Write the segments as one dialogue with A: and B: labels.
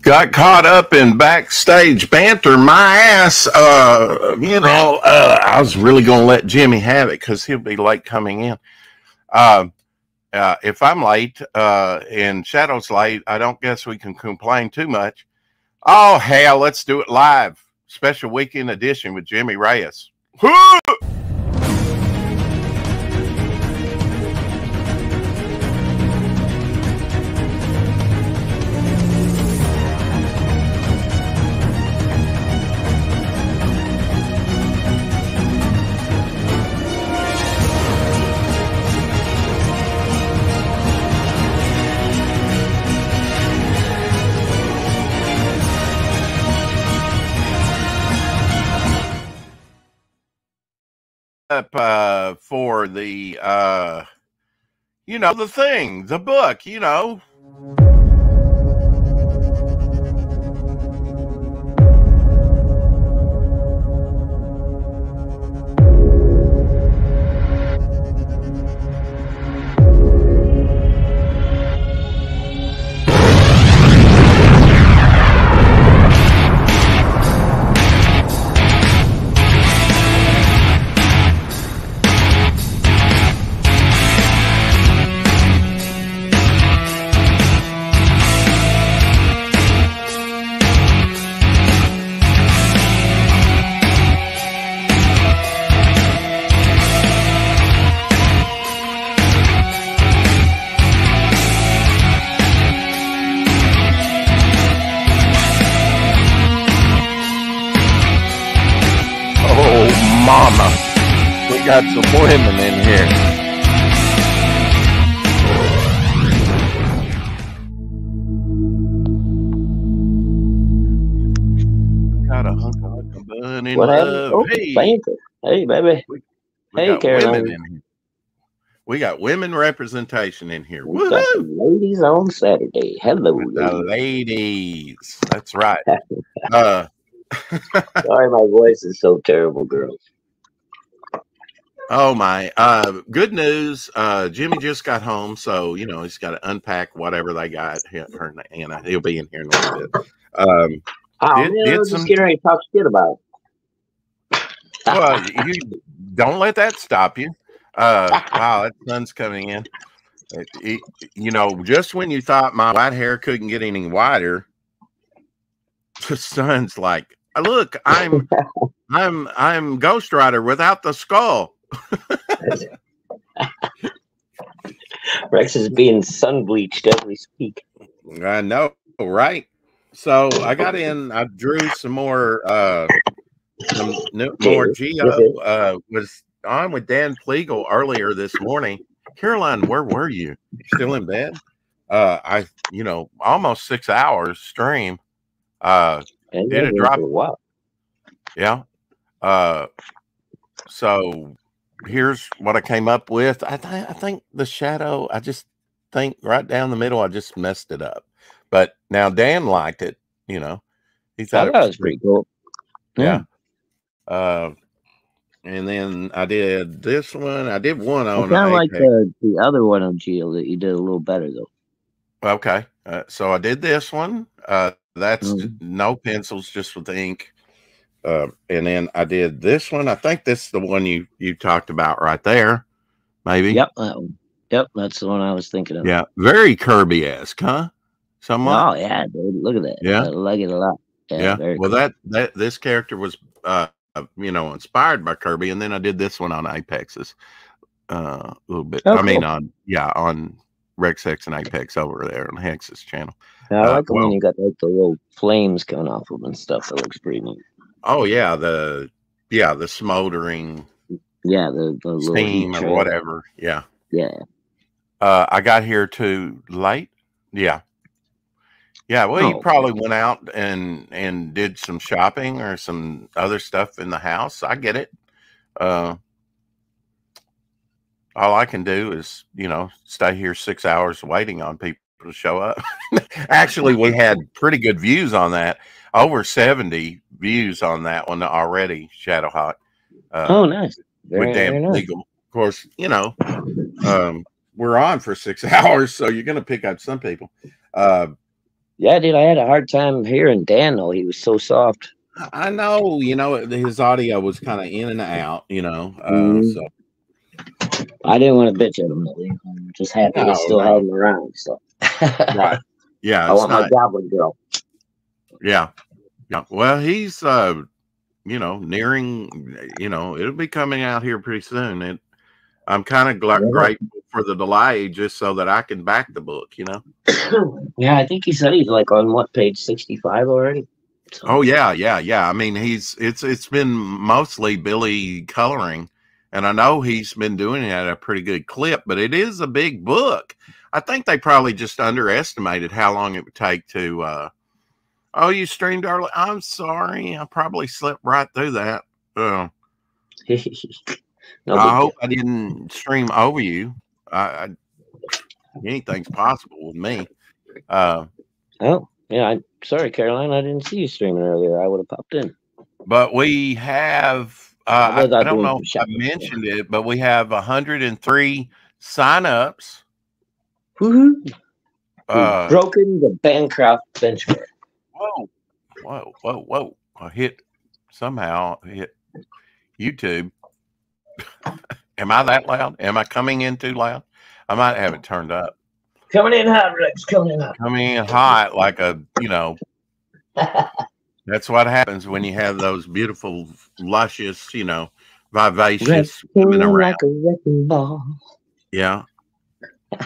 A: got caught up in backstage banter. My ass, I was really going to let Jimmy have it because he'll be late coming in. If I'm late and Shadow's late, I don't guess we can complain too much. Oh, hell, let's do it live. Special weekend edition with Jimmy Reyes. Up for the the thing, the book, mama. We got some women in here. Got a hunk of bun in love.
B: Oh, hey, hey, baby.
A: Hey, Caroline. We got women representation in here.
B: We got some ladies on Saturday. Hello,
A: the ladies. That's right.
B: Sorry, my voice is so terrible, girls.
A: Oh my! Good news. Jimmy just got home, so he's got to unpack whatever they got. Her and Anna. He'll be in here in a little bit.
B: Just getting ready to talk shit about it.
A: Well, you don't let that stop you. Wow, that sun's coming in. Just when you thought my white hair couldn't get any whiter, the sun's like, look, I'm Ghost Rider without the skull.
B: Rex is being sun bleached as we speak.
A: I know, right? So I got in. I drew some more. More Geo. Was on with Dan Flegel earlier this morning. Caroline, where were you? Still in bed? Almost 6 hours stream. Did a drop.
B: Wow.
A: Yeah. So here's what I came up with. I think the shadow, I just think right down the middle, I just messed it up. But now Dan liked it, he thought it was
B: pretty cool.
A: Yeah. And then I did this one. I did one on.
B: I kind of like the other one on Geo that you did a little better though.
A: Okay. So I did this one. That's no pencils, just with ink. And then I did this one. I think this is the one you talked about right there. Maybe.
B: Yep. That one. Yep. That's the one I was thinking of.
A: Yeah. Very Kirby-esque, huh? Somewhat.
B: Oh yeah, dude. Look at that.
A: Yeah.
B: I like it a lot.
A: Yeah. Well,
B: cool.
A: This character was, inspired by Kirby. And then I did this one on Apex's a little bit.
B: Oh,
A: cool. on Rex Hex and Apex over there on Hex's channel.
B: Yeah, I like the one you got like the little flames coming off of and stuff. That looks pretty neat.
A: Oh yeah, the smoldering,
B: the
A: steam or whatever. Yeah. I got here too late. Yeah. Well, you probably went out and did some shopping or some other stuff in the house. I get it. All I can do is stay here 6 hours waiting on people to show up. Actually, we had pretty good views on that. Over 70 views on that one already, Shadowhawk.
B: Nice.
A: With Dan Legal. Of course, we're on for 6 hours, so you're going to pick up some people.
B: Yeah, dude, I had a hard time hearing Dan though. He was so soft.
A: I know, his audio was kind of in and out, so.
B: I didn't want to bitch at him though. I'm just happy to still have him around. So.
A: Right. Yeah.
B: I want my Goblin Girl.
A: Yeah. Yeah. Well, he's, nearing, it'll be coming out here pretty soon. I'm kind of grateful for the delay just so that I can back the book,
B: Yeah, I think he said he's like on what, page 65 already?
A: So. Oh yeah. I mean, it's been mostly Billy coloring, and I know he's been doing it at a pretty good clip, but it is a big book. I think they probably just underestimated how long it would take to, oh, you streamed early. I'm sorry. I probably slipped right through that. No, I hope I didn't stream over you. Anything's possible with me.
B: Oh, yeah. Sorry, Caroline. I didn't see you streaming earlier. I would have popped in.
A: But we have, I don't know if I mentioned it, but we have 103 signups.
B: Woohoo! Broken the Bancroft benchmark.
A: Whoa. I somehow hit YouTube. Am I that loud? Am I coming in too loud? I might have it turned up.
B: Coming in hot, Rex. Coming in hot.
A: Coming in hot like a, that's what happens when you have those beautiful, luscious, vivacious women around.
B: Like a wrecking ball.
A: Yeah.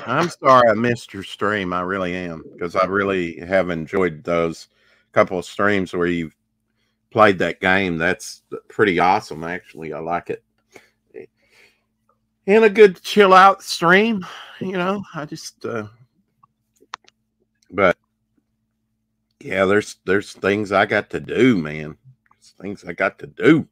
A: I'm sorry I missed your stream. I really am, because I really have enjoyed those couple of streams where you played that game. That's pretty awesome, actually. I like it. And a good chill out stream, I just but yeah, there's things I got to do, man. There's things I got to do.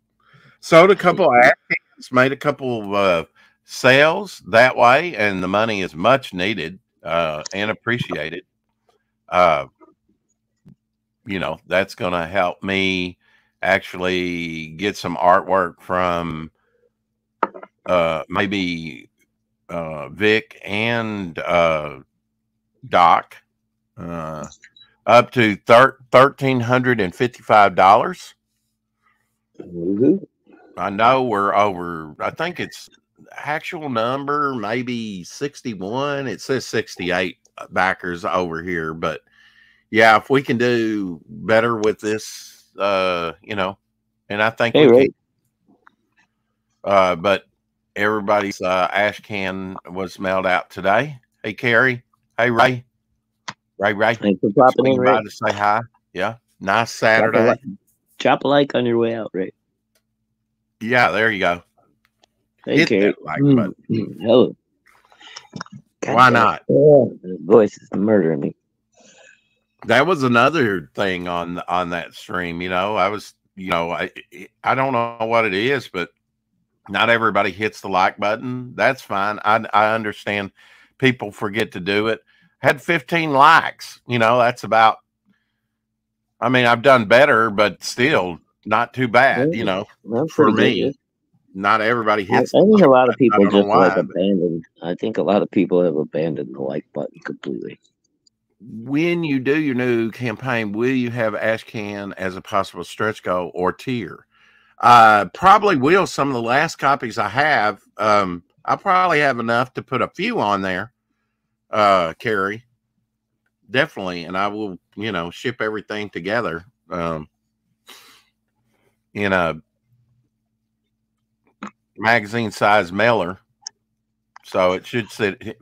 A: Sold a couple of ads, made a couple of sales that way, and the money is much needed and appreciated. That's going to help me actually get some artwork from maybe Vic and Doc up to $1,355. I know we're over. I think it's actual number maybe 61. It says 68 backers over here, but yeah, if we can do better with this, and I think we can. But everybody's ash can was mailed out today. Hey, Carrie. Hey, Ray. Ray.
B: Thanks for popping in, Ray.
A: To say hi. Yeah. Nice Saturday.
B: Drop a like on your way out, Ray.
A: Yeah, there you go.
B: Hey, Carrie.
A: Like button.
B: Hello.
A: Why not?
B: The voice is murdering me.
A: That was another thing on that stream. I was, I don't know what it is, but not everybody hits the like button. That's fine. I understand people forget to do it. Had 15 likes. That's about, I mean, I've done better, but still not too bad, for me. Good. Not everybody hits.
B: I think a lot of people just abandoned. I think a lot of people have abandoned the like button completely.
A: When you do your new campaign, will you have Ashcan as a possible stretch goal or tier? Probably will. Some of the last copies I have, I probably have enough to put a few on there, Carrie. Definitely. And I will, ship everything together in a magazine size mailer. So it should fit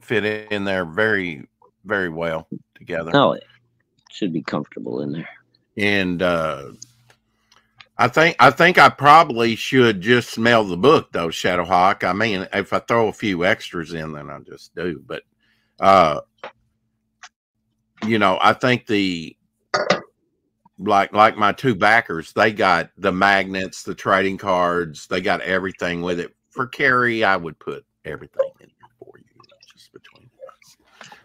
A: in there very, very well together.
B: Oh, it should be comfortable in there.
A: And I think I probably should just mail the book though, Shadowhawk. I mean, if I throw a few extras in, then I just do. But I think like my two backers, they got the magnets, the trading cards, they got everything with it. For Carrie, I would put everything in for you, just between us.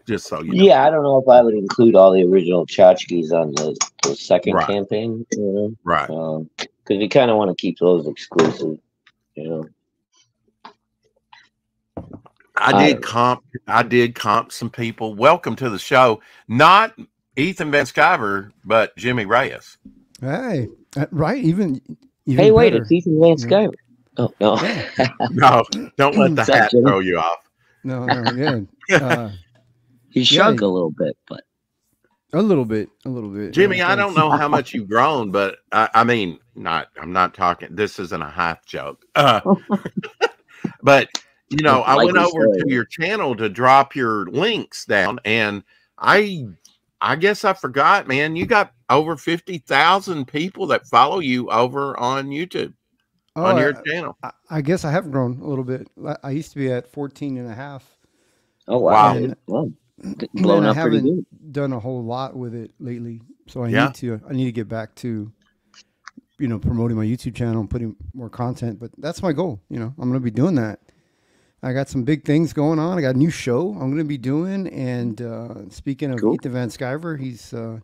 A: Just so you know.
B: Yeah, I don't know if I would include all the original tchotchkes on the second campaign.
A: Right.
B: Because you kind of want to keep those exclusive,
A: I did comp some people. Welcome to the show. Not Ethan Van Sciver, but Jimmy Reyes.
C: Hey, right? Even
B: hey, wait,
C: better.
B: it's Ethan Van Sciver. Oh no,
A: no! Don't let the hat throw you off.
C: No, yeah.
B: He shrunk a little bit, but
C: a little bit.
A: Jimmy, yeah, I don't know how much you've grown, but I mean, I'm not talking. This isn't a half joke. But you know, I went over to your channel to drop your links down, and I guess I forgot, man. You got over 50,000 people that follow you over on YouTube on your channel.
C: I guess I have grown a little bit. I used to be at 14.5.
B: Oh wow!
C: And I haven't done a whole lot with it lately, so I need to get back to, you know, promoting my YouTube channel and putting more content. But that's my goal. You know, I'm going to be doing that. I got some big things going on. I got a new show I'm going to be doing. And speaking of Ethan Van Sciver, he's going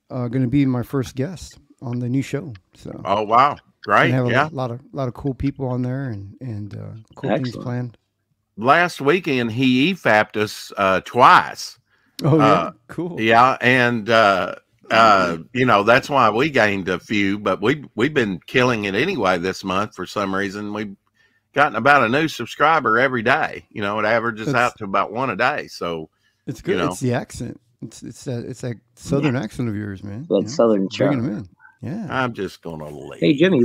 C: to be my first guest on the new show. So
A: oh wow, great!
C: Have a lot of cool people on there and cool things planned.
A: Last weekend he EFAP'd us twice.
C: Oh yeah, cool.
A: Yeah, and you know, that's why we gained a few, but we've been killing it anyway this month for some reason. We've gotten about a new subscriber every day. You know, it averages out to about one a day. So
C: it's good. You know, it's the accent. It's that southern accent of yours, man.
B: That southern charm.
C: Bringing them in. Yeah.
A: I'm just gonna leave.
B: Hey Jimmy,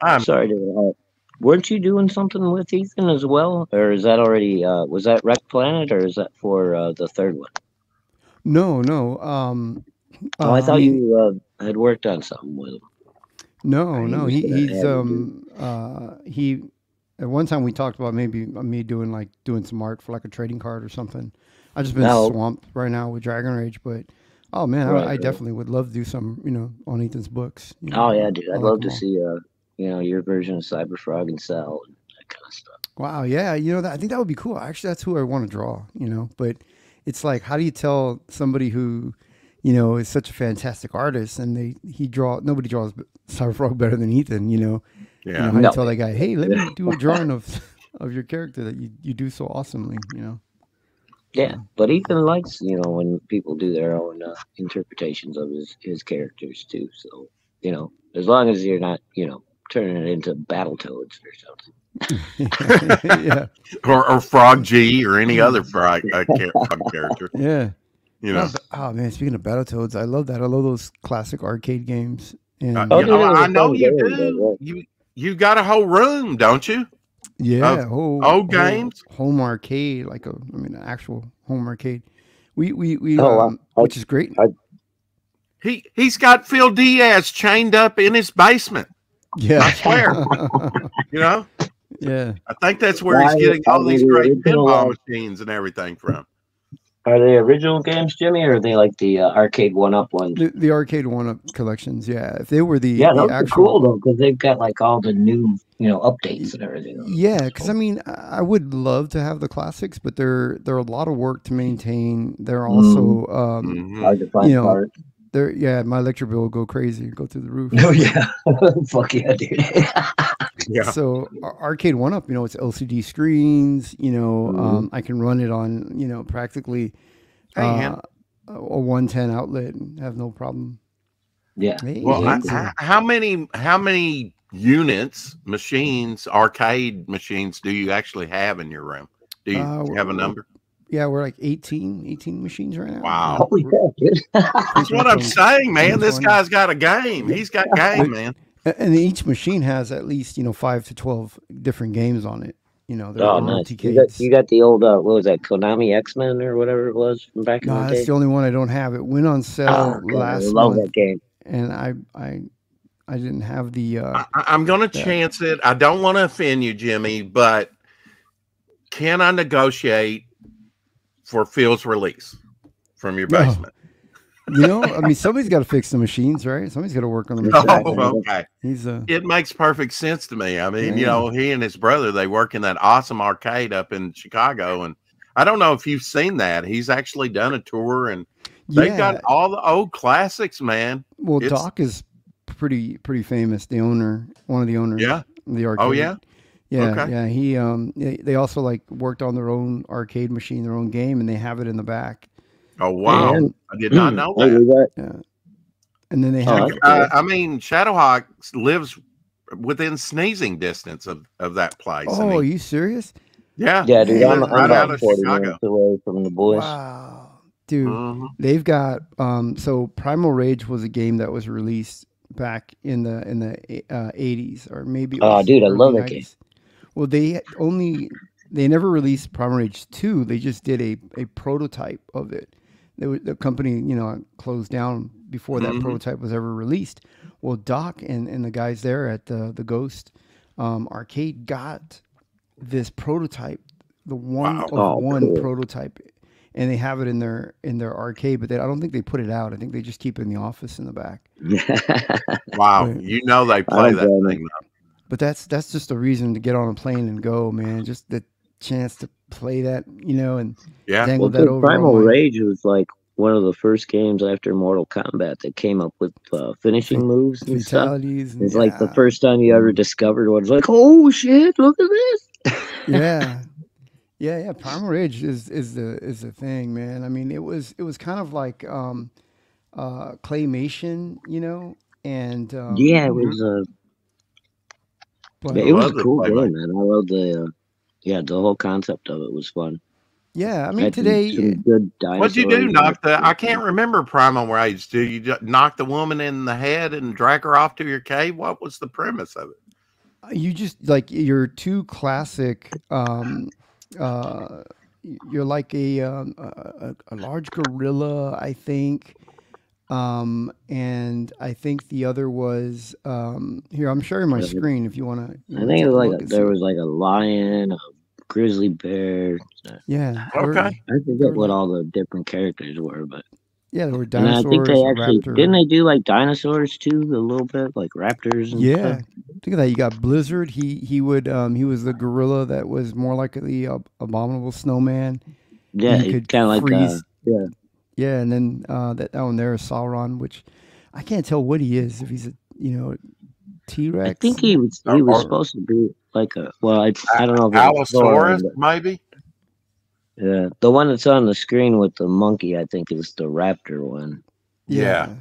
B: I'm sorry to weren't you doing something with Ethan as well, or is that already was that Wreck Planet, or is that for the third one?
C: No.
B: I thought you had worked on something with him.
C: No. He at one time we talked about maybe me doing some art for like a trading card or something. I just been swamped right now with Dragon Rage, but oh man, I definitely would love to do some, you know, on Ethan's books. You know,
B: oh yeah, dude, I'd love to see you know, your version of Cyberfrog and Cell and that kind of stuff.
C: Wow, yeah, you know, I think that would be cool. Actually, that's who I want to draw, you know. But it's like, how do you tell somebody who, you know, is such a fantastic artist and nobody draws Cyberfrog better than Ethan, you know?
A: Yeah.
C: You know, how do you tell that guy, hey, let me do a drawing of your character that you do so awesomely, you know?
B: Yeah, but Ethan likes, you know, when people do their own interpretations of his characters too. So, you know, as long as you're not, you know, turning it into Battletoads or
C: something. Yeah.
A: or Frog G or any other frog character.
C: Yeah.
A: You know.
C: Oh man, speaking of Battletoads, I love that. I love those classic arcade games. And
A: I know you do. You got a whole room, don't you?
C: Yeah,
A: old games,
C: home arcade, an actual home arcade. We which is great.
A: He's got Phil Diaz chained up in his basement.
C: Yeah,
A: I swear. You know.
C: Yeah,
A: I think that's where he's getting all these great pinball machines and everything from.
B: Are they original games, Jimmy, or are they like the arcade one-up ones?
C: The arcade one-up collections, yeah. If they were the
B: those
C: actual,
B: are cool though, because they've got like all the new, you know, updates and everything.
C: Yeah, because I mean, I would love to have the classics, but they're a lot of work to maintain. They're also
B: hard to find, you know, parts.
C: My electric bill will go crazy, go through the roof.
B: Oh yeah, fuck yeah, dude.
C: Yeah. So arcade one up, you know, it's LCD screens. You know, I can run it on, you know, practically a 110 outlet and have no problem.
B: Yeah.
A: Well, how many units, machines, arcade machines do you actually have in your room? Do you have a number?
C: Yeah, we're like 18 machines right now.
A: Wow.
B: Holy crap, dude.
A: That's what I'm saying, man. This guy's got a game. He's got game, man.
C: And each machine has at least, you know, 5 to 12 different games on it. You know,
B: nice. You got the old, what was that, Konami X-Men or whatever it was from back in the day?
C: That's the only one I don't have. It went on sale last month. I love that game. And I didn't have the...
A: I'm going to chance it. I don't want to offend you, Jimmy, but can I negotiate for Phil's release from your basement?
C: You know, I mean, somebody's got to fix the machines, right? Somebody's got to work on the machines.
A: Oh, okay. It makes perfect sense to me. I mean, you know, he and his brother, they work in that awesome arcade up in Chicago. And I don't know if you've seen that. He's actually done a tour and they've got all the old classics, man.
C: Well, Doc is pretty famous. The owner, one of the owners.
A: Yeah.
C: The arcade. Oh,
A: yeah?
C: Yeah, okay. Yeah. He they also like worked on their own arcade machine, their own game, and they have it in the back.
A: Oh wow! And, I did not know that.
C: Yeah. And then they have.
A: I mean, Shadowhawk lives within sneezing distance of that place.
C: Oh, are you serious?
A: Yeah.
B: Yeah, dude. I'm about 40 minutes away from the boys.
C: Wow, dude. They've got so Primal Rage was a game that was released back in the 80s, or maybe.
B: Oh, dude, I love that game.
C: Well, they never released Primal Rage 2. They just did a prototype of it. The company, closed down before that prototype was ever released. Well, Doc and the guys there at the Ghost Arcade got this prototype, the one prototype, and they have it in their arcade. But I don't think they put it out. I think they just keep it in the office in the back.
A: Wow, but, they play that thing.
C: But that's just a reason to get on a plane and go, man. Just the chance to play that, and dangle that over.
B: Primal Rage was like one of the first games after Mortal Kombat that came up with finishing moves and
C: fatalities.
B: It's like the first time you ever discovered what it's like. Oh shit! Look at this.
C: Yeah. Primal Rage is the thing, man. I mean, it was kind of like claymation, and
B: it was it was a cool game, man. I love the whole concept of it was fun.
C: Yeah, I mean today.
A: What'd you do? I can't remember Primal Rage. Do you knock the woman in the head and drag her off to your cave? What was the premise of it?
C: You just like your two classic. You're like a large gorilla, I think. And I think the other was here. I'm sharing my screen if you want to.
B: I think it was there was like a lion, a grizzly bear.
A: Yeah.
B: Okay. I forget what all the different characters were, but
C: yeah, there were dinosaurs.
B: And I think they actually didn't they do like dinosaurs too, a little bit, like raptors. And stuff?
C: Think of that. You got Blizzard. He was the gorilla that was more like the abominable snowman.
B: Yeah, he could kind of like
C: Yeah, and then that one there is Sauron, which I can't tell what he is. If he's a T-Rex.
B: I think he was supposed to be like a I don't know if
A: Allosaurus, maybe.
B: Yeah, the one that's on the screen with the monkey, I think, is the raptor one.
A: Yeah.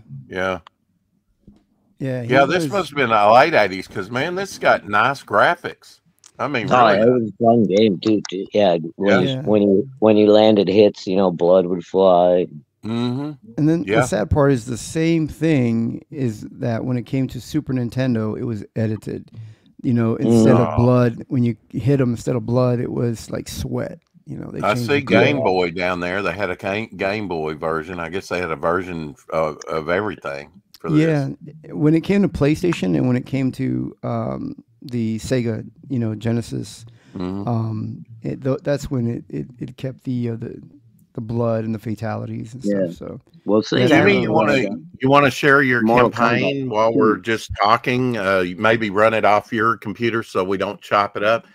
A: This must have been the late '80s because man, this got nice graphics. I mean, really,
B: it was a fun game too. Yeah, when you landed hits, blood would fly.
A: Mm-hmm.
C: And then the sad part is the same thing is that when it came to Super Nintendo, it was edited. Instead of blood, when you hit them, instead of blood, it was like sweat.
A: I see Game Boy down there. They had a Game Boy version. I guess they had a version of everything for this.
C: Yeah, when it came to PlayStation and when it came to the Sega, Genesis, that's when it kept the blood and the fatalities and stuff. So,
B: well, see,
A: Jimmy, you want to share your campaign while we're just talking? Maybe run it off your computer so we don't chop it up.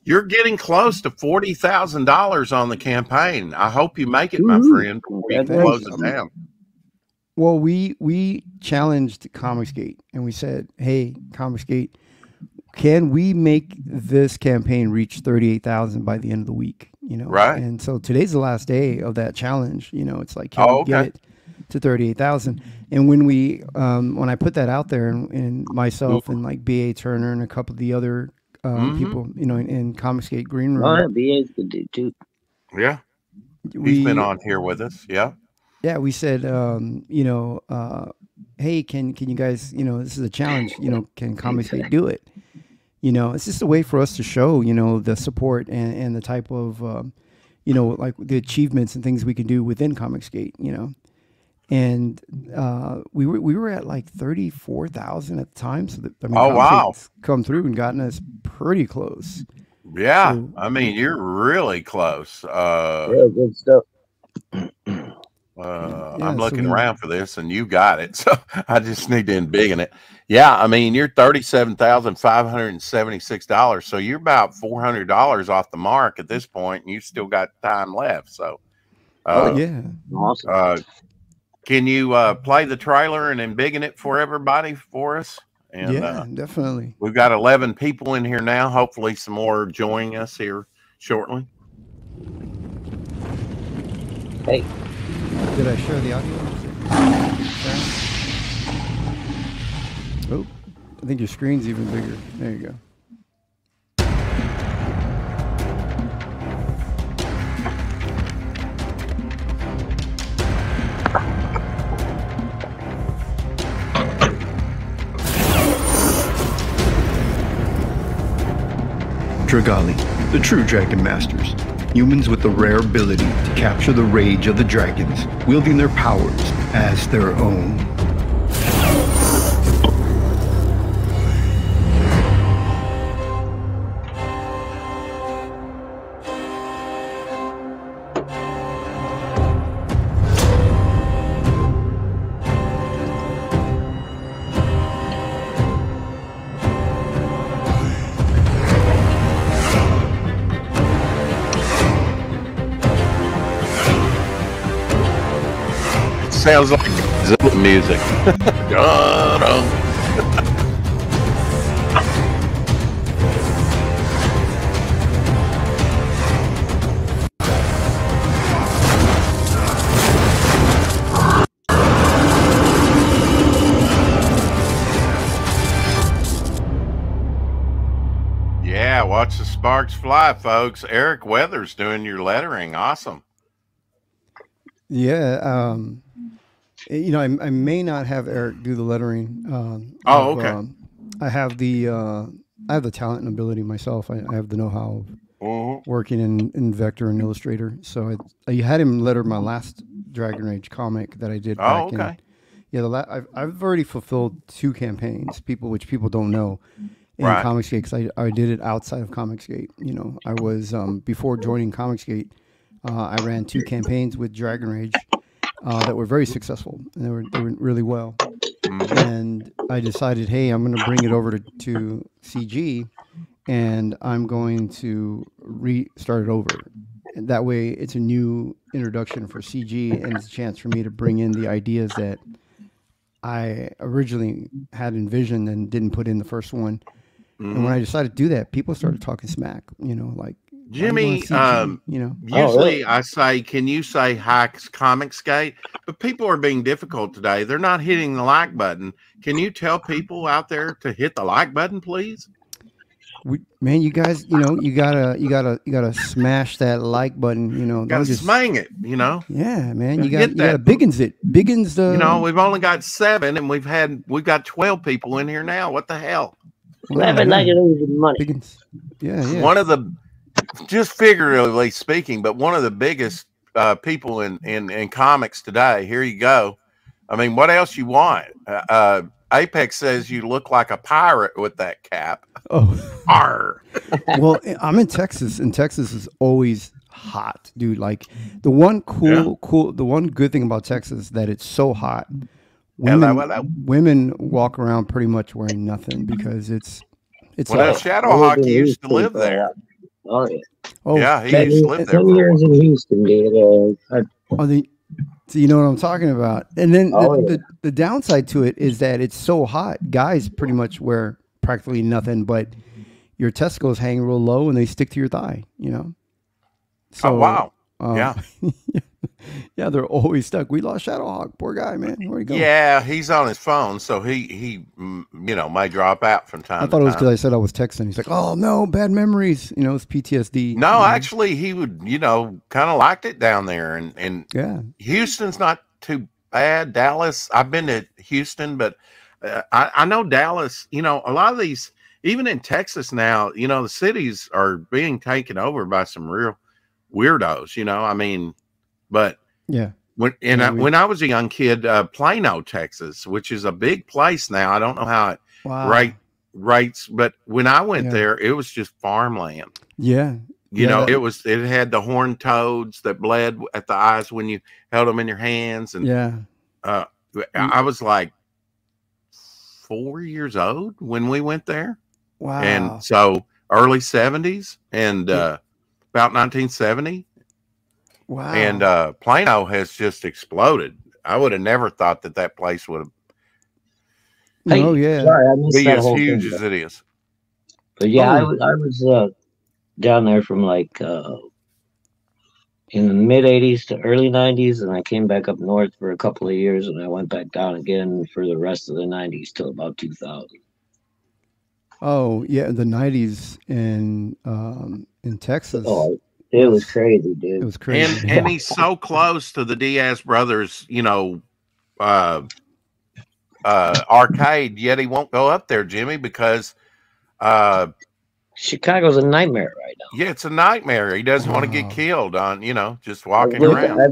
A: You're getting close to $40,000 on the campaign. I hope you make it, my friend, before you close it down.
C: Well, we challenged Comicsgate and we said, "Hey, Comicsgate, can we make this campaign reach 38,000 by the end of the week?"
A: Right.
C: And so today's the last day of that challenge. It's like, can we get it to 38,000? And when I put that out there, and myself and like B.A. Turner and a couple of the other people, in Comicsgate Green Room.
B: Oh, yeah, B.A.'s good dude too.
A: Yeah. He's been on here with us. Yeah.
C: Yeah, we said, hey, can you guys, this is a challenge, can Comicsgate do it? It's just a way for us to show, the support and the type of, like the achievements and things we can do within Comicsgate, And we were at like 34,000 at the time. So
A: wow,
C: come through and gotten us pretty close.
A: Yeah, so, I mean, you're really close.
B: Good stuff.
A: I'm looking around for this, and you got it. So I just need to embiggen it. Yeah, I mean, you're $37,576. So you're about $400 off the mark at this point, and you still got time left. So,
B: awesome.
A: Can you play the trailer and embiggen it for everybody for us? And,
C: definitely.
A: We've got 11 people in here now. Hopefully, some more joining us here shortly.
B: Hey.
C: Did I share the audio? Oh, I think your screen's even bigger. There you go.
D: Dragali, the true Dragon Masters. Humans with the rare ability to capture the rage of the dragons, wielding their powers as their own.
A: Sounds like Zilla music. Yeah, watch the sparks fly, folks. Eric Weathers doing your lettering. Awesome.
C: Yeah, you know, I may not have Eric do the lettering.
A: Okay.
C: I have the talent and ability myself. I have the know-how of working in Vector and Illustrator. So I had him letter my last Dragon Rage comic that I did. Back in, yeah, I've already fulfilled 2 campaigns. Which people don't know in Comicsgate, because I did it outside of Comicsgate. You know, I was before joining Comicsgate. I ran 2 campaigns with Dragon Rage that were very successful, and they were really well. And I decided, hey, I'm going to bring it over to CG, and I'm going to restart it over. And that way, it's a new introduction for CG, and it's a chance for me to bring in the ideas that I originally had envisioned and didn't put in the first one. And when I decided to do that, people started talking smack. You know, like,
A: Jimmy,
C: you know,
A: usually I say, can you say hi Comicsgate? But people are being difficult today. They're not hitting the like button. Can you tell people out there to hit the like button, please?
C: Man, you guys, you know, you gotta smash that like button. You know,
A: gotta smang it. You know.
C: Yeah, man, you gotta biggins it. Biggins the.
A: You know, we've only got 7, and we've got 12 people in here now. What the hell?
B: 11 like losing money.
C: Biggins. Yeah.
A: One of the, just figuratively speaking, but one of the biggest people in comics today. Here you go. I mean, what else you want? Apex says you look like a pirate with that cap.
C: Oh,
A: Arr.
C: Well, I'm in Texas, and Texas is always hot, dude. Like the one the one good thing about Texas is that it's so hot. Women walk around pretty much wearing nothing because it's.
A: Well, Shadowhawk used to live there.
B: Oh yeah.
C: Oh
A: yeah, he used to live there.
B: 10 years in Houston, dude.
C: So you know what I'm talking about. And then the downside to it is that it's so hot. Guys pretty much wear practically nothing, but your testicles hang real low and they stick to your thigh, you know? So,
A: oh, wow. Yeah.
C: Yeah, they're always stuck. We lost Shadowhawk. Poor guy, man. Where'd he go?
A: Yeah, he's on his phone, so he you know, may drop out from time to time.
C: I thought it was because I said I was texting. He's like, oh, no, bad memories. You know, it's PTSD.
A: No, actually, he would, you know, kind of liked it down there. And
C: yeah,
A: Houston's not too bad. Dallas, I've been to Houston, but I know Dallas, you know, a lot of these, even in Texas now, you know, the cities are being taken over by some real weirdos, you know, I mean, but
C: yeah.
A: When I was a young kid, Plano, Texas, which is a big place now. I don't know how it rates, but when I went there, it was just farmland.
C: Yeah.
A: You know, it had the horned toads that bled at the eyes when you held them in your hands. And I was like 4 years old when we went there.
C: Wow.
A: And so early 70s and about 1970.
C: Wow.
A: And Plano has just exploded. I would have never thought that place would have
C: be
A: as huge as it is.
B: But yeah, I was down there from like in the mid 80s to early 90s, and I came back up north for a couple of years, and I went back down again for the rest of the 90s till about 2000.
C: Oh yeah, the 90s in Texas.
B: Oh, it was crazy, dude.
C: It was crazy.
A: And he's so close to the Diaz brothers, arcade, yet he won't go up there, Jimmy, because
B: Chicago's a nightmare right now.
A: Yeah, it's a nightmare. He doesn't want to get killed on, just walking around.
B: I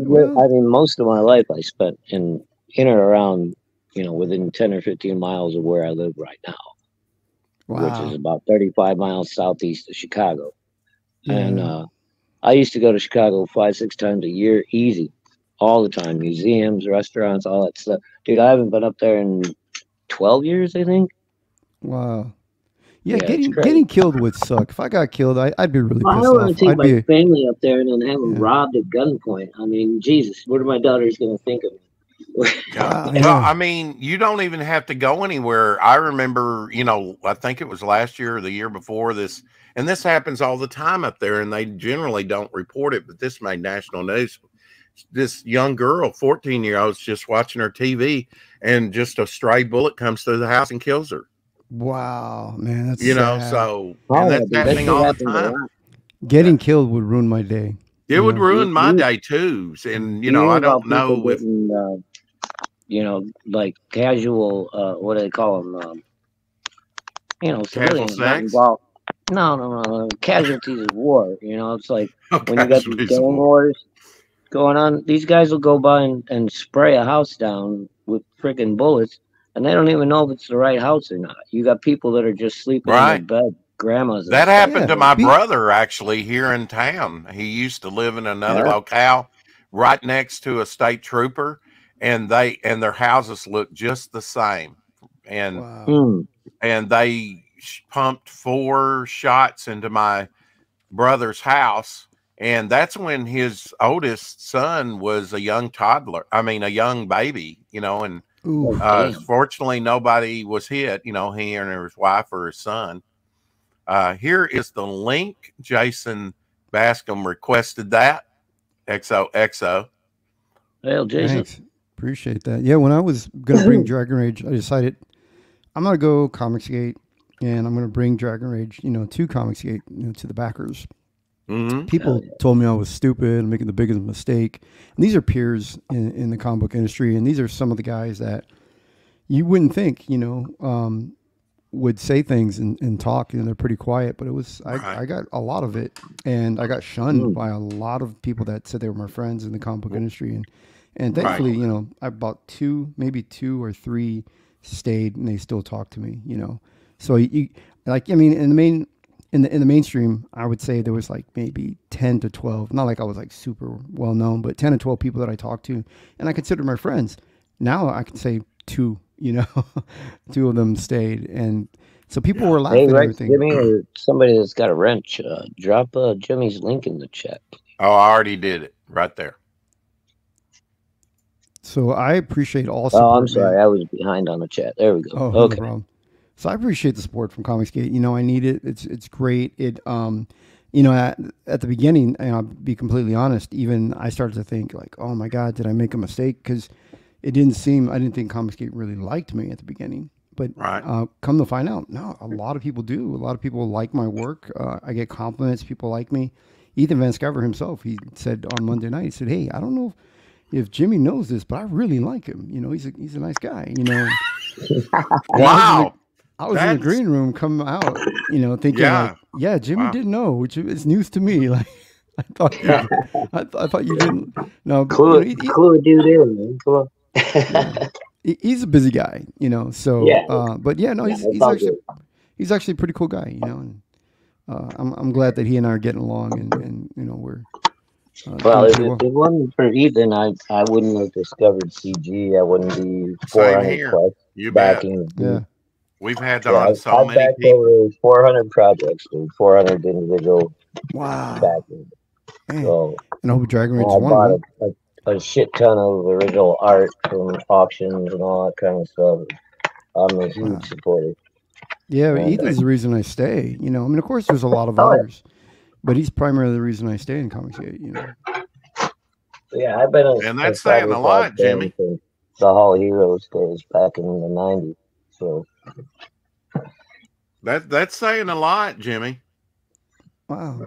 B: mean, most of my life I spent in or around, within 10 or 15 miles of where I live right now. Wow. Which is about 35 miles southeast of Chicago. And I used to go to Chicago 5-6 times a year, easy, all the time. Museums, restaurants, all that stuff. Dude, I haven't been up there in 12 years, I think.
C: Wow. Yeah, getting killed would suck. If I got killed, I'd be really pissed off.
B: I don't want to take my family up there and then have them robbed at gunpoint. I mean, Jesus, what are my daughters going to think of me?
A: Well, I mean, you don't even have to go anywhere. I remember, I think it was last year or the year before this, and this happens all the time up there, and they generally don't report it, but this made national news. This young girl, 14-year-old, just watching her TV, and just a stray bullet comes through the house and kills her.
C: Wow, man, that's
A: sad. So and that's happening all the time.
C: Getting killed would ruin my day.
A: It would ruin my day too, and I don't know if
B: like casual, what do they call them?
A: Casual sex?
B: No. Casualties of war. It's like when you got these gang wars going on, these guys will go by and spray a house down with freaking bullets, and they don't even know if it's the right house or not. You got people that are just sleeping in their bed. Grandmas.
A: That happened to my brother actually here in town. He used to live in another locale right next to a state trooper, and their houses looked just the same. And and they pumped 4 shots into my brother's house, and that's when his oldest son was a young baby, and fortunately nobody was hit, he and his wife or his son. Here is the link. Jason Bascom requested that. XOXO.
B: Well, Jason.
C: Thanks. Appreciate that. Yeah, when I was going to bring Dragon Rage, I decided I'm going to go Comicsgate, and I'm going to bring Dragon Rage, to Comicsgate, to the backers.
A: Mm-hmm.
C: People told me I was stupid, making the biggest mistake. And these are peers in the comic book industry, and these are some of the guys that you wouldn't think, would say things and talk, they're pretty quiet, but it was, I got a lot of it, and I got shunned by a lot of people that said they were my friends in the comic book industry. And thankfully, I bought 2, maybe 2 or 3 stayed, and they still talk to me, So in the mainstream, I would say there was like maybe 10 to 12, not like I was like super well known, but 10 to 12 people that I talked to, and I considered my friends. Now I can say 2, 2 of them stayed, and so people were laughing at everything.
B: Jimmy, or somebody that's got a wrench, drop Jimmy's link in the chat.
A: Oh, I already did it right there.
C: So I appreciate all support.
B: Oh, I'm sorry, I was behind on the chat. There we go.
C: Oh,
B: okay.
C: No problem. So I appreciate the support from Comicsgate. I need it. It's great. It at the beginning, and I'll be completely honest, even I started to think like, oh my God, did I make a mistake? Because I didn't think Comicsgate really liked me at the beginning. But come to find out, no, a lot of people do. A lot of people like my work. I get compliments. People like me. Ethan Van Sciver himself, he said on Monday night, he said, hey, I don't know if Jimmy knows this, but I really like him. He's a nice guy,
A: Wow.
C: I was in the green room coming out, thinking Jimmy didn't know, which is news to me. Like I thought you didn't. No,
B: cool dude in, man. Come on.
C: He's a busy guy, So, but he's actually a pretty cool guy, And I'm glad that he and I are getting along, and we're.
B: Well, if it wasn't for Ethan, I wouldn't have discovered CG. I wouldn't be 400 plus.
A: You bet. We've had on so many people.
B: Over 400 projects and 400 individual backing.
C: So, and I hope Dragon Rage
B: I bought a shit ton of original art from auctions and all that kind of stuff. I'm a huge supporter.
C: Yeah, Ethan's the reason I stay. Of course, there's a lot of others, but he's primarily the reason I stay in Comicsgate.
B: Yeah, I've been
A: and that's saying a lot, Jimmy.
B: The Hall Heroes days back in the 90s. So
A: that's saying a lot, Jimmy.
C: Wow.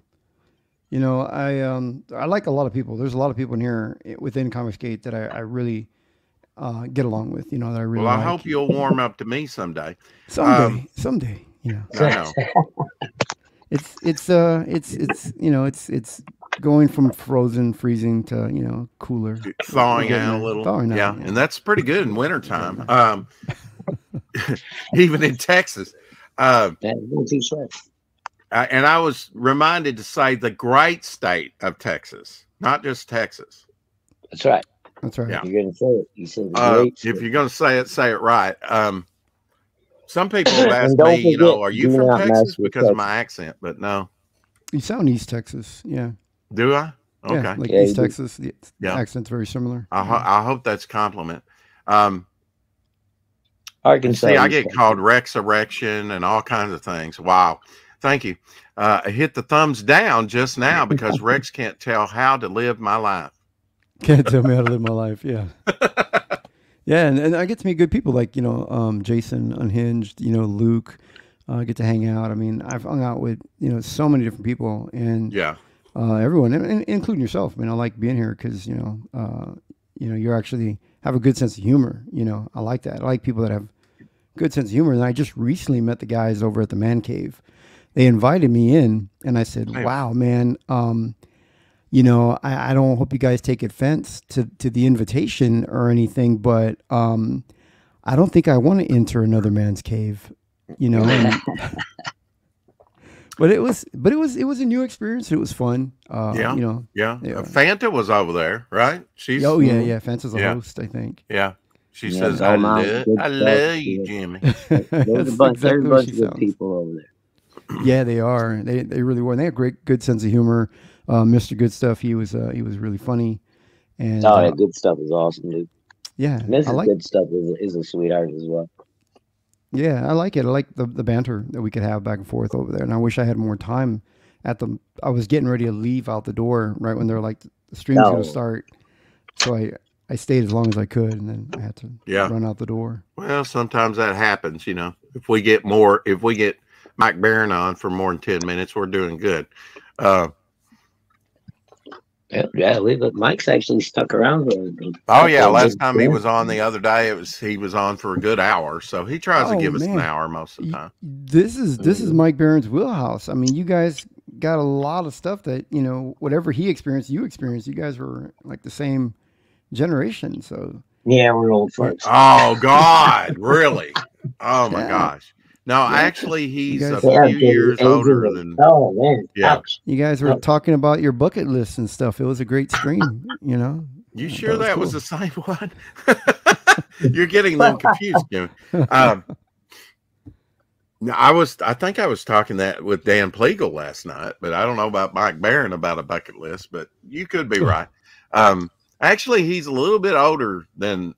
C: You know, I like a lot of people. There's a lot of people in here within Comicsgate that I really get along with. You know, that I really.
A: Well, I
C: like.
A: hope you'll warm up to me someday.
C: Someday. You know.
A: I know.
C: It's you know, it's going from freezing to, you know, cooler,
A: thawing out a little. Yeah, and that's pretty good in wintertime. Even in Texas. And I was reminded to say the great state of Texas, not just Texas.
B: That's right.
C: That's right.
B: Yeah. You're going to say it. You said great
A: if you're going to say it right. Some people have asked me, you know, are you from Texas because of my accent? But no.
C: You sound East Texas. Yeah.
A: Do I? Okay.
C: Yeah, like East Texas. The accent's very similar.
A: I hope that's a compliment.
B: Arkansas.
A: See, I get called Rex-erection and all kinds of things. Wow. Thank you. I hit the thumbs down just now because Rex can't tell how to live my life.
C: Can't tell me how to live my life. Yeah. Yeah. And I get to meet good people like, you know, Jason Unhinged, you know, Luke. I get to hang out. I mean, I've hung out with, you know, so many different people and everyone, including yourself. I mean, I like being here because, you know, you actually have a good sense of humor. You know, I like that. I like people that have good sense of humor. And I just recently met the guys over at the Man Cave. They invited me in and I said, wow, man, you know, I don't hope you guys take offense to the invitation or anything, but I don't think I want to enter another man's cave, you know. And, but it was a new experience. It was fun. You know.
A: Yeah. Fanta was over there, right? She's
C: Fanta's a host, I think.
A: Yeah. She says, I love you, Jimmy.
B: There's a bunch of good people over there.
C: Yeah, they are. They really were. And they have good sense of humor. Mr. Good Stuff, he was really funny. And
B: Good Stuff is awesome, dude.
C: Yeah,
B: Mrs. Good Stuff is a sweetheart as well.
C: Yeah, I like it. I like the banter that we could have back and forth over there. And I wish I had more time I was getting ready to leave out the door right when they're like the stream's going to start. So I stayed as long as I could, and then I had to run out the door.
A: Well, sometimes that happens, you know. If we get Mike Barron on for more than 10 minutes, we're doing good.
B: Mike's actually stuck around.
A: Last time he was on the other day, he was on for a good hour. So he tries to give us an hour most of the time.
C: This is Mike Barron's wheelhouse. I mean, you guys got a lot of stuff that, you know, whatever he experienced, you experienced. You guys were like the same generation, so
B: yeah, we're old folks.
A: Oh God, really? Oh my gosh! No, actually, he's a few years older than.
B: Oh man!
A: Yeah,
C: you guys were talking about your bucket list and stuff. It was a great stream, you know.
A: You sure that was the same one? You're getting them confused, Jimmy. I think I was talking that with Dan Pleagle last night, but I don't know about Mike Barron about a bucket list. But you could be right. Actually, he's a little bit older than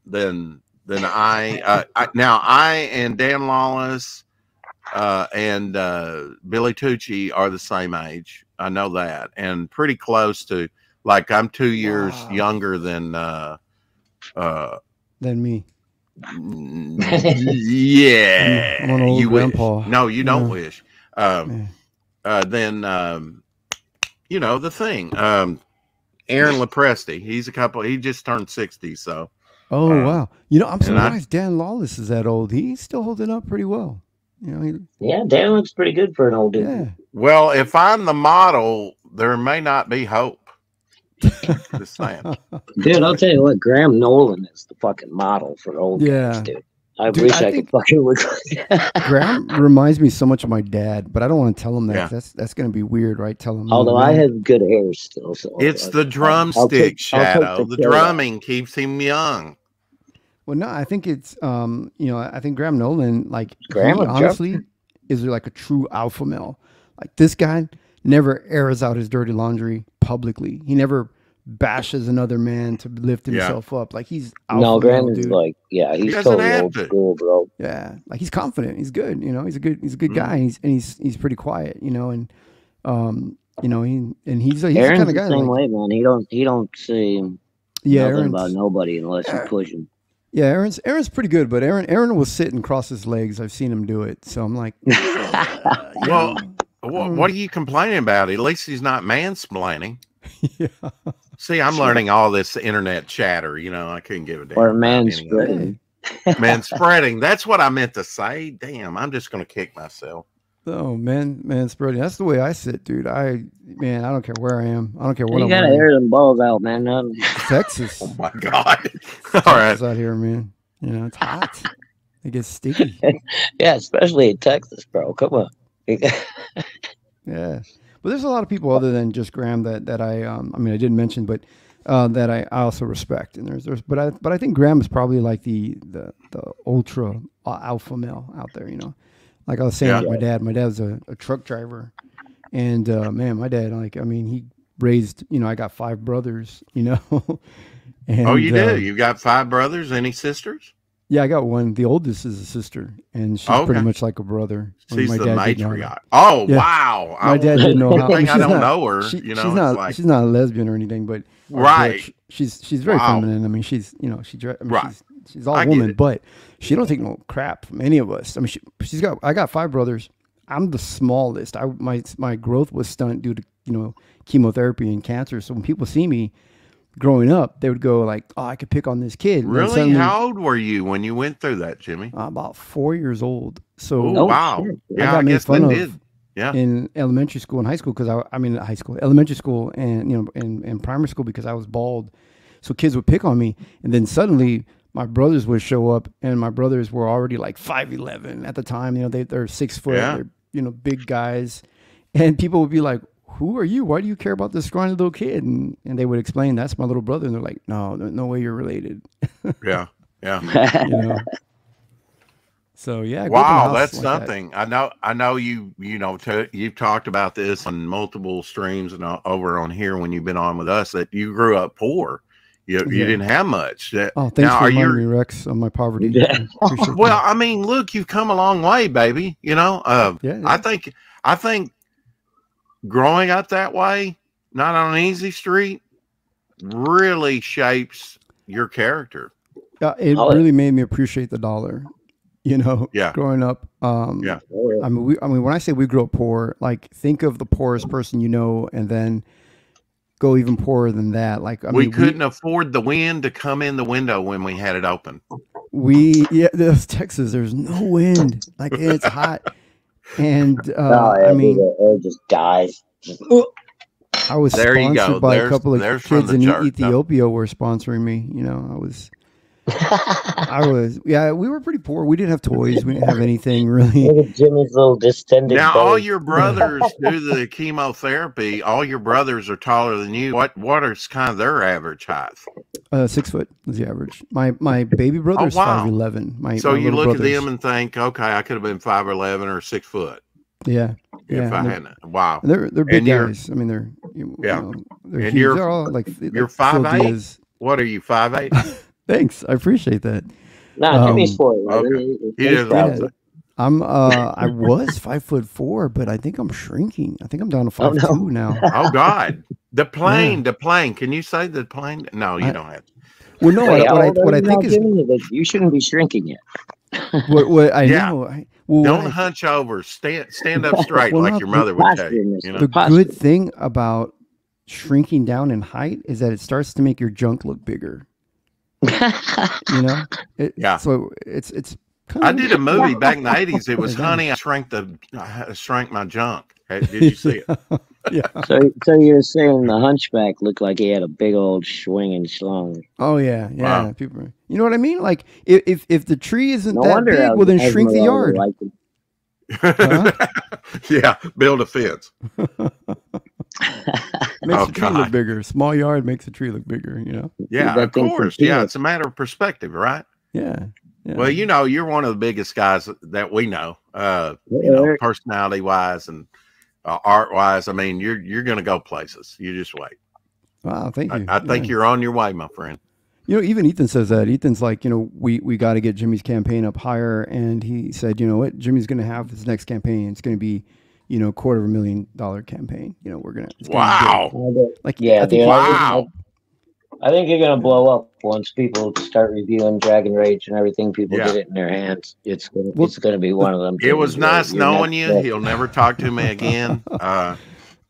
A: I. Now, I and Dan Lawless and Billy Tucci are the same age. I know that, and pretty close to. Like I'm 2 years younger than
C: me.
A: Yeah,
C: I'm an old grandpa.
A: No, you don't wish. Then you know the thing. Aaron Lepresti, he just turned 60, so.
C: Oh wow! You know, I'm surprised Dan Lawless is that old. He's still holding up pretty well. You know,
B: Dan looks pretty good for an old dude.
C: Yeah.
A: Well, if I'm the model, there may not be hope. Just saying.
B: Dude, I'll tell you what, Graham Nolan is the fucking model for old guys, dude. I wish I could fucking look like that.
C: Graham reminds me so much of my dad, but I don't want to tell him that. Yeah. That's going to be weird, right? Tell him.
B: Although I have good hair still. So
A: it's the drumstick shadow. The drumming keeps him young.
C: Well, no, I think it's, you know, I think Graham Nolan, like, honestly, is like a true alpha male. Like, this guy never airs out his dirty laundry publicly. He never bashes another man to lift himself up. Like, he's alpha
B: no, Graham
C: male,
B: is
C: dude.
B: Like, yeah, he's totally old school, bro.
C: Yeah, like he's confident. He's good. You know, he's a good guy. He's pretty quiet. You know, and you know, he's the kind of guy.
B: The same way, man. He don't see nothing about nobody unless you push him.
C: Yeah, Aaron's pretty good, but Aaron will sit and cross his legs. I've seen him do it, so I'm like,
A: well, what are you complaining about? At least he's not mansplaining.
C: Yeah.
A: See, I'm learning all this internet chatter. I couldn't give a damn.
B: Or manspreading.
A: Manspreading. That's what I meant to say. Damn, I'm just gonna kick myself.
C: Oh, manspreading. That's the way I sit, dude. I don't care where I am. I don't care what
B: you gotta air them balls out, man.
C: Texas.
A: Oh my God.
C: All right. Out here, man. It's hot. It gets sticky.
B: Yeah, especially in Texas, bro. Come on.
C: Yeah. But there's a lot of people other than just Graham that I I didn't mention, but that I also respect. And but I think Graham is probably like the ultra alpha male out there, Like I was saying with my dad. My dad's a truck driver, and man, my dad, he raised, I got 5 brothers, And,
A: oh, you do? You got 5 brothers? Any sisters?
C: Yeah, I got one. The oldest is a sister, and she's pretty much like a brother.
A: She's the matriarch. Oh, yeah. Wow!
C: My dad didn't know how.
A: I don't know her.
C: She's not a lesbian or anything, but
A: right.
C: She's very feminine. She's she's all woman, but she don't take no crap from any of us. I got 5 brothers. I'm the smallest. My growth was stunted due to chemotherapy and cancer. So when people see me growing up, they would go like, "Oh, I could pick on this kid."
A: Really? Suddenly, how old were you when you went through that, Jimmy?
C: About 4 years old. So
A: wow,
C: yeah, I got made fun of in elementary school and high school because elementary school, and and primary school because I was bald. So kids would pick on me, and then suddenly my brothers would show up, and my brothers were already like 5'11" at the time. They're 6 foot, they're big guys, and people would be like, "Who are you? Why do you care about this scrawny little kid?" And they would explain, "That's my little brother." And they're like, "No way you're related."
A: Yeah.
C: So yeah.
A: Wow, that's like something. That. I know you've talked about this on multiple streams and over on here when you've been on with us that you grew up poor. You didn't have much.
C: Oh, thanks for reminding me, Rex, on my poverty.
A: Yeah. Well, look, you've come a long way, baby. I think growing up that way, not on an easy street, really shapes your character.
C: It really made me appreciate the dollar. Growing up. When I say we grew up poor, like think of the poorest person and then go even poorer than that. Like
A: we couldn't afford the wind to come in the window when we had it open.
C: There's Texas. There's no wind. Like it's hot. And
B: the air just dies.
C: I was sponsored by a couple of kids in Ethiopia were sponsoring me. We were pretty poor. We didn't have toys. We didn't have anything really.
B: Look at Jimmy's little distended.
A: Now all your brothers do the chemotherapy. All your brothers are taller than you. What is kind of their average height?
C: 6 foot is the average. My baby brother's 5'11".
A: So you look at them and think, okay, I could have been 5'11" or 6 foot.
C: Yeah.
A: If I hadn't. Wow.
C: They're big guys. They're
A: and
C: huge. They're all like
A: you're 5'8". What are you, 5'8"?
C: Thanks, I appreciate that.
B: Jimmy's 4. Okay.
C: I was 5'4", but I think I'm shrinking. I think I'm down to 5'2" now.
A: Oh God, the plane. Can you say the plane? No, you don't have to.
C: Well, no. What I think is
B: you shouldn't be shrinking yet.
C: What I know.
A: Don't hunch over. Stand up straight like your mother would tell you.
C: The good thing about shrinking down in height is that it starts to make your junk look bigger. So it's
A: I did a movie back in the 80s. It was Honey, I Shrank My Junk. Did you see it?
C: Yeah.
B: So you're saying the hunchback looked like he had a big old swinging slung.
C: Oh yeah. Wow. People, you know what I mean? Like if the tree isn't that big, well then shrink the yard.
A: Yeah, build a fence.
C: Makes the tree look bigger. Small yard makes the tree look bigger,
A: Yeah, of course. Yeah, it's a matter of perspective, right?
C: Yeah.
A: Well, you're one of the biggest guys that we know, personality wise and art wise. You're going to go places. You just wait.
C: Wow, thank you.
A: I think you're on your way, my friend.
C: Even Ethan says that. Ethan's like, we got to get Jimmy's campaign up higher. And he said, you know what, Jimmy's going to have his next campaign. It's going to be, $250,000 campaign. We're going to.
A: Wow.
C: Like,
B: yeah.
A: Wow.
B: I think you're gonna blow up once people start reviewing Dragon Rage and everything. People get it in their hands. It's gonna be one of them.
A: It was nice knowing you. He'll never talk to me again.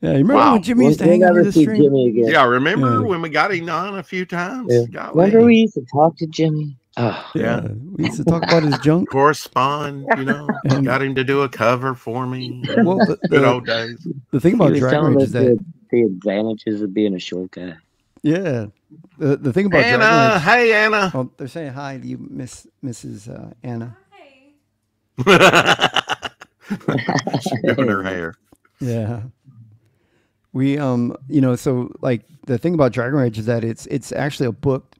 C: Yeah, you remember when Jimmy used to hang out with the stream?
A: Yeah, remember when we got him on a few times?
B: Yeah. Remember we used to talk to Jimmy? Oh,
C: yeah, we used to talk about his junk.
A: Correspond, and got him to do a cover for me. Well, good old days.
C: The thing about Dragon Rage is that
B: the advantages of being a short guy.
C: Yeah, the thing about
A: Anna,
C: Dragon Rage,
A: hey Anna.
C: Oh, they're saying hi to you, Mrs. Anna.
A: She's doing her hair.
C: Yeah. We so like the thing about Dragon Rage is that it's actually a book.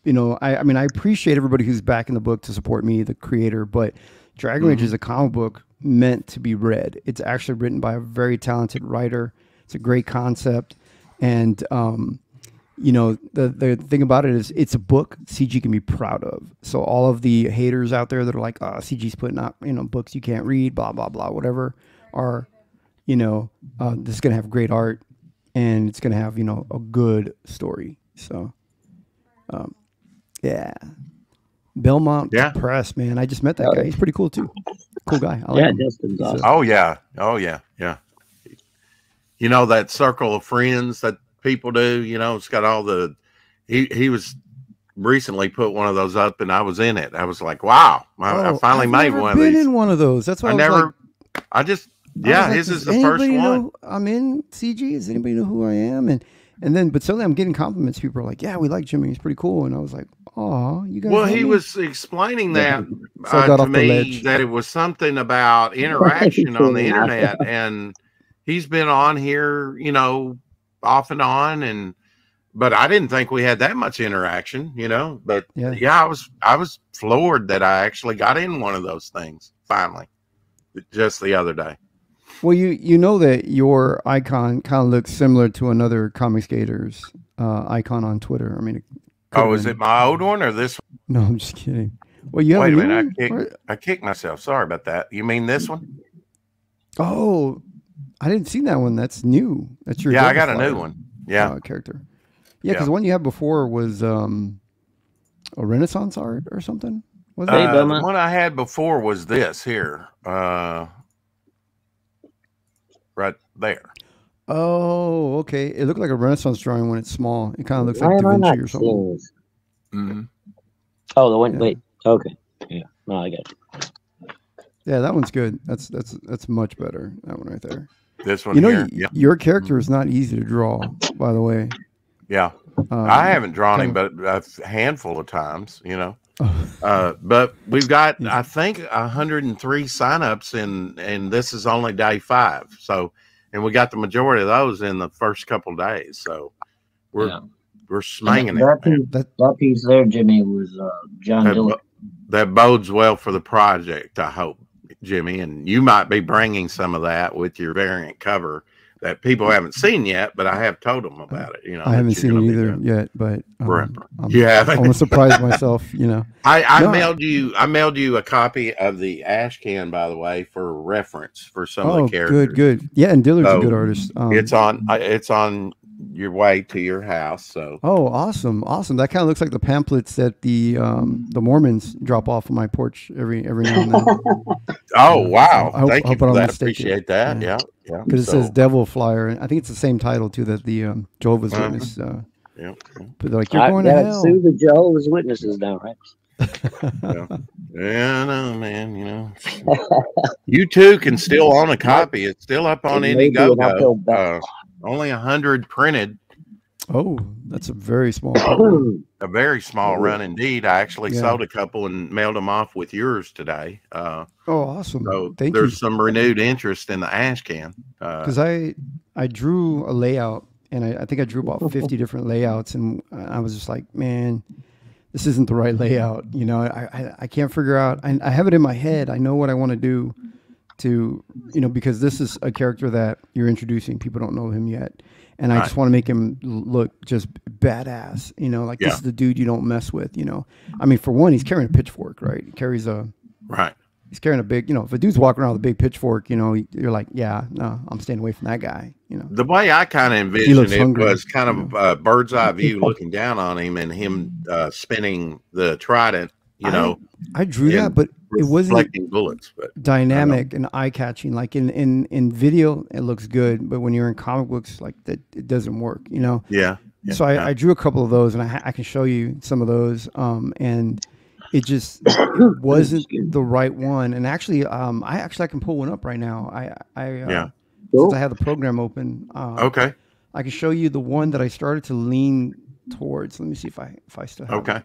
C: I mean I appreciate everybody who's backing the book to support me, the creator, but Dragon Rage is a comic book meant to be read. It's actually written by a very talented writer. It's a great concept, and the thing about it is it's a book CG can be proud of. So all of the haters out there that are like, CG's putting out books you can't read, blah blah blah, whatever, are this is going to have great art and it's going to have, a good story. So, yeah. Belmont Press, man. I just met that guy. He's pretty cool too. Cool guy. I like him.
B: Justin's awesome.
A: Oh yeah. That circle of friends that people do, it's got all the, he was recently put one of those up and I was in it. I was like, wow, I finally made one of these.
C: I've been in one of those. That's why
A: his is the first one.
C: I'm in CG. Does anybody know who I am? And then, but suddenly I'm getting compliments. People are like, yeah, we like Jimmy. He's pretty cool. And I was like, oh, you guys.
A: Well, he was explaining that to me that it was something about interaction on the internet. And he's been on here, off and on. But I didn't think we had that much interaction, but I was floored that I actually got in one of those things finally just the other day.
C: Well, you know that your icon kind of looks similar to another Comic Skaters icon on Twitter. I mean,
A: is it my old one or this one?
C: No, I'm just kidding. Well, you have
A: Wait a minute, I kicked myself. Sorry about that. You mean this one?
C: Oh, I didn't see that one. That's new. That's your
A: I got a new one. Yeah,
C: character. Yeah, because the one you had before was a Renaissance art or something.
A: Was the one I had before was this here. Right there.
C: Oh, okay. It looked like a Renaissance drawing when it's small. It kind of looks like Da Vinci or something.
B: Mm-hmm. Oh, the one. Yeah. Wait. Okay. Yeah. No, I got you.
C: Yeah, that one's good. That's much better. That one right there.
A: This one. Here.
C: Your character is not easy to draw, by the way.
A: Yeah. I haven't drawn him, but a handful of times. But we've got, I think, 103 signups, and this is only day 5. So, and we got the majority of those in the first couple of days. So, we're smanging
B: it. That piece there, Jimmy, was John Dillon.
A: That bodes well for the project, I hope, Jimmy. And you might be bringing some of that with your variant cover that people haven't seen yet, but I have told them about it.
C: I haven't seen it either yet, but
A: you haven't.
C: I want to surprise myself.
A: I mailed you a copy of the Ash Can, by the way, for reference for some of the characters.
C: Good. Yeah, and Dillard's a good artist.
A: It's on your way to your house. So
C: awesome. That kind of looks like the pamphlets that the Mormons drop off on my porch every now and then.
A: Oh wow! Thank you for that. Appreciate that. Yeah.
C: Because it says Devil Flyer, and I think it's the same title too that the Jehovah's Witness. But they're like, you're going to hell.
B: Sue the Jehovah's Witnesses now, right?
A: Yeah, no, man. You too can still own a copy. It's still up on Indiegogo. Only 100 printed.
C: Oh, that's a very small
A: run. A very small run indeed. I actually sold a couple and mailed them off with yours today.
C: Awesome.
A: So there's some renewed interest in the Ash Can.
C: Because I drew a layout, and I think I drew about 50 different layouts, and I was just like, man, this isn't the right layout. I can't figure out. I have it in my head. I know what I want to do because this is a character that you're introducing. People don't know him yet. And I just want to make him look just badass, this is the dude you don't mess with, I mean, for one, he's carrying a pitchfork, right? He carries a he's carrying a big, if a dude's walking around with a big pitchfork, you're like, yeah, no, I'm staying away from that guy.
A: The way I kind of envisioned it hungry, was kind of a bird's eye view, looking down on him and him spinning the trident.
C: I drew that, but it wasn't
A: reflecting bullets, but
C: dynamic and eye catching. Like in video, it looks good, but when you're in comic books, like that, it doesn't work.
A: Yeah.
C: So I drew a couple of those, and I can show you some of those. And it just wasn't the right one. And actually, I can pull one up right now. Since I have the program open.
A: Okay.
C: I can show you the one that I started to lean towards. Let me see if I still have it.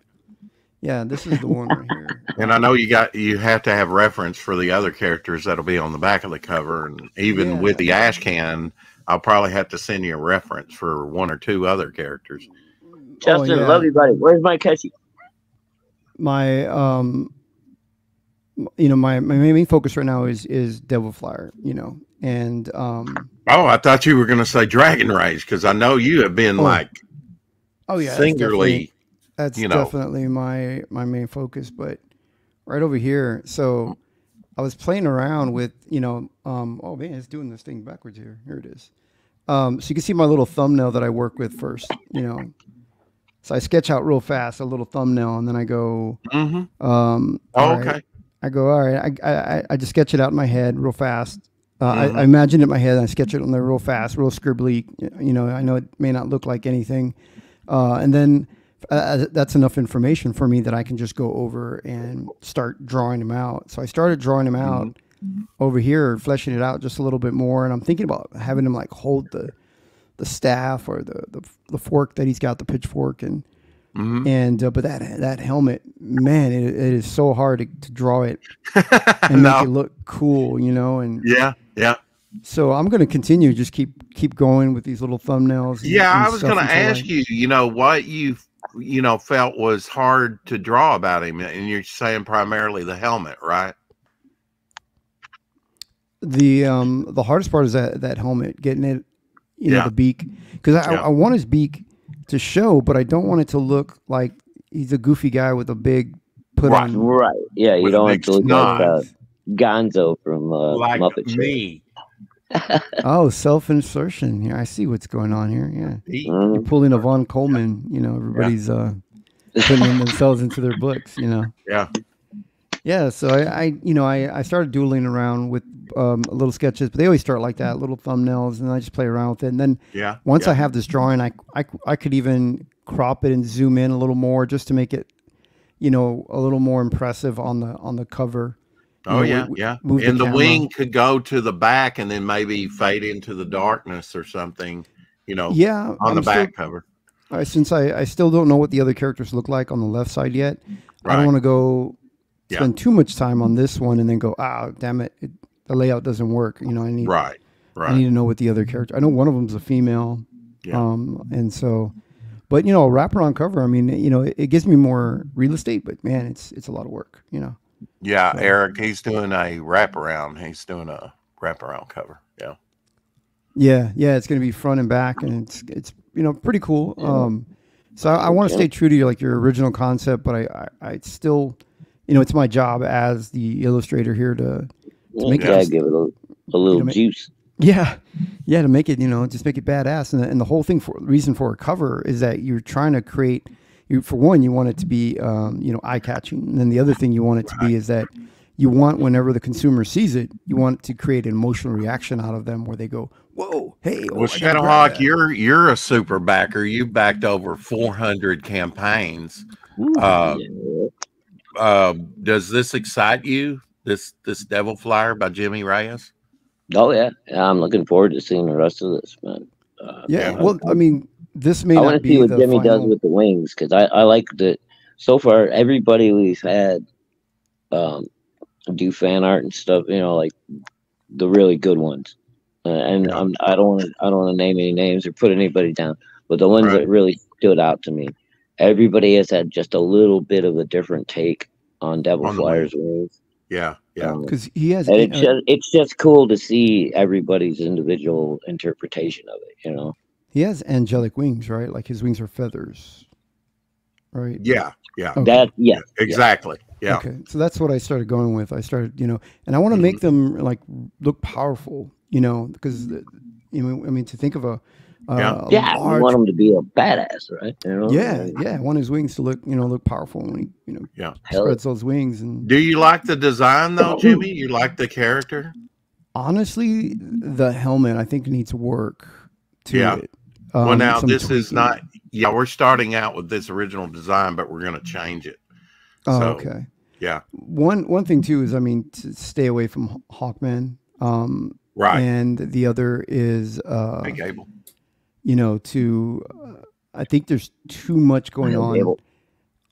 C: Yeah, this is the one right here.
A: And I know you have to have reference for the other characters that'll be on the back of the cover, and even with the ash can, I'll probably have to send you a reference for one or two other characters.
B: Justin, love you, buddy. Where's my catchy?
C: My my main focus right now is Devil Flyer, and
A: I thought you were going to say Dragon Rage, because I know you have been singularly.
C: That's definitely my main focus. But right over here, so I was playing around with oh man, it's doing this thing backwards here. Here it is. So you can see my little thumbnail that I work with first. So I sketch out real fast a little thumbnail, and then I go.
A: Okay.
C: I go, all right. I just sketch it out in my head real fast. I imagine it in my head, and I sketch it on there real fast, real scribbly. I know it may not look like anything, and then that's enough information for me that I can just go over and start drawing them out. So I started drawing them out over here, fleshing it out just a little bit more, and I'm thinking about having him like hold the staff or the fork that he's got, the pitchfork, and but that helmet, man, it is so hard to draw it and make it look cool, and
A: yeah.
C: So I'm going to continue, just keep going with these little thumbnails.
A: I was going to ask you, what you felt was hard to draw about him, and you're saying primarily the helmet, right?
C: The hardest part is that helmet, getting it, the beak, because I want his beak to show, but I don't want it to look like he's a goofy guy with a big put on.
B: Right. Yeah, you don't want it to look like Gonzo from Muppet
A: me.
C: Oh, self-insertion here. I see what's going on here. Yeah, you're pulling a Von Coleman. Everybody's putting themselves into their books. Yeah. So I started doodling around with little sketches, but they always start like that, little thumbnails, and I just play around with it. And then once I have this drawing, I could even crop it and zoom in a little more just to make it, a little more impressive on the cover.
A: Oh, and the wing could go to the back and then maybe fade into the darkness or something, on the back cover.
C: Since I still don't know what the other characters look like on the left side yet, I don't want to go spend too much time on this one and then go, damn it, the layout doesn't work. I need I need to know what the other character. I know one of them's a female, and so, but a wraparound cover. I mean, it gives me more real estate, but man, it's a lot of work.
A: Yeah, so, Eric, he's doing a wraparound. He's doing a wraparound cover.
C: Yeah. It's going to be front and back, and it's pretty cool. So I want to stay true to your original concept, but I still, it's my job as the illustrator here to make it.
B: Give it a little juice.
C: Yeah, to make it, just make it badass. And the whole reason for a cover is that you're trying to create. For one, you want it to be, eye-catching. And then the other thing you want it to be is that you want, whenever the consumer sees it, you want to create an emotional reaction out of them where they go, whoa, hey.
A: Well, Shadowhawk, you're a super backer. You backed over 400 campaigns. Does this excite you, this Devil Flyer by Jimmy Reyes?
B: Oh, yeah. I'm looking forward to seeing the rest of this, man.
C: Well, I mean, this may not be
B: I want to see what Jimmy does with the wings, because I like that. So far, everybody we've had do fan art and stuff, like the really good ones. I don't want to name any names or put anybody down, but the ones that really stood out to me, everybody has had just a little bit of a different take on Devil Flyer's wings.
A: Yeah.
C: Because he has,
B: and it's just cool to see everybody's individual interpretation of it.
C: He has angelic wings, right? Like his wings are feathers, right?
A: Yeah.
C: Okay.
A: Exactly. Yeah.
C: Okay. So that's what I started going with. I started, and I want to make them like look powerful, because, to think of a
B: large, you want him to be a badass, right?
C: Yeah. I want his wings to look powerful when he, spreads those wings. And
A: do you like the design though, Jimmy? You like the character?
C: Honestly, the helmet I think needs work to it.
A: Well, now this is not. Yeah, we're starting out with this original design, but we're going to change it.
C: Oh, okay.
A: Yeah.
C: One thing too is, to stay away from Hawkman.
A: Right.
C: And the other is,
A: Big Able.
C: I think there's too much going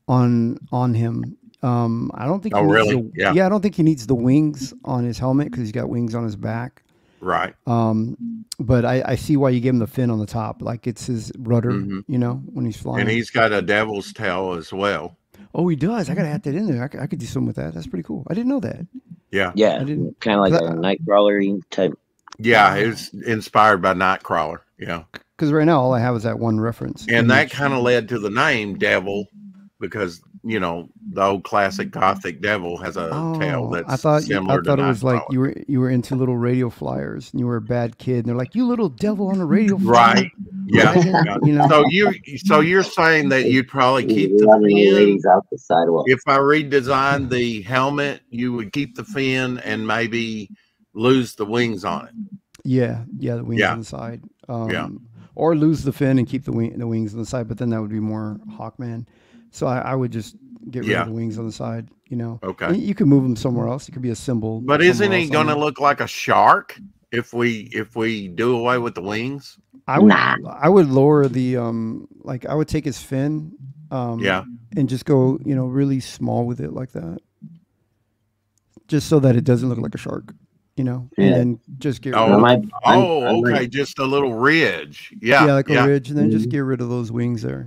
C: on him. I don't think.
A: Oh, really?
C: I don't think he needs the wings on his helmet because he's got wings on his back.
A: Right.
C: But I see why you gave him the fin on the top, like it's his rudder, when he's flying.
A: And he's got a devil's tail as well.
C: Oh, he does. I gotta add that in there. I could do something with that. That's pretty cool. I didn't know that.
A: Yeah.
B: Yeah. Kind of like a Nightcrawler type.
A: Yeah, it's inspired by Nightcrawler. Yeah.
C: Because right now all I have is that one reference.
A: And that kind of led to the name Devil, because the old classic Gothic devil has a tail that's similar to
C: it was like you were into little radio flyers and you were a bad kid and they're like, you little devil on a radio flyer.
A: Right. Yeah. So you're saying that you'd probably keep the fin
B: out the sidewalk.
A: If I redesigned the helmet, you would keep the fin and maybe lose the wings on it.
C: Yeah, the wings on the side. Or lose the fin and keep the wings on the side, but then that would be more Hawkman. So I would just get rid of the wings on the side,
A: Okay.
C: You could move them somewhere else. It could be a symbol.
A: But isn't he going to look like a shark if we do away with the wings?
C: I would lower the I would take his fin and just go, really small with it like that. Just so that it doesn't look like a shark. And then just get rid
A: of just a little ridge.
C: Like a ridge, and then just get rid of those wings there,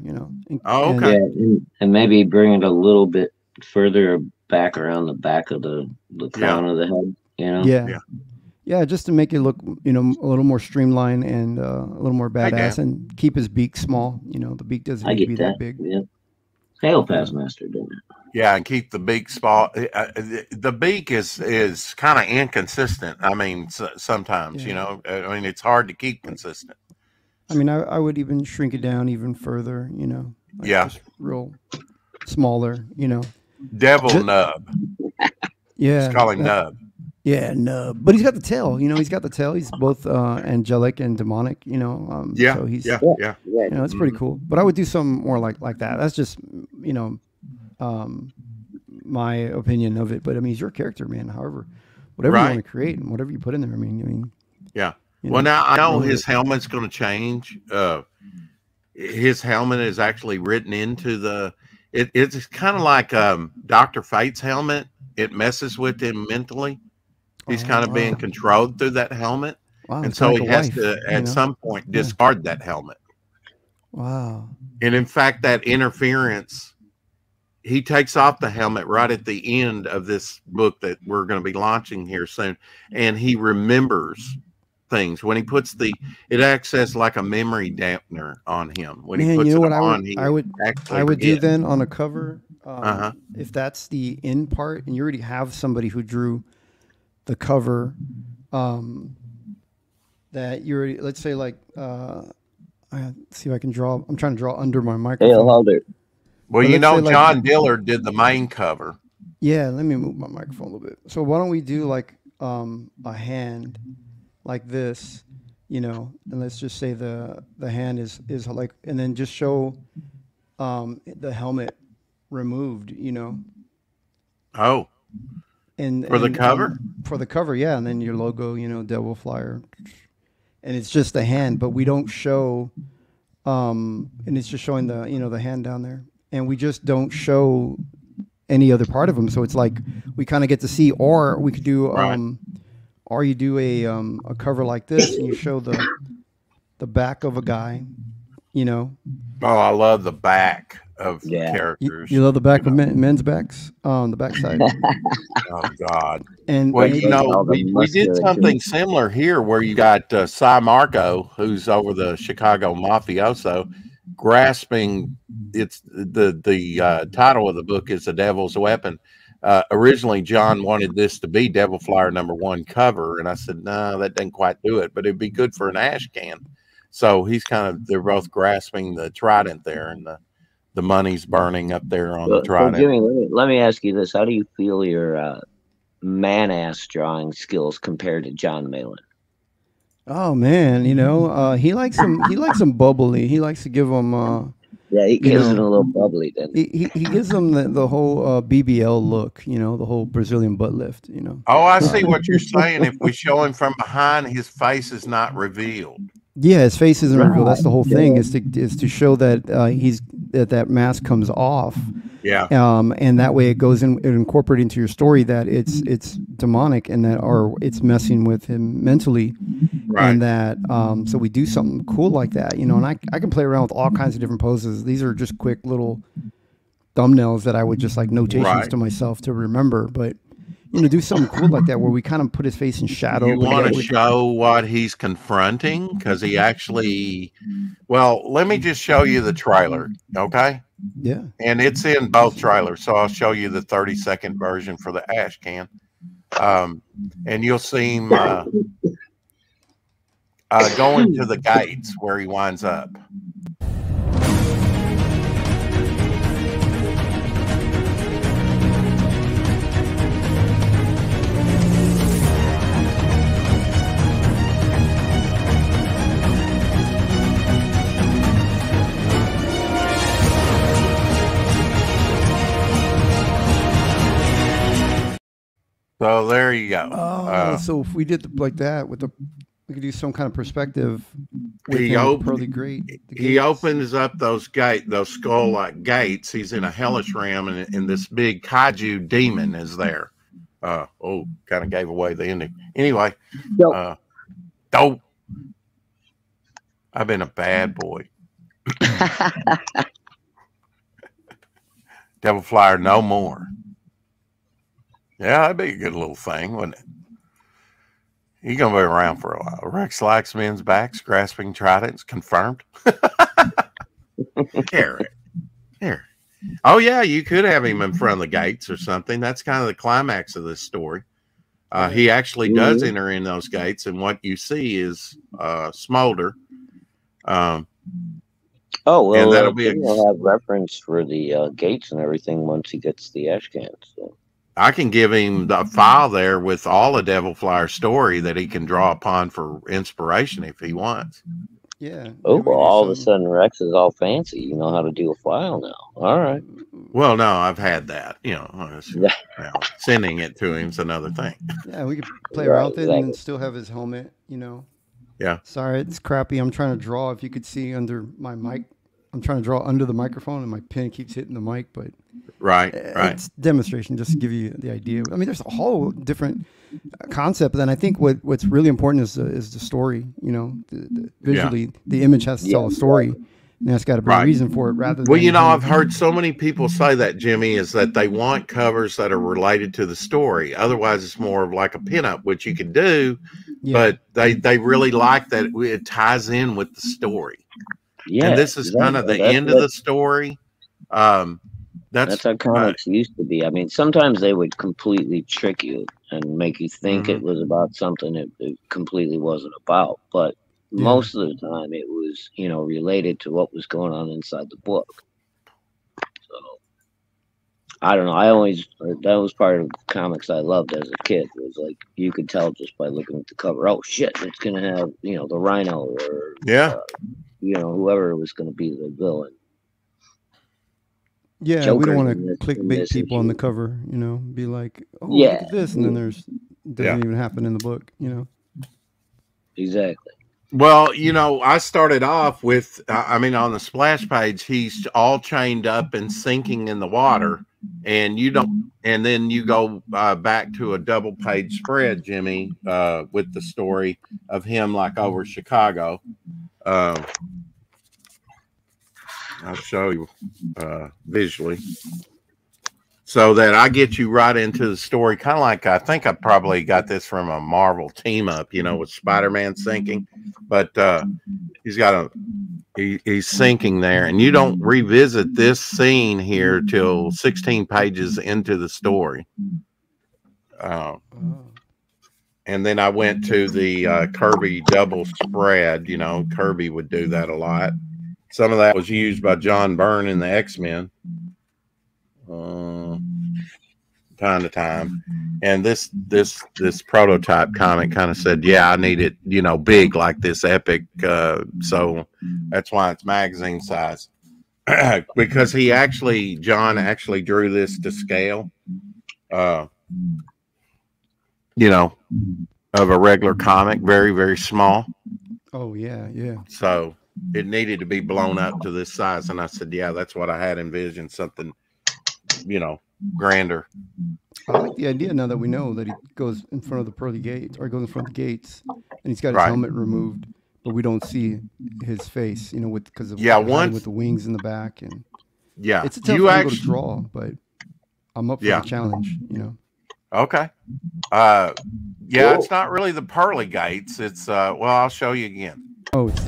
B: and maybe bring it a little bit further back around the back of the crown of the head,
C: Yeah, just to make it look, a little more streamlined and a little more badass, and keep his beak small. The beak doesn't need to be that big.
B: Yeah. Hail Pass Master, didn't it?
A: Yeah, and keep the beak small. The beak is kind of inconsistent. I mean, sometimes, it's hard to keep consistent.
C: I mean, I would even shrink it down even further, just real smaller,
A: Devil Nub.
C: Yeah.
A: Let's call him Nub.
C: Yeah, Nub. But he's got the tail, he's got the tail. He's both angelic and demonic, So he's, it's pretty cool. But I would do something more like that. That's just, my opinion of it. But I mean, it's your character, man. However, whatever you want to create and whatever you put in there. I mean.
A: Yeah. Well, now I know his helmet's going to change. His helmet is actually written into it's kind of like Dr. Fate's helmet. It messes with him mentally. He's kind of being controlled through that helmet.
C: Wow,
A: and so he has to, at some point, discard that helmet.
C: Wow.
A: And in fact, that interference, he takes off the helmet right at the end of this book that we're going to be launching here soon. And he remembers things. When he puts it acts as like a memory dampener on him. When he puts it on,
C: I would do then on a cover, if that's the end part, and you already have somebody who drew the cover, that you already, let's say like, see if I can draw. I'm trying to draw under my microphone.
A: Well, John Dillard did the main cover.
C: Yeah, let me move my microphone a little bit. So why don't we do like a hand like this, and let's just say the hand is like, and then just show the helmet removed,
A: Oh.
C: And
A: the cover?
C: For the cover, yeah, and then your logo, Devil Flyer. And it's just the hand, but we don't show and it's just showing the the hand down there. And we just don't show any other part of them. So it's like we kind of get to see, or we could do or you do a cover like this and you show the back of a guy,
A: Oh, I love the back of characters.
C: You love the back of men's backs on the backside.
A: Oh God.
C: And
A: well, we did something similar here where you got Cy Marco, who's over the Chicago mafioso, grasping the title of the book is The Devil's Weapon, Originally, John wanted this to be Devil Flyer #1 cover, and I said, no, that doesn't quite do it, but it'd be good for an ash can. So he's they're both grasping the trident there, and the money's burning up there on the trident.
B: So Jimmy, let me ask you this: how do you feel your man-ass drawing skills compared to John Malin?
C: Oh man, he likes them bubbly. He likes to give them.
B: Yeah, he gives them a little bubbly. Then
C: he gives them the whole BBL look. The whole Brazilian butt lift.
A: Oh, I see what you're saying. If we show him from behind, his face is not revealed.
C: Yeah, his face isn't revealed. That's the whole thing. Is to show that that mask comes off.
A: Yeah.
C: And that way it goes in, it incorporates into your story that it's demonic and that it's messing with him mentally, right. And that so we do something cool like that, And I can play around with all kinds of different poses. These are just quick little thumbnails that I would just like notations to myself to remember, but. Do something cool like that where we kind of put his face in shadow.
A: You want to show what he's confronting? Because he actually, well, let me just show you the trailer, okay?
C: Yeah.
A: And it's in both trailers, so I'll show you the 30-second version for the ash can. And you'll see him going to the gates where he winds up. So there you go.
C: Oh, so if we did like that we could do some kind of perspective.
A: He opens up those skull-like gates. He's in a hellish realm, and this big kaiju demon is there. Kind of gave away the ending. Anyway, dope. I've been a bad boy. Devil Flyer no more. Yeah, that'd be a good little thing, wouldn't it? He's going to be around for a while. Rex likes men's backs, grasping tridents, confirmed. Here. Oh, yeah, you could have him in front of the gates or something. That's kind of the climax of this story. He actually does enter in those gates, and what you see is Smolder.
B: And that'll be he'll have reference for the gates and everything once he gets the ash can. So.
A: I can give him the file there with all the Devil Flyer story that he can draw upon for inspiration if he wants.
C: Yeah.
B: Oh, well, all of a sudden Rex is all fancy. You know how to do a file now. All right.
A: Well, no, I've had that. Sending it to him's another thing.
C: Yeah, we could play around with it and still have his helmet,
A: Yeah.
C: Sorry, it's crappy. I'm trying to draw. If you could see under my mic, I'm trying to draw under the microphone, and my pen keeps hitting the mic. But
A: right.
C: It's demonstration just to give you the idea. I mean, there's a whole different concept. But then I think what's really important is the story. Visually, the image has to tell a story, and that's got to be a reason for it. Rather than
A: I've heard so many people say that, Jimmy, is that they want covers that are related to the story. Otherwise, it's more of like a pinup, which you can do, but they really like that it ties in with the story. Yeah, and this is kind of the end of the story. That's
B: how comics used to be. I mean, sometimes they would completely trick you and make you think it was about something it completely wasn't about. But most of the time, it was related to what was going on inside the book. So I don't know. That was part of comics I loved as a kid. It was like you could tell just by looking at the cover. Oh shit, it's gonna have the Rhino or whoever was going to be the villain.
C: Yeah, Joker, we don't want to clickbait people on the cover, be like, look at this, and then doesn't even happen in the book,
B: Exactly.
A: Well, I started off with, on the splash page, he's all chained up and sinking in the water, and then you go back to a double page spread, Jimmy, with the story of him like over Chicago. I'll show you visually so that I get you right into the story. Kind of like, I think I probably got this from a Marvel team up, with Spider-Man sinking, but he's got he's sinking there, and you don't revisit this scene here till 16 pages into the story. And then I went to the Kirby double spread. You know, Kirby would do that a lot. Some of that was used by John Byrne in the X-Men, time to time. And this prototype comic kind of said, yeah, I need it, you know, big like this, epic. So that's why it's magazine size. Because John actually drew this to scale. You know, of a regular comic, very, very small.
C: Oh, yeah, yeah.
A: So it needed to be blown up to this size. And I said, yeah, that's what I had envisioned, something, you know, grander.
C: I like the idea now that we know that he goes in front of the pearly gates, or he goes in front of the gates, and he's got his helmet removed, but we don't see his face, you know, because of with the wings in the back. And it's a tough thing to draw, but I'm up for the challenge, you know.
A: Okay. It's not really the pearly gates. It's well, I'll show you again.
C: Oh, it's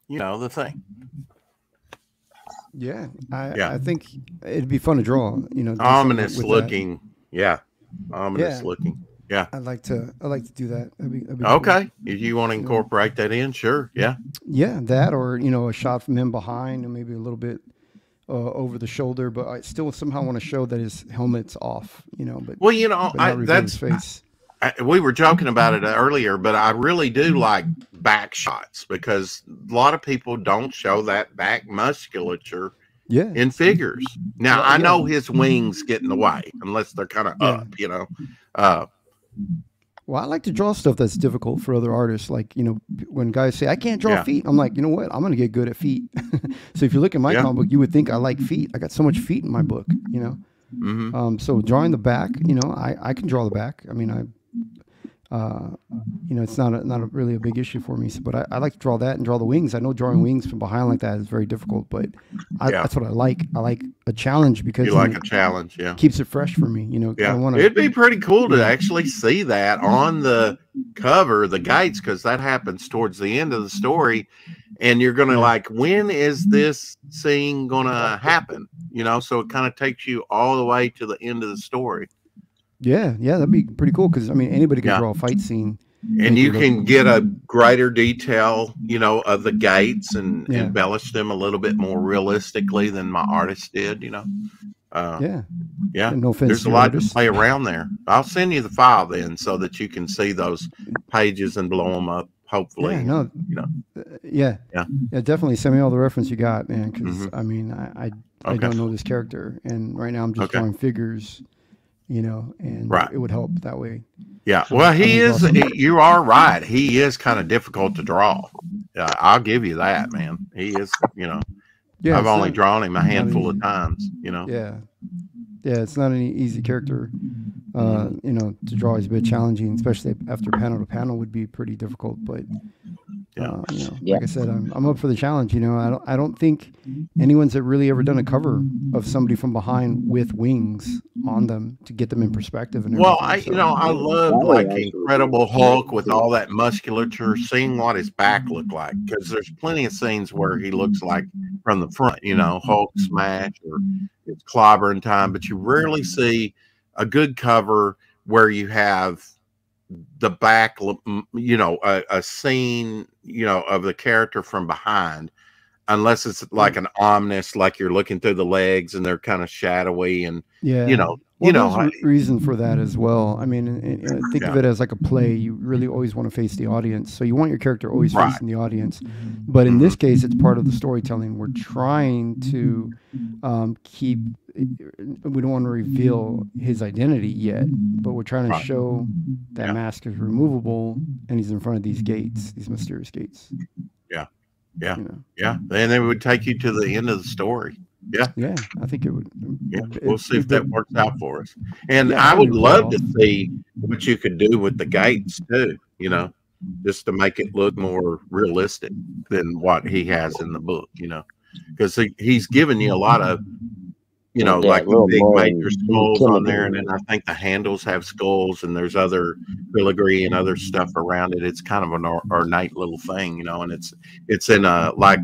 A: you know, the thing.
C: Yeah, I think it'd be fun to draw. You know,
A: ominous looking. Ominous looking. Yeah,
C: I'd like to do that. That'd be
A: okay. Cool. If you want to incorporate that in, sure. Yeah.
C: Yeah, that, or you know, a shot from him behind, and maybe a little bit over the shoulder, but I still somehow want to show that his helmet's off. You know, but
A: well, you know, that's his face. We were joking about it earlier, but I really do like back shots because a lot of people don't show that back musculature in figures. Now, I know his wings get in the way unless they're kind of up, you know.
C: Well, I like to draw stuff that's difficult for other artists. Like, you know, when guys say, I can't draw feet, I'm like, you know what? I'm going to get good at feet. So if you look at my comic book, you would think I like feet. I got so much feet in my book, you know.
A: Mm-hmm.
C: So drawing the back, you know, I can draw the back. I mean, you know, it's not really a big issue for me. So, but I like to draw that and draw the wings. I know drawing wings from behind like that is very difficult, but that's what I like. I like a challenge because
A: you like a challenge,
C: keeps it fresh for me. You know,
A: it'd be pretty cool to actually see that on the cover, the gates, because that happens towards the end of the story, and you're gonna like, when is this scene gonna happen? You know, so it kind of takes you all the way to the end of the story.
C: Yeah, that'd be pretty cool because I mean anybody can draw a fight scene,
A: and you can get a greater detail, you know, of the gates and embellish them a little bit more realistically than my artist did, you know.
C: No offense,
A: there's a lot to play around there. I'll send you the file then so that you can see those pages and blow them up. Hopefully,
C: you know. Definitely send me all the reference you got, man. Because I mean, I don't know this character, and right now I'm just drawing figures. You know, and it would help that way.
A: Yeah. Well, you are right. He is kind of difficult to draw. I'll give you that, man. He is, you know, I've only drawn him a handful of times, you know.
C: Yeah. It's not an easy character, you know, to draw. Is a bit challenging, especially after panel to panel would be pretty difficult. But, you know, like I said, I'm up for the challenge. You know, I don't think anyone's really ever done a cover of somebody from behind with wings on them to get them in perspective. And
A: well, I love like Incredible Hulk with all that musculature, seeing what his back looked like, because there's plenty of scenes where he looks like from the front, you know, Hulk smash or it's clobbering time, but you rarely see a good cover where you have the back, you know, a scene, you know, of the character from behind, unless it's like an ominous, like you're looking through the legs and they're kind of shadowy and, you know,
C: reason for that as well. I mean, think of it as like a play. You really always want to face the audience. So you want your character always facing the audience. But in this case, it's part of the storytelling. We're trying to keep, we don't want to reveal his identity yet, but we're trying to show that mask is removable and he's in front of these gates, these mysterious gates.
A: You know? And it would take you to the end of the story.
C: Yeah, I think it would.
A: Yeah, we'll see if that works out for us. And I would love to see what you could do with the gates too, you know, just to make it look more realistic than what he has in the book, you know, because he's given you a lot of, you know, like the big major skulls on there, and then I think the handles have skulls, and there's other filigree and other stuff around it. It's kind of an ornate little thing, you know, and it's in a, like,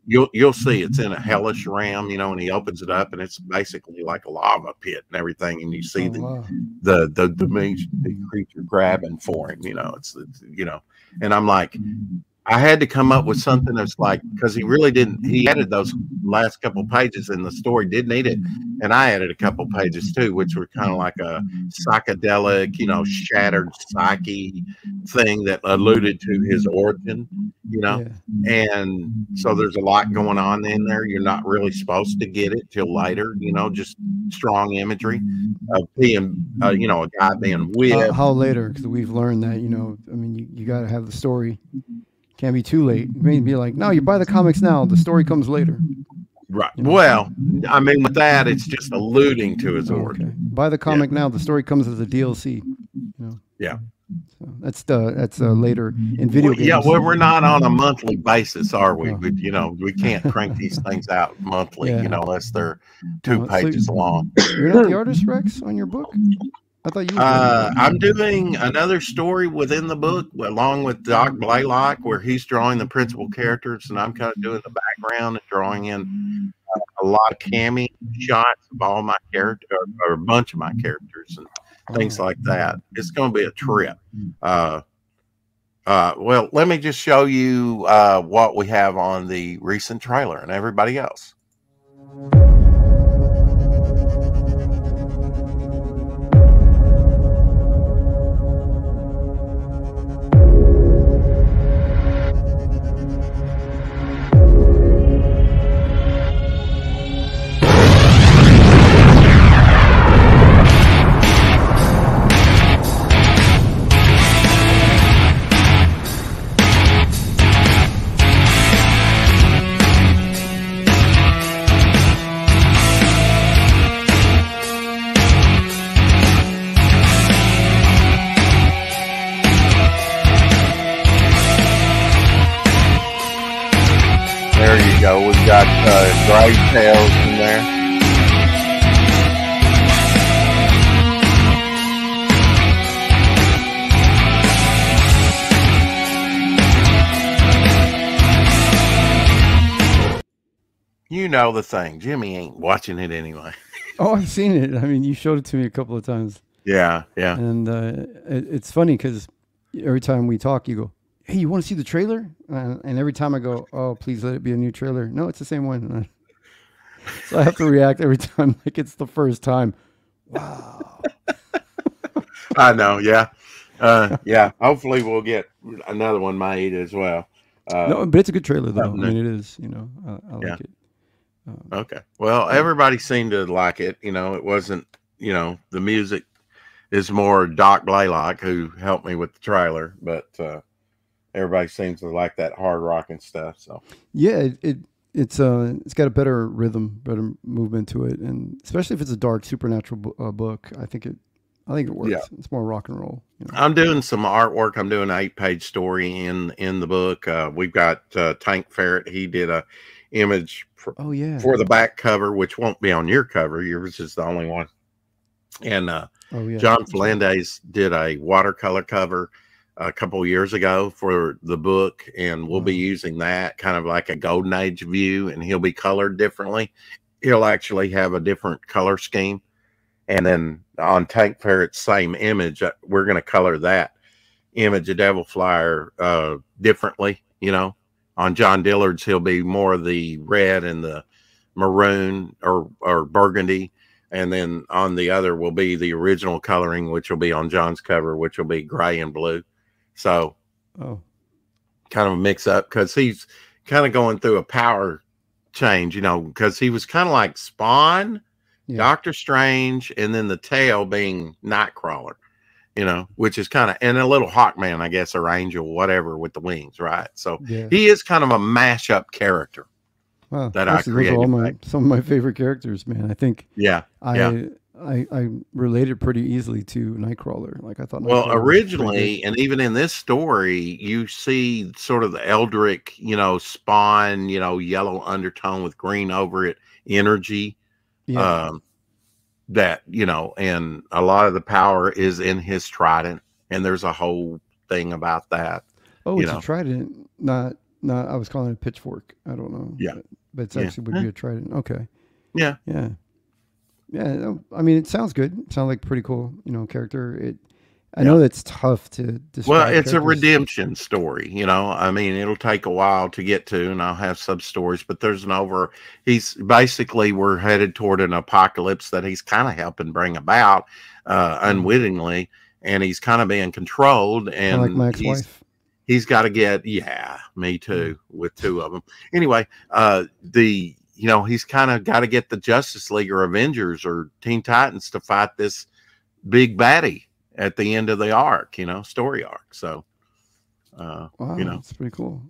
A: you'll see it's in a hellish realm, you know, and he opens it up, and it's basically like a lava pit and everything, and you see the creature grabbing for him, you know, it's you know, and I'm like, I had to come up with something that's like, because he really didn't, he added those last couple pages and the story did need it. And I added a couple pages too, which were kind of like a psychedelic, you know, shattered psyche thing that alluded to his origin, you know? And so there's a lot going on in there. You're not really supposed to get it till later, you know, just strong imagery of being, you know, a guy being whipped.
C: How later? Because we've learned that, you know, I mean, you got to have the story. Can't be too late. Maybe be like, no, you buy the comics now. The story comes later.
A: Right. You know? Well, I mean, with that, it's just alluding to his origin.
C: Buy the comic now. The story comes as a DLC. You know?
A: Yeah.
C: So that's later in video games.
A: Yeah. Well, we're not on a monthly basis, are we? But, you know, we can't crank these things out monthly, you know, unless they're 2 pages long.
C: You're not the artist, Rex, on your book? I thought you were
A: I'm doing another story within the book along with Doc Blaylock, where he's drawing the principal characters and I'm kind of doing the background and drawing in a lot of cameo shots of all my characters, or a bunch of my characters and things like that. It's going to be a trip. Well, let me just show you what we have on the recent trailer and everybody else. There you go. We've got Grave Tales in there. You know the thing. Jimmy ain't watching it anyway.
C: Oh, I've seen it. I mean, you showed it to me a couple of times.
A: Yeah, yeah.
C: And it's funny because every time we talk, you go, hey, you want to see the trailer? And every time I go, oh, please let it be a new trailer. No, it's the same one. So I have to react every time like it's the first time. Wow.
A: I know, yeah. Yeah, hopefully we'll get another one made as well.
C: No, but it's a good trailer, though. I mean, it is, you know, I like it.
A: Okay. Well, everybody seemed to like it. You know, it wasn't, you know, the music is more Doc Blaylock, who helped me with the trailer, but everybody seems to like that hard rock and stuff. So
C: yeah, it's got a better rhythm, better movement to it, and especially if it's a dark supernatural book, I think it works. Yeah. It's more rock and roll. You know? I'm
A: doing some artwork. I'm doing an 8-page story in the book. We've got Tank Ferret. He did a image for the back cover, which won't be on your cover. Yours is the only one. And John Melendez did a watercolor cover a couple years ago for the book, and we'll be using that kind of like a golden age view, and he'll be colored differently. He'll actually have a different color scheme. And then on Tank Ferret's same image, we're going to color that image of Devil Flyer differently. You know, on John Dillard's, he'll be more of the red and the maroon or burgundy. And then on the other will be the original coloring, which will be on John's cover, which will be gray and blue. So kind of a mix up, because he's kind of going through a power change, you know, because he was kind of like Spawn, Doctor Strange, and then the tail being Nightcrawler, you know, which is kind of, and a little Hawkman, I guess, or Angel, whatever, with the wings, right? So he is kind of a mashup character.
C: Wow.
A: that I
C: Actually,
A: created.
C: Those are some of my favorite characters, man. I think I related pretty easily to Nightcrawler. Like I thought.
A: Well, originally, and even in this story, you see sort of the Eldritch, Spawn, yellow undertone with green over it, energy.
C: Yeah.
A: That, and a lot of the power is in his trident, and there's a whole thing about that.
C: Oh, it's a trident, not. I was calling it a pitchfork. I don't know.
A: Yeah,
C: but it's actually would be a trident. Okay.
A: Yeah.
C: Yeah. I mean, it sounds good. It sounds like a pretty cool, character. I know that's tough to describe.
A: Well, it's a redemption story, I mean, it'll take a while to get to, and I'll have sub stories, but there's he's basically, we're headed toward an apocalypse that he's kind of helping bring about, unwittingly, and he's kind of being controlled, and
C: like my ex-wife.
A: He's got to get, me too, with two of them. Anyway, he's kind of got to get the Justice League or Avengers or Teen Titans to fight this big baddie at the end of the arc, story arc. So,
C: wow, that's pretty cool.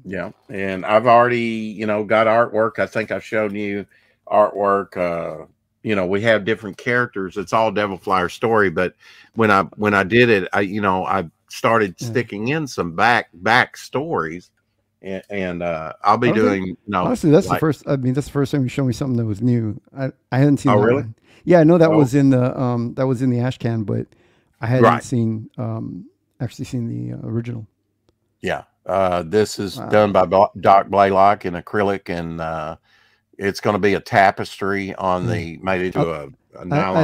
A: Yeah. And I've already, got artwork. I think I've shown you artwork. We have different characters. It's all Devil Flyer story. But when I did it, I started sticking in some back stories, and I'll be doing.
C: Honestly, that's the first. I mean, that's the first time you showed me something that was new. I hadn't seen.
A: Oh,
C: that
A: really?
C: One. Yeah, I know that was in the ash can, but I hadn't seen actually seen the original.
A: Yeah, this is done by Doc Blaylock in acrylic, and it's going to be a tapestry on made into a nylon.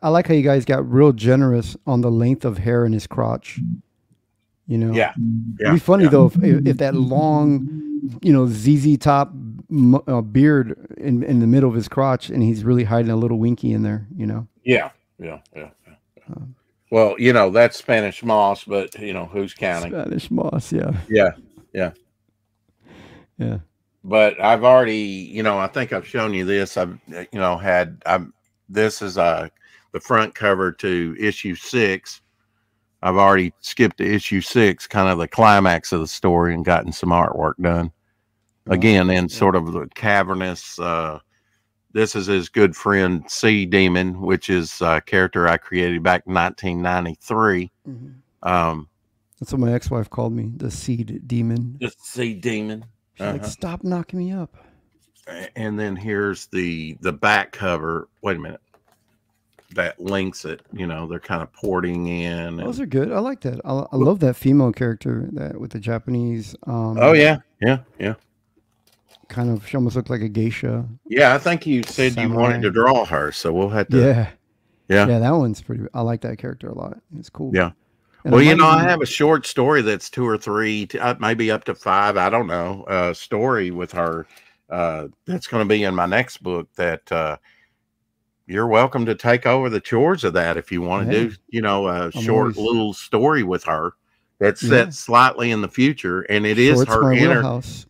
C: I like how you guys got real generous on the length of hair in his crotch.
A: Yeah.
C: It'd be funny though if that long, ZZ Top beard in the middle of his crotch, and he's really hiding a little winky in there.
A: Yeah. Well, that's Spanish moss, but who's counting?
C: Spanish moss, yeah.
A: Yeah. But I've already, I think I've shown you this. I've, this is the front cover to issue 6. I've already skipped to issue 6, kind of the climax of the story, and gotten some artwork done. Again, in sort of the cavernous. This is his good friend Sea Demon, which is a character I created back in 1993.
C: Mm-hmm. That's what my ex-wife called me, the Seed Demon.
A: The Sea Demon.
C: She's like, stop knocking me up.
A: And then here's the back cover. Wait a minute. That links it. They're kind of porting in.
C: Those are good. I like that. I love that female character that with the Japanese.
A: Yeah.
C: Kind of, she almost looked like a geisha.
A: Yeah, I think you said you wanted to draw her, so we'll have to. Yeah.
C: That one's pretty. I like that character a lot. It's cool.
A: Yeah. And well, I have a short story that's 2 or 3, maybe up to 5. I don't know. Story with her. That's going to be in my next book. That you're welcome to take over the chores of that if you want to do. A short little story with her that's set slightly in the future, and it is her inner
C: house.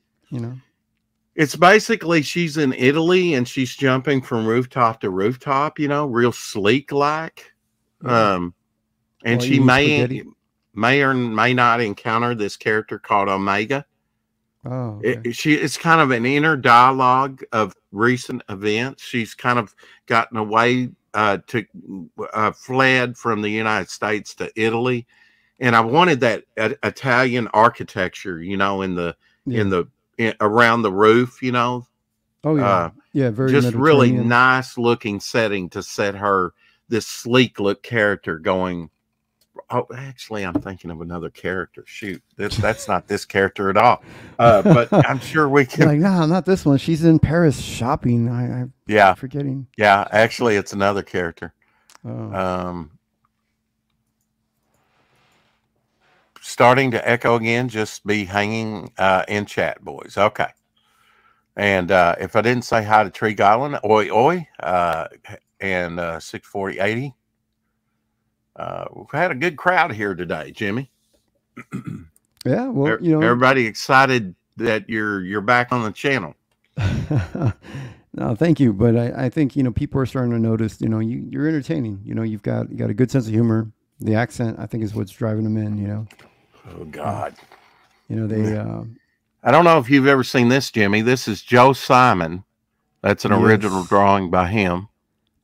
A: It's basically she's in Italy and she's jumping from rooftop to rooftop. Real sleek like. And she may or may not encounter this character called Omega.
C: Oh, okay.
A: It's kind of an inner dialogue of recent events. She's kind of gotten away fled from the United States to Italy, and I wanted that Italian architecture, around the roof,
C: Oh yeah, very
A: just really nice looking setting to set her this sleek look character going. Oh, actually, I'm thinking of another character. Shoot, that's not this character at all. But I'm sure we can.
C: No, not this one. She's in Paris shopping. I'm forgetting.
A: Yeah, actually, it's another character.
C: Oh.
A: Starting to echo again. Just be hanging in chat, boys. Okay. And if I didn't say hi to Tree Goblin, oi, and 64080. We've had a good crowd here today, Jimmy.
C: Yeah, well,
A: everybody excited that you're back on the channel.
C: No, thank you, but I think people are starting to notice. You're entertaining. You've got a good sense of humor. The accent, I think, is what's driving them in.
A: Oh God.
C: They
A: I don't know if you've ever seen this, Jimmy. This is Joe Simon. That's an original drawing by him.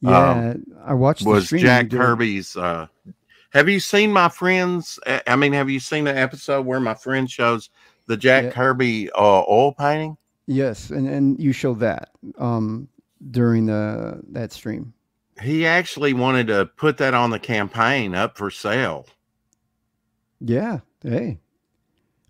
C: Yeah, I watched the
A: was
C: stream
A: Jack Kirby's. Have you seen my friends? I mean, have you seen the episode where my friend shows the Jack Kirby oil painting?
C: Yes, and you showed that during that stream.
A: He actually wanted to put that on the campaign up for sale.
C: Yeah. Hey,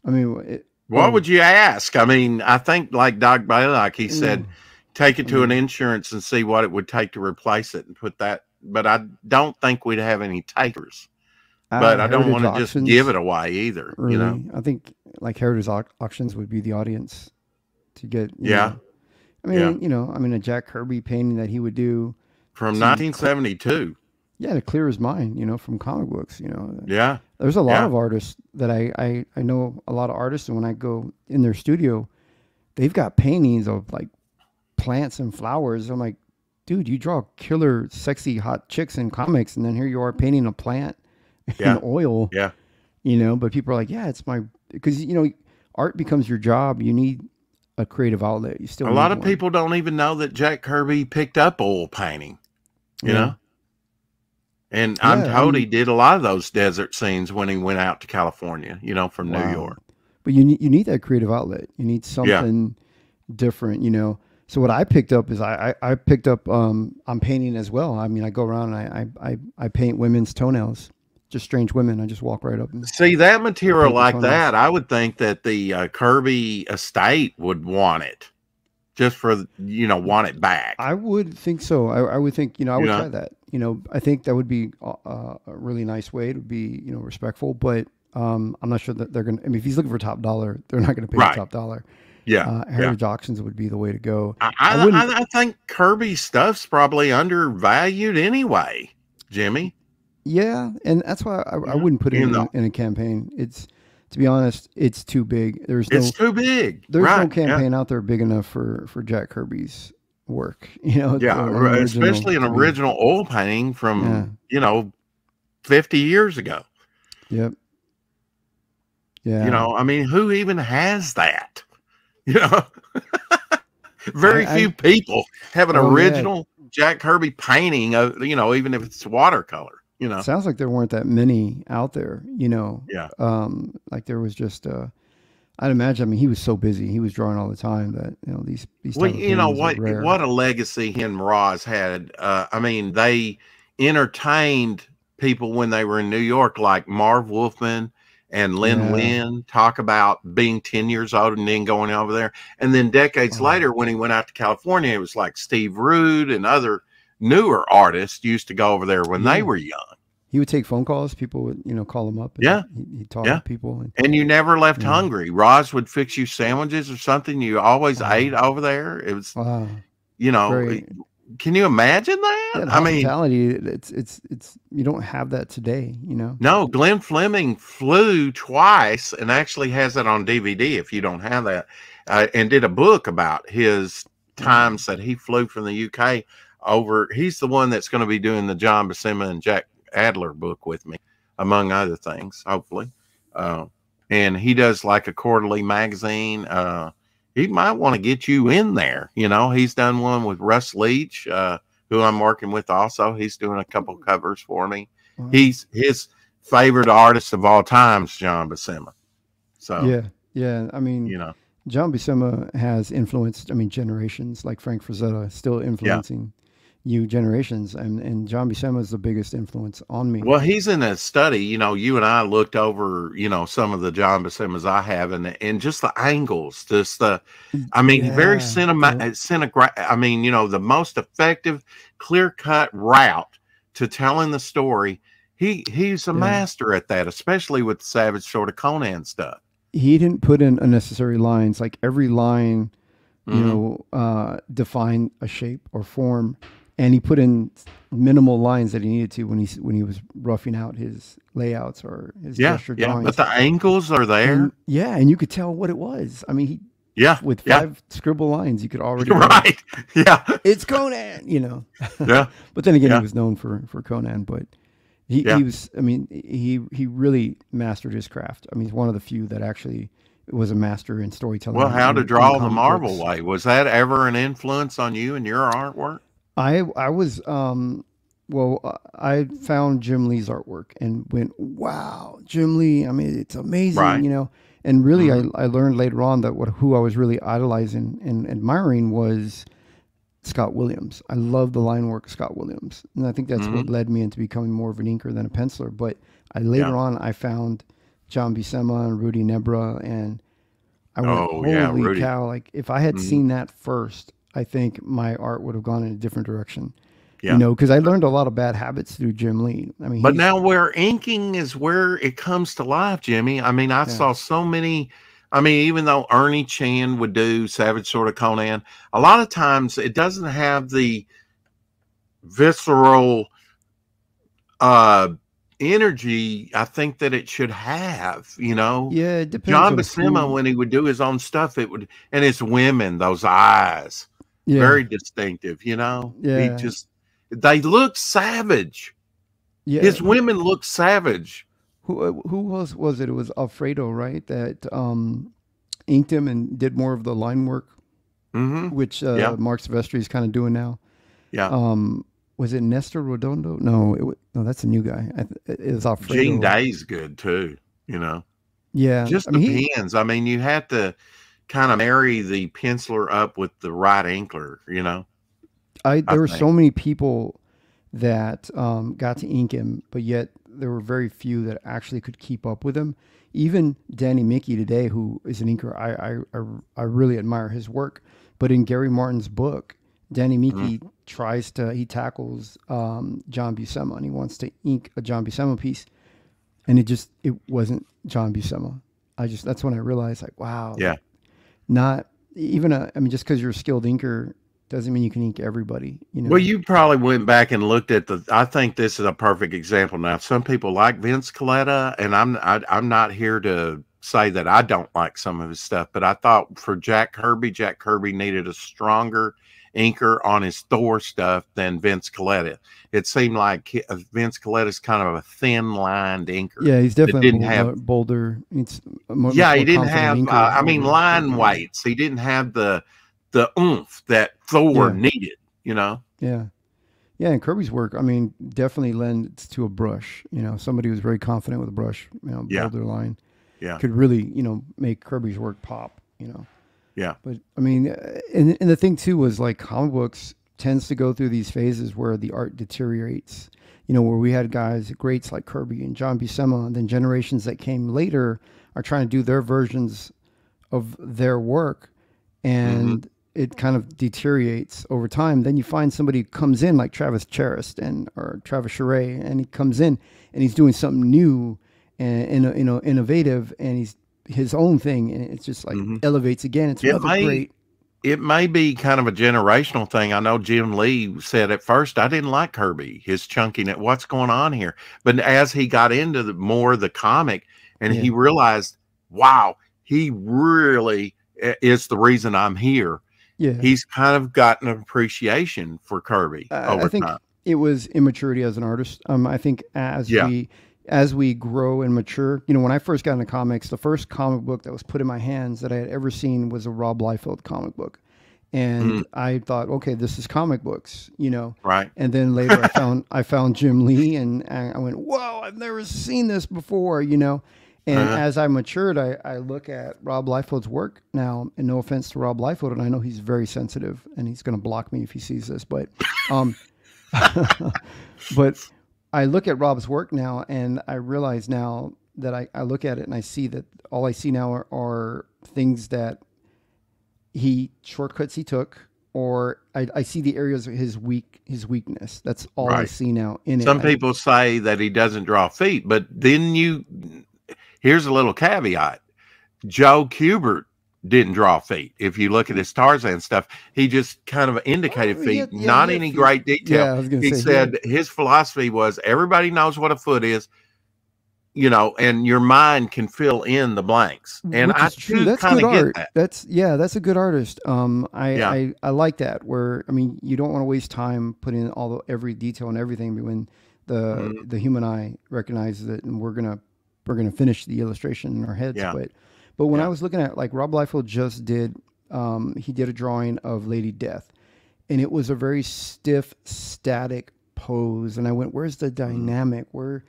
C: I mean,
A: what would you ask? I mean, I think like Doc Baylock, he said, take it to an insurance and see what it would take to replace it and put that. But I don't think we'd have any takers. But I don't want to just give it away either. Really, you know,
C: I think like Heritage Auctions would be the audience to get. You know, I mean, you know, I mean a Jack Kirby painting that he would do
A: from 1972.
C: Yeah, to clear his mind, you know, from comic books. You know.
A: Yeah.
C: There's a lot of artists that I know a lot of artists, and when I go in their studio, they've got paintings of like plants and flowers. I'm like, dude, you draw killer, sexy, hot chicks in comics, and then here you are painting a plant in oil.
A: Yeah.
C: You know, but people are like, yeah, it's because, you know, art becomes your job. You need a creative outlet. You still
A: a lot of people don't even know that Jack Kirby picked up oil painting, you know? And I'm told he did a lot of those desert scenes when he went out to California, you know, from New York.
C: But you need that creative outlet. You need something different, you know. So what I picked up is I picked up I'm painting as well. I mean, I go around and I paint women's toenails, just strange women. I just walk right up and
A: see that material like that. I would think that the Kirby estate would want it, just for, you know, want it back.
C: I would think so. I would think, you know, I would try that. You know, I think that would be a really nice way. It would be, you know, respectful, but I'm not sure that they're going to, I mean, if he's looking for top dollar, they're not going to pay the top dollar.
A: Yeah.
C: Heritage Auctions would be the way to go.
A: I think Kirby stuff's probably undervalued anyway, Jimmy.
C: Yeah. And that's why I wouldn't put it in a campaign. It's, to be honest, it's too big.
A: It's too big.
C: There's no campaign out there big enough for Jack Kirby's work, you know.
A: Especially an original oil painting from you know, 50 years ago.
C: Yep. Yeah.
A: You know, I mean, who even has that? You know, very few people have an original Jack Kirby painting of, you know, even if it's watercolor. You know,
C: sounds like there weren't that many out there. You know, like there was just I'd imagine. I mean, he was so busy; he was drawing all the time that, you know, these.
A: Well, you know what a legacy he and Roz had. I mean, they entertained people when they were in New York, like Marv Wolfman and Lin Lin, talk about being 10 years old and then going over there, and then decades later, when he went out to California, it was like Steve Rude and other newer artists used to go over there when they were young.
C: He would take phone calls. People would, you know, call him up. And he'd talk to people. And
A: you never left hungry. Roz would fix you sandwiches or something. You always ate over there. It was, you know, can you imagine that?
C: I mean, it's you don't have that today, you know?
A: No, Glenn Fleming flew twice and actually has that on DVD if you don't have that, and did a book about his times that he flew from the UK over. He's the one that's going to be doing the John Buscema and Jack Adler book with me, among other things, hopefully. And he does like a quarterly magazine. He might want to get you in there. You know, he's done one with Russ Leach, who I'm working with also. He's doing a couple covers for me. Wow. He's his favorite artist of all time is John Buscema. So
C: yeah. I mean,
A: you know,
C: John Buscema has influenced, I mean, generations. Like Frank Frazetta still influencing new generations, and John Buscema is the biggest influence on me.
A: Well, he's in a study, you know, you and I looked over, you know, some of the John Buscemas I have, and just the angles, just the, I mean, very I mean, you know, the most effective, clear-cut route to telling the story. He's a master at that, especially with Savage Sword of Conan stuff.
C: He didn't put in unnecessary lines. Like every line, you know, defined a shape or form. And he put in minimal lines that he needed to when he was roughing out his layouts or his gesture drawings.
A: But the angles are there.
C: And you could tell what it was. I mean, with 5 scribble lines, you could already it's Conan, you know.
A: Yeah.
C: But then again, he was known for Conan, but he was. I mean, he really mastered his craft. I mean, he's one of the few that actually was a master in storytelling.
A: Well, how to draw the Marvel way. Was that ever an influence on you and your artwork?
C: I was, well, I found Jim Lee's artwork and went, wow, Jim Lee. I mean, it's amazing,
A: right.
C: you know. And really, I learned later on that who I was really idolizing and admiring was Scott Williams. I love the line work of Scott Williams. And I think that's what led me into becoming more of an inker than a penciler. But later on, I found John Buscema and Rudy Nebra, and I went, holy cow, like if I had seen that first, I think my art would have gone in a different direction. Yeah. You know, because I learned a lot of bad habits through Jim Lee. I mean,
A: but now where inking is where it comes to life, Jimmy. I mean, I saw so many. I mean, even though Ernie Chan would do Savage Sword of Conan, a lot of times it doesn't have the visceral energy I think that it should have, you know.
C: Yeah, it depends.
A: John Buscema, when he would do his own stuff, it would, and it's women, those eyes, very distinctive, you know. He just, they look savage. Yeah, his women look savage.
C: Who was it? It was Alfredo, right? That inked him and did more of the line work, which Mark Silvestri is kind of doing now.
A: Yeah.
C: Was it Nestor Redondo? No, that's a new guy. It was Alfredo.
A: Gene Day's good too, you know.
C: Yeah.
A: Just depends. I mean, you have to kind of marry the penciler up with the right inkler, you know.
C: There were so many people that got to ink him, but yet there were very few that actually could keep up with him. Even Danny Mickey today, who is an inker, I really admire his work. But in Gary Martin's book, Danny Mickey he tackles John Buscema, and he wants to ink a John Buscema piece, and it wasn't John Buscema. That's when I realized, like, wow, not even just because you're a skilled inker doesn't mean you can ink everybody, you know.
A: Well, you probably went back and looked at I think this is a perfect example. Now, some people like Vince Colletta, and I'm not here to say that I don't like some of his stuff, but I thought for Jack Kirby needed a stronger inker on his Thor stuff than Vince Colletta. It seemed like Vince Colletta's kind of a thin-lined inker.
C: Yeah, he's definitely bolder. It's
A: he didn't have. Line weights. He didn't have the oomph that Thor needed. You know.
C: Yeah, and Kirby's work, I mean, definitely lends to a brush. You know, somebody who's very confident with a brush. You know, bolder line. Yeah, could really, you know, make Kirby's work pop. You know.
A: Yeah.
C: But I mean, and the thing too was, like, comic books tends to go through these phases where the art deteriorates, you know, where we had greats like Kirby and John Buscema, and then generations that came later are trying to do their versions of their work, and it kind of deteriorates over time. Then you find somebody who comes in like Travis Charest or Travis Charest, and he comes in and he's doing something new and innovative, and he's his own thing, and it's just like elevates again. It's great.
A: It may be kind of a generational thing. I know Jim Lee said at first, I didn't like Kirby, his chunkiness. What's going on here? But as he got into the comic, and he realized, wow, he really is the reason I'm here. Yeah, he's kind of gotten an appreciation for Kirby over time.
C: It was immaturity as an artist. I think as we grow and mature, you know, when I first got into comics, the first comic book that was put in my hands that I had ever seen was a Rob Liefeld comic book. And I thought, okay, this is comic books, you know.
A: Right.
C: And then later I found Jim Lee, and I went, whoa, I've never seen this before, you know. And as I matured, I look at Rob Liefeld's work now, and no offense to Rob Liefeld, and I know he's very sensitive, and he's going to block me if he sees this, but but I look at Rob's work now, and I realize now that I look at it and I see that all I see now are things that shortcuts he took, or I see the areas of his weakness. That's all I see now in it.
A: Some people say that he doesn't draw feet, but then here's a little caveat. Joe Kubert didn't draw feet. If you look at his Tarzan stuff, he just kind of indicated feet, not any great detail. He said his philosophy was everybody knows what a foot is, you know, and your mind can fill in the blanks. And I do kind of get that.
C: That's a good artist. I like that, where, I mean, you don't want to waste time putting in every detail and everything, but when the human eye recognizes it, and we're gonna finish the illustration in our heads. But when I was looking at, like, Rob Liefeld just did, he did a drawing of Lady Death, and it was a very stiff, static pose. And I went, where's the dynamic? Where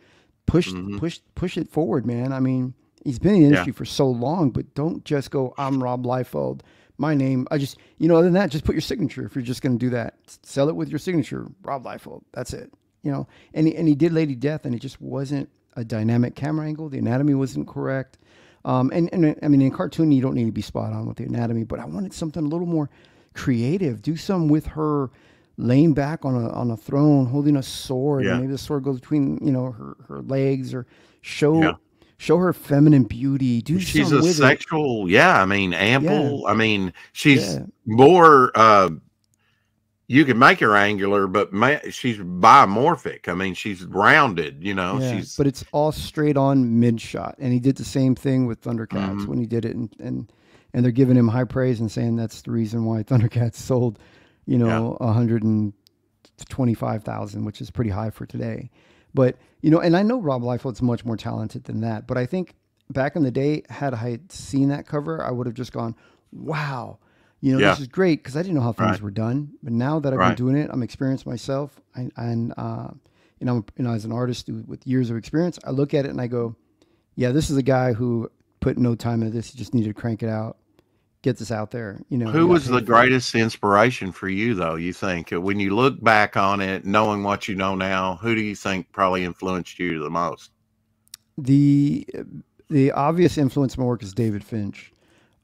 C: push it forward, man. I mean, he's been in the industry for so long, but don't just go, I'm Rob Liefeld. My name, other than that, just put your signature. If you're just going to do that, sell it with your signature, Rob Liefeld. That's it. And he did Lady Death, and it just wasn't a dynamic camera angle. The anatomy wasn't correct. And I mean, in cartoon, you don't need to be spot on with the anatomy, but I wanted something a little more creative. Do some with her laying back on a throne, holding a sword, and maybe the sword goes between, her legs, or show her feminine beauty.
A: She's a sexual, I mean, ample. Yeah. I mean, she's more, you can make her angular, but she's biomorphic. I mean, she's rounded, but
C: it's all straight on mid shot. And he did the same thing with Thundercats when he did it. And they're giving him high praise and saying that's the reason why Thundercats sold, 125,000, which is pretty high for today. But, and I know Rob Liefeld's much more talented than that, but I think back in the day, had I seen that cover, I would have just gone, wow, this is great, because I didn't know how things were done. But now that I've been doing it, I'm experienced myself, and as an artist with years of experience, I look at it and I go, yeah, this is a guy who put no time into this. He just needed to crank it out, get this out there.
A: Who was the greatest inspiration for you, though, you think? When you look back on it, knowing what you know now, who do you think probably influenced you the most?
C: The obvious influence in my work is David Finch.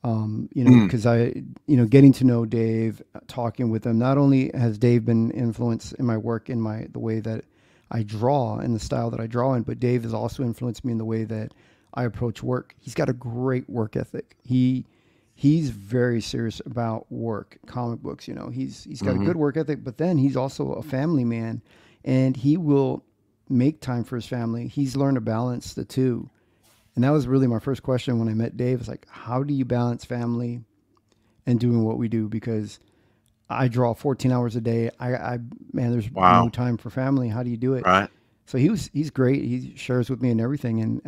C: Because getting to know Dave, talking with him, not only has Dave been influenced in my work, in the way that I draw and the style that I draw in, but Dave has also influenced me in the way that I approach work. He's got a great work ethic. He's very serious about work, comic books. He's got a good work ethic, but then he's also a family man, and he will make time for his family. He's learned to balance the two. And that was really my first question when I met Dave. It's like, how do you balance family and doing what we do? Because I draw 14 hours a day. There's no time for family. How do you do it?
A: Right.
C: So he's great. He shares with me and everything.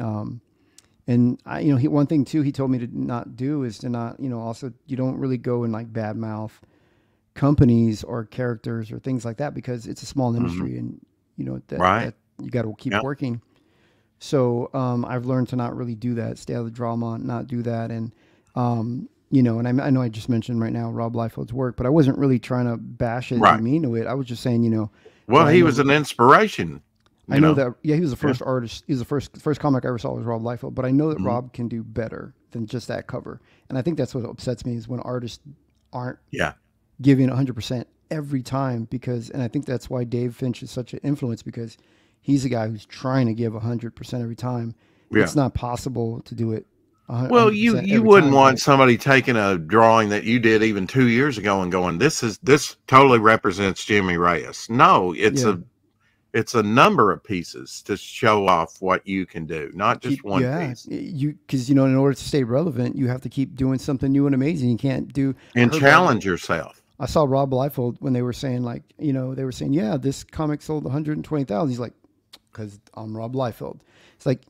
C: And one thing too, he told me to not do is to not, also, you don't really go and like badmouth companies or characters or things like that, because it's a small industry, and that you got to keep working. So I've learned to not really do that, stay out of the drama, not do that. And, and I know I just mentioned right now Rob Liefeld's work, but I wasn't really trying to bash it and mean to it. I was just saying,
A: well, he was an inspiration.
C: I know that, he was the first artist. He was the first comic I ever saw was Rob Liefeld, but I know that Rob can do better than just that cover. And I think that's what upsets me, is when artists aren't giving 100% every time, and I think that's why Dave Finch is such an influence, because he's a guy who's trying to give 100% every time. Yeah. It's not possible to do it.
A: Well, you wouldn't want somebody taking a drawing that you did even 2 years ago and going, this totally represents Jimmy Reyes. No, it's a number of pieces to show off what you can do, not just one piece.
C: Because in order to stay relevant, you have to keep doing something new and amazing. You can't do
A: and challenge yourself.
C: I saw Rob Liefeld when they were saying this comic sold 120,000. He's like, because I'm Rob Liefeld. It's like,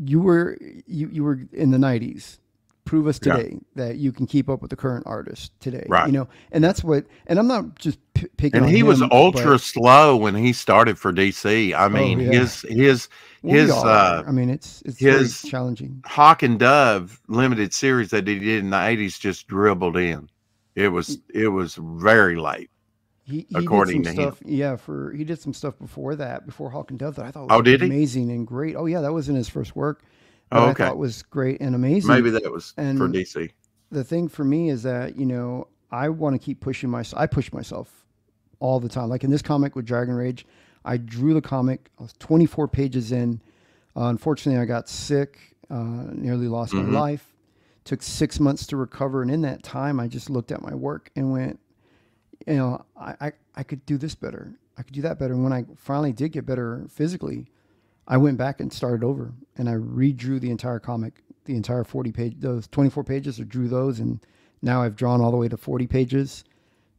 C: you were in the 90s. Prove us today that you can keep up with the current artist today. Right. And that's what. And I'm not just picking.
A: And
C: on
A: he
C: him,
A: was ultra slow when he started for DC. I mean, his.
C: I mean, it's his challenging.
A: Hawk and Dove limited series that he did in the 80s just dribbled in. It was very late. According to him.
C: He did some stuff before Hawk and Dove, that I thought was amazing and great. Oh yeah, that was in his first work. I thought was great and amazing.
A: Maybe that was for DC.
C: The thing for me is that, I want to keep pushing myself. I push myself all the time. Like in this comic with Dragon Rage, I drew the comic. I was 24 pages in. Unfortunately, I got sick, nearly lost my life. Took 6 months to recover. And in that time, I just looked at my work and went, I could do this better. I could do that better. And when I finally did get better physically, I went back and started over, and I redrew the entire comic, the entire those 24 pages. I drew those, and now I've drawn all the way to 40 pages,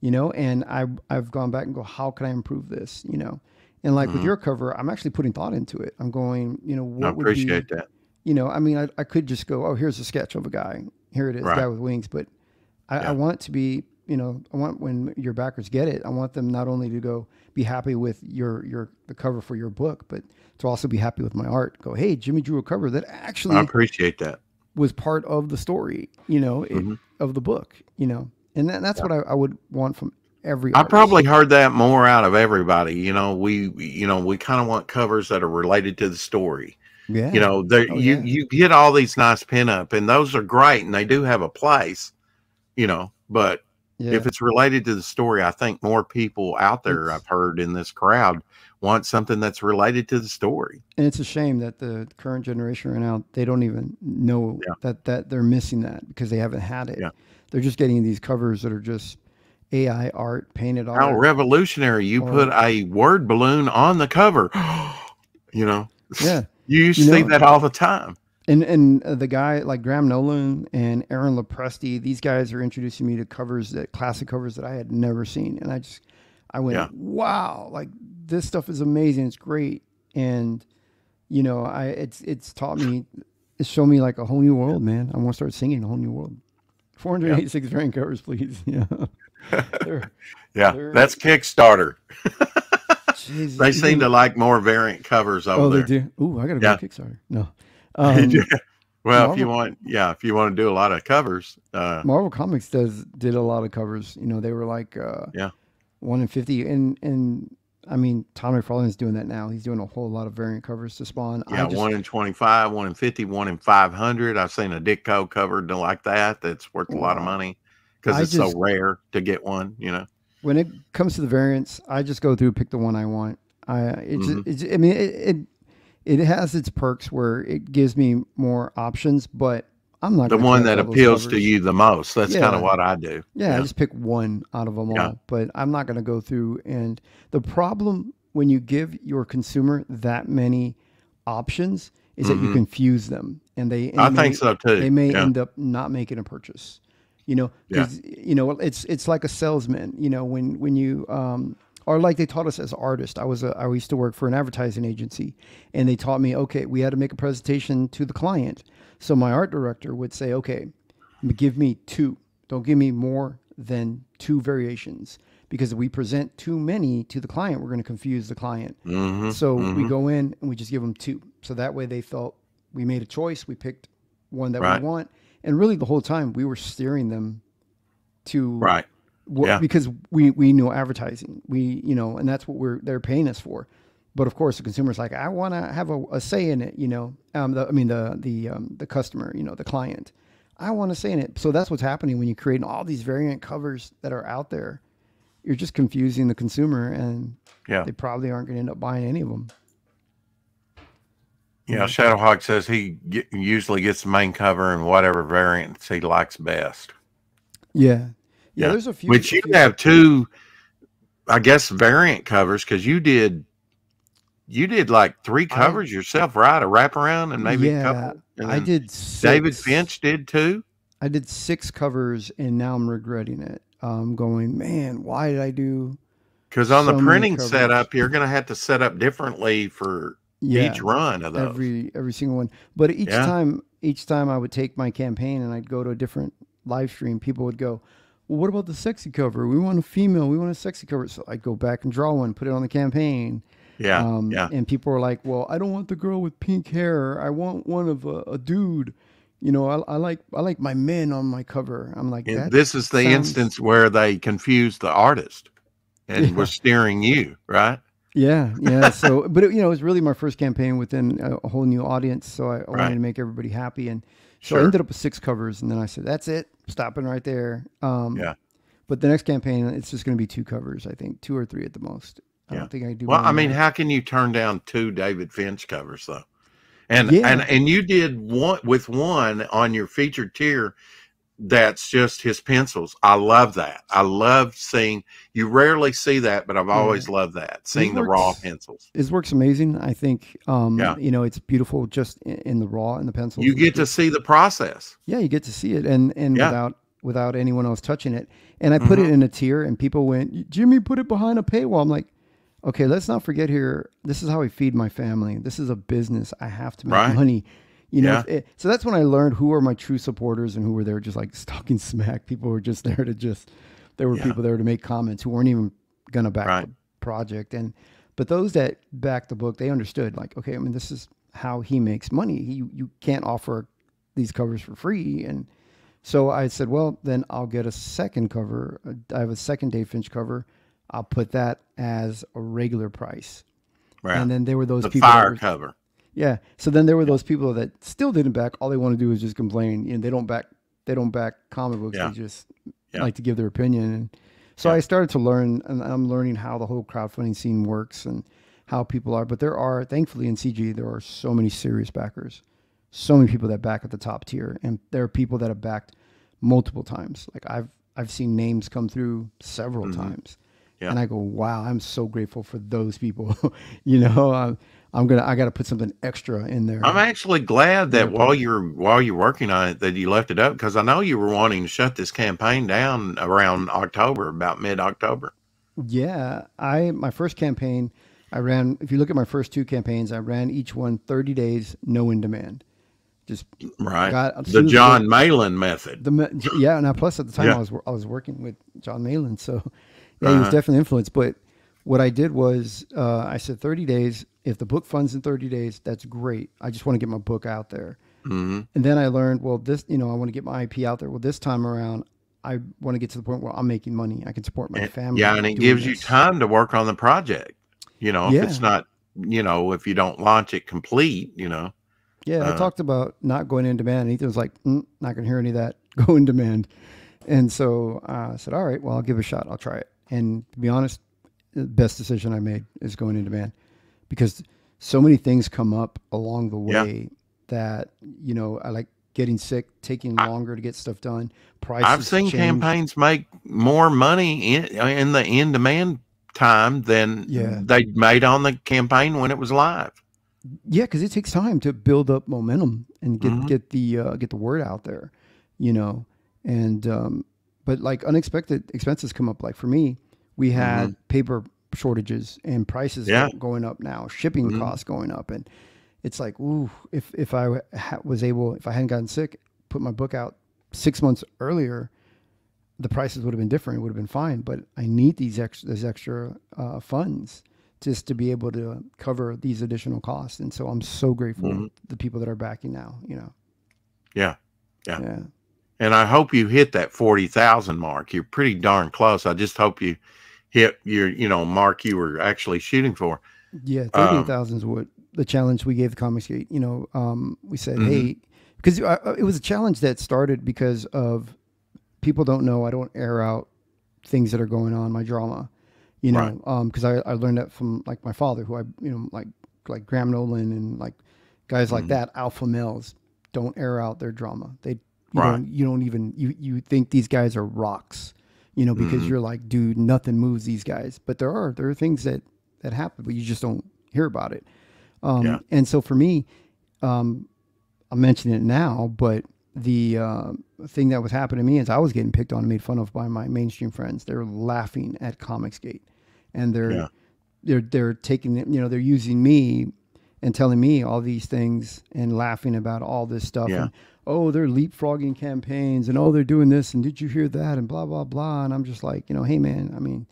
C: and I've gone back and go, how can I improve this? And like with your cover, I'm actually putting thought into it. I'm going,
A: I appreciate that.
C: you know, I mean, I could just go, oh, here's a sketch of a guy. Here it is, guy with wings. But I want it to be, you know, I want when your backers get it, I want them not only to be happy with the cover for your book, but to also be happy with my art. Go, hey, Jimmy drew a cover that actually
A: I appreciate that.
C: Was part of the story, you know, of the book, you know, and that's what I would want from every artist.
A: I probably heard that more out of everybody. You know, we kind of want covers that are related to the story.
C: Yeah.
A: You know, you get all these nice pinup, and those are great, and they do have a place, you know, but if it's related to the story, I think more people out there, I've heard in this crowd, want something that's related to the story.
C: And it's a shame that the current generation right now, they don't even know that they're missing that because they haven't had it. Yeah. They're just getting these covers that are just AI art, painted art.
A: How revolutionary. You put a word balloon on the cover, you know.
C: Yeah.
A: You used to see that all the time.
C: And the guy like Graham Nolan and Aaron Lopresti, these guys are introducing me to classic covers that I had never seen. And I went, wow, like this stuff is amazing. It's great. And, you know, it's taught me, it's shown me like a whole new world, man. I want to start singing a whole new world. 486 variant covers, please. Yeah.
A: That's Kickstarter. Jeez, they seem to like more variant covers over there.
C: Oh, they do? Ooh, I got to go to Kickstarter. No.
A: Well, if you want to do a lot of covers,
C: Marvel Comics did a lot of covers. You know, they were like 1 in 50, and I mean, Tom McFarlane's doing that now. He's doing a whole lot of variant covers to Spawn.
A: Yeah, 1 in 25, 1 in 50, 1 in 500. I've seen a Ditko cover like that. That's worth a lot of money because it's so rare to get one. You know,
C: when it comes to the variants, I just go through, pick the one I want. It has its perks where it gives me more options, but I'm not
A: the one that appeals to you the most. That's kind of what I do.
C: Yeah, I just pick one out of them all, but I'm not going to go through. And the problem when you give your consumer that many options is that you confuse them, and
A: I think so too.
C: They may end up not making a purchase. You know, because you know it's like a salesman. You know, when you or like they taught us as artists. I used to work for an advertising agency, and they taught me, okay, we had to make a presentation to the client. So my art director would say, okay, give me 2. Don't give me more than 2 variations, because if we present too many to the client, we're going to confuse the client. So we go in and we just give them 2. So that way they felt we made a choice. We picked one that we want. And really the whole time we were steering them to because we know advertising, and that's what they're paying us for. But of course the consumer's like, I want to have a say in it, you know, the customer, you know, the client, I want to say in it. So that's what's happening when you create all these variant covers that are out there. You're just confusing the consumer, and they probably aren't going to end up buying any of them.
A: Yeah, Shadowhawk says he usually gets the main cover and whatever variants he likes best.
C: Yeah, there's a few.
A: Which you have 2, I guess, variant covers, because you did like 3 covers yourself, right? A wraparound and maybe a couple. And
C: I did 6.
A: David Finch did 2.
C: I did 6 covers, and now I'm regretting it. Going, man, why did I do?
A: Because on the printing setup, you're going to have to set up differently for each run of those.
C: Every single one. But each time I would take my campaign and I'd go to a different live stream, people would go, well, what about the sexy cover? We want a female. We want a sexy cover. So I'd go back and draw one, put it on the campaign. And people were like, well, I don't want the girl with pink hair. I want one of a dude. You know, I like my men on my cover. I'm like,
A: this is the instance where they confused the artist and were steering you, right?
C: Yeah. So, but it was really my first campaign within a whole new audience. So I wanted to make everybody happy. And so I ended up with 6 covers, and then I said, that's it, stopping right there. But the next campaign, it's just going to be 2 covers, I think, 2 or 3 at the most. I don't think I do.
A: Well, I mean, how can you turn down 2 David Finch covers though? And you did one on your featured tier. That's just his pencils. I love that. I love seeing, you rarely see that, but I've always loved that, seeing the raw pencils.
C: His work's amazing. I think, it's beautiful just in the raw and the pencils.
A: You get to see the process.
C: Yeah, you get to see it and without anyone else touching it. And I put it in a tier, and people went, Jimmy, put it behind a paywall. I'm like, okay, let's not forget here, this is how I feed my family. This is a business. I have to make money. You know, so that's when I learned who are my true supporters and who were there just like talking smack. People were just there to there were people there to make comments who weren't even going to back the project. But those that backed the book, they understood like, okay, I mean, this is how he makes money. You can't offer these covers for free. And so I said, well, then I'll get a second cover. I have a second Dave Finch cover. I'll put that as a regular price. Right. And then there were those people.
A: Fire cover.
C: Yeah. So then there were those people that still didn't back. All they want to do is just complain. You know, they don't back comic books. They just like to give their opinion. And so I started to learn, and I'm learning how the whole crowdfunding scene works and how people are. But there are, thankfully in CG, there are so many serious backers, so many people that back at the top tier. And there are people that have backed multiple times. Like I've seen names come through several times. Yeah. And I go, wow, I'm so grateful for those people. You know, I got to put something extra in there.
A: I'm actually glad that while you're working on it, that you left it up, because I know you were wanting to shut this campaign down around October, about mid-October.
C: Yeah, my first campaign, I ran. If you look at my first two campaigns, I ran each one 30 days, no in demand. Just
A: the John Malin method.
C: And now plus at the time I was working with John Malin, so. Yeah, he was definitely influenced. But what I did was I said 30 days. If the book funds in 30 days, that's great. I just want to get my book out there. And then I learned, well, I want to get my IP out there. Well, this time around, I want to get to the point where I'm making money. I can support my family.
A: Yeah, and it gives you time to work on the project. You know, if it's not, you know, if you don't launch it complete, you know.
C: Yeah, I talked about not going in demand. And Ethan was like, not going to hear any of that. Go in demand. And so I said, all right, well, I'll give it a shot. I'll try it. And to be honest, the best decision I made is going in demand, because so many things come up along the way that, you know, I like getting sick, taking longer to get stuff done. Prices
A: I've seen campaigns make more money in the in-demand time than they made on the campaign when it was live.
C: Yeah, because it takes time to build up momentum and get the word out there, you know, and but like unexpected expenses come up. Like for me, we had paper shortages and prices going up now, shipping costs going up. And it's like, ooh, if I if I hadn't gotten sick, put my book out 6 months earlier, the prices would have been different. It would have been fine. But I need these extra funds just to be able to cover these additional costs. And so I'm so grateful to the people that are backing now, you know?
A: Yeah. And I hope you hit that 40,000 mark. You're pretty darn close. I just hope you hit your, you know, mark you were actually shooting for.
C: Yeah, 38,000 is what the challenge we gave the Comicsgate. You know, we said, hey, because it was a challenge that started because of people don't know I don't air out things that are going on, my drama. You know, because I learned that from like my father, who like Graham Nolan and like guys like that, alpha males don't air out their drama. You don't even you think these guys are rocks, you know, because you're like, dude, nothing moves these guys. But there are things that happen, but you just don't hear about it. And so for me, I'm mentioning it now, but the thing that was happening to me is I was getting picked on and made fun of by my mainstream friends. They were laughing at Comicsgate, and they're taking, you know, they're using me and telling me all these things and laughing about all this stuff. And, oh, they're leapfrogging campaigns, and oh, they're doing this, and did you hear that, and blah, blah, blah. And I'm just like, you know, hey, man, I mean.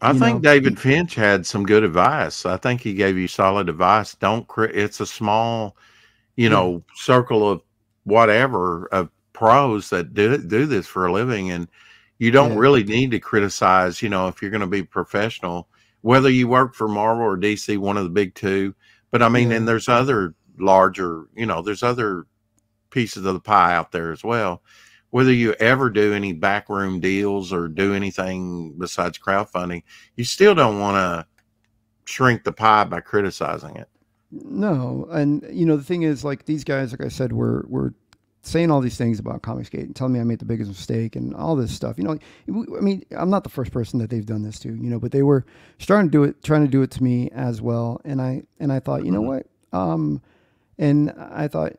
A: I think David Finch had some good advice. I think he gave you solid advice. It's a small, you know, circle of whatever, of pros that do this for a living. And you don't really need to criticize, you know, if you're going to be professional, whether you work for Marvel or DC, one of the big two. But I mean, and there's other larger, you know, there's other pieces of the pie out there as well. Whether you ever do any backroom deals or do anything besides crowdfunding, you still don't want to shrink the pie by criticizing it.
C: No. And, you know, the thing is, like, these guys, like I said, were saying all these things about Comicsgate and telling me I made the biggest mistake and all this stuff. You know, I mean, I'm not the first person that they've done this to, you know, but they were trying to do it to me as well. And I thought, you know what? And I thought,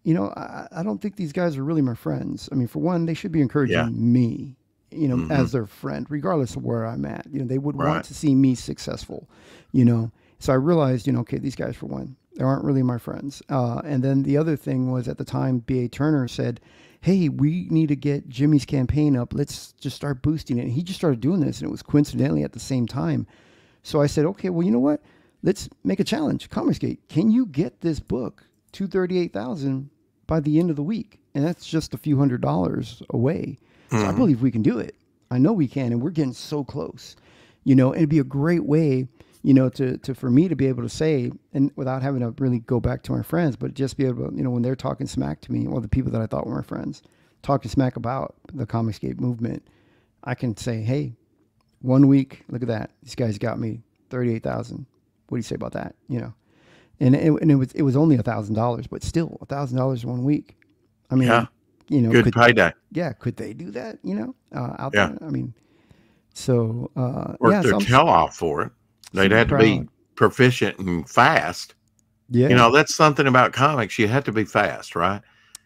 C: you know, I don't think these guys are really my friends. I mean, for one, they should be encouraging me, you know, as their friend, regardless of where I'm at. You know, they would want to see me successful, you know. So I realized, you know, okay, these guys, for one, They aren't really my friends. And then the other thing was, at the time, B.A. Turner said, hey, we need to get Jimmy's campaign up. Let's just start boosting it. And he just started doing this, and it was coincidentally at the same time. So I said, okay, well, you know what? Let's make a challenge. Comicsgate, can you get this book to 38,000 by the end of the week? And that's just a few $100s away. So I believe we can do it. I know we can, and we're getting so close. You know, and it'd be a great way, you know, for me to be able to say, and without having to really go back to my friends, but just be able to, you know, when they're talking smack to me, or the people that I thought were my friends, talking smack about the Comicsgate movement, I can say, hey, 1 week, look at that. These guys got me 38,000. What do you say about that? You know, and it was only $1,000, but still $1,000 in 1 week. I mean, you know,
A: good payday.
C: Yeah. Could they do that? You know, out there? I mean, so,
A: work their tail off for it. They'd have to be proficient and fast. Yeah. You know, that's something about comics. You have to be fast, right?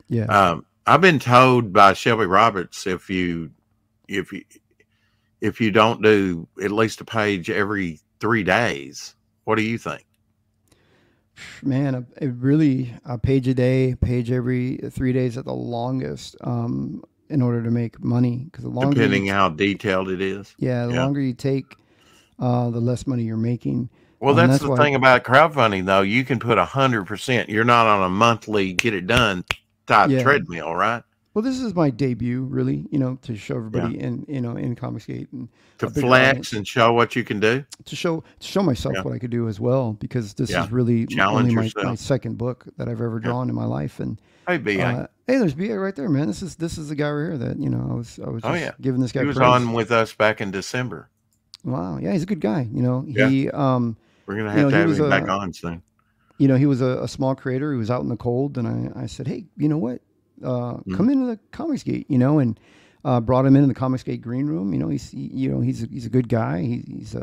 C: Yeah.
A: I've been told by Shelby Roberts, if you don't do at least a page every 3 days, what do you think?
C: Man, a page a day, page every 3 days at the longest, in order to make money. Because the longer,
A: depending how detailed it is.
C: Yeah, the longer you take, the less money you're making.
A: Well, that's the thing about crowdfunding, though. You can put 100%. You're not on a monthly get it done type treadmill, right?
C: Well, this is my debut, really, you know, to show everybody in, you know, in Comicsgate, and
A: to flex and show what you can do.
C: To show myself what I could do as well, because this is really only my second book that I've ever drawn in my life. And
A: hey, B.A.
C: Hey, there's B.A. right there, man. This is the guy right here that, you know, I was just giving this guy.
A: He was on with us back in December.
C: Wow, yeah, he's a good guy. You know, he
A: we're gonna have to have him back on soon.
C: You know, he was a small creator. He was out in the cold, and I said, hey, you know what? Come into the Comicsgate, you know, and brought him into the Comicsgate green room. You know, he's a good guy. He's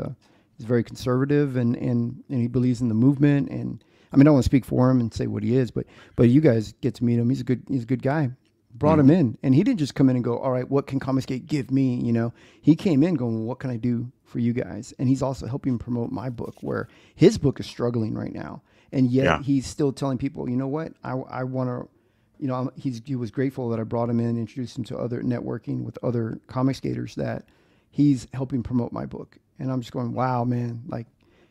C: very conservative, and he believes in the movement. And I mean, I don't want to speak for him and say what he is, but you guys get to meet him. He's a good guy. Brought him in, and he didn't just come in and go, all right, what can Comicsgate give me? You know, he came in going, well, what can I do for you guys? And he's also helping promote my book, where his book is struggling right now, and yet he's still telling people, you know what, I want to. You know, he was grateful that I brought him in and introduced him to other networking with other Comicsgaters, that he's helping promote my book. And I'm just going, wow, man, like,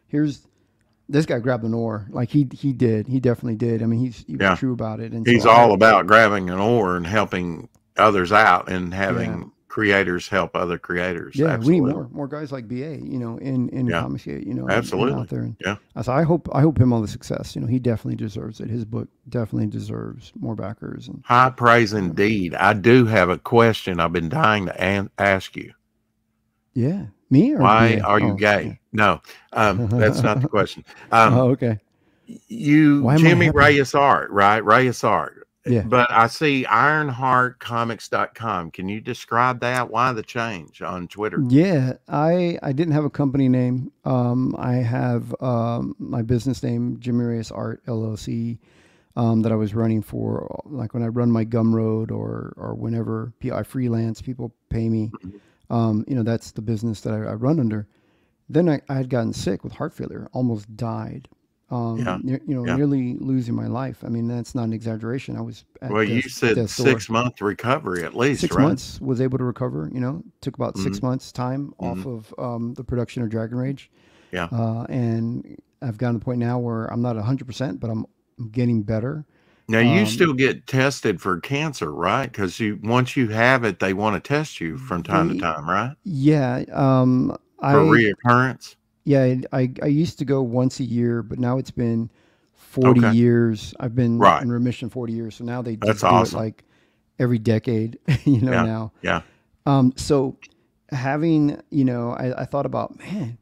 C: here's this guy grabbed an oar. Like he did. He definitely did. I mean, he was true about it. And
A: he's all about grabbing an oar and helping others out and having creators help other creators.
C: Yeah, absolutely. We need more guys like BA, you know, in Comicsgate, you know,
A: absolutely
C: out there. And so I hope him all the success. You know, he definitely deserves it. His book definitely deserves more backers. And
A: high praise indeed. I do have a question I've been dying to ask you.
C: Yeah, me or
A: why BA? Are you gay? No, that's not the question.
C: Okay.
A: Jimmy Reyes Art, right? Reyes Art.
C: Yeah.
A: But I see IronheartComics.com. Can you describe that? Why the change on Twitter?
C: Yeah, I didn't have a company name. I have my business name, Jimmy Reyes Art LLC, that I was running for, like when I run my Gumroad or whenever I freelance, people pay me. You know, that's the business that I run under. Then I had gotten sick with heart failure, almost died. Nearly losing my life. I mean, that's not an exaggeration. I was at
A: you said 6 month recovery at least.
C: 6 months was able to recover. You know, took about 6 months time off of the production of Dragon Rage.
A: Yeah,
C: and I've gotten to the point now where I'm not 100%, but I'm getting better.
A: Now you still get tested for cancer, right? Because once you have it, they want to test you from time to time, right?
C: Yeah.
A: For reoccurrence.
C: Yeah, I used to go once a year, but now it's been 40 years. I've been in remission 40 years, so now they just do it like every decade, you know, now.
A: Yeah.
C: So having, you know, I thought about, man,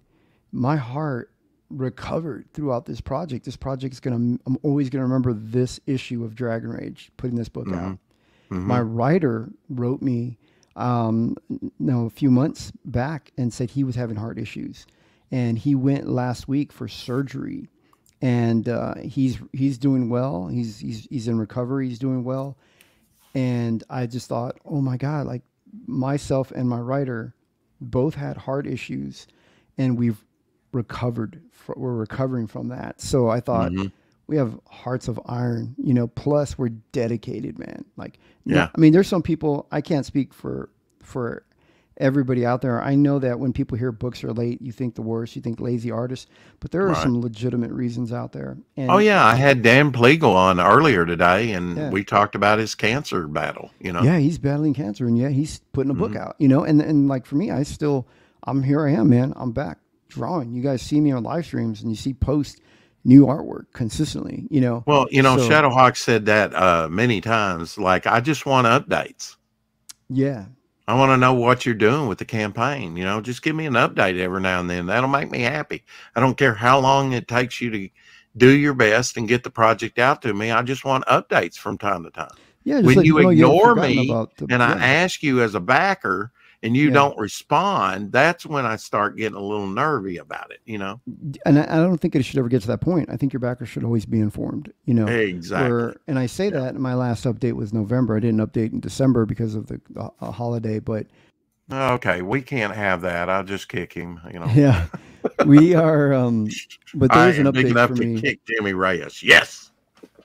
C: my heart recovered throughout this project. This project is I'm always going to remember this issue of Dragon Rage, putting this book out. My writer wrote me a few months back and said he was having heart issues. And he went last week for surgery, and he's doing well. He's in recovery. He's doing well. And I just thought, oh my God, like myself and my writer both had heart issues, and we've recovered. We're recovering from that. So I thought, hearts of iron, you know, plus we're dedicated, man. Like,
A: yeah.
C: I mean, there's some people, I can't speak for everybody out there. I know that when people hear books are late, you think the worst, you think lazy artists, but there are some legitimate reasons out there. And
A: oh yeah, I had Dan Plegel on earlier today, and we talked about his cancer battle, you know.
C: Yeah, he's battling cancer, and he's putting a book out, you know, and like for me, I'm here I am, man. I'm back drawing. You guys see me on live streams and you see post new artwork consistently, you know.
A: Well, you know, Shadowhawk said that many times, like, I just want updates.
C: Yeah.
A: I want to know what you're doing with the campaign. You know, just give me an update every now and then. That'll make me happy. I don't care how long it takes you to do your best and get the project out to me. I just want updates from time to time.
C: Yeah.
A: When you ignore me and I ask you as a backer and you don't respond, that's when I start getting a little nervy about it, you know?
C: And I don't think it should ever get to that point. I think your backers should always be informed, you know?
A: Exactly.
C: And I say that my last update was November. I didn't update in December because of the holiday, but.
A: Okay. We can't have that. I'll just kick him, you know?
C: Yeah. We are, but there's an update
A: big enough
C: for me.
A: To kick Jimmy Reyes. Yes.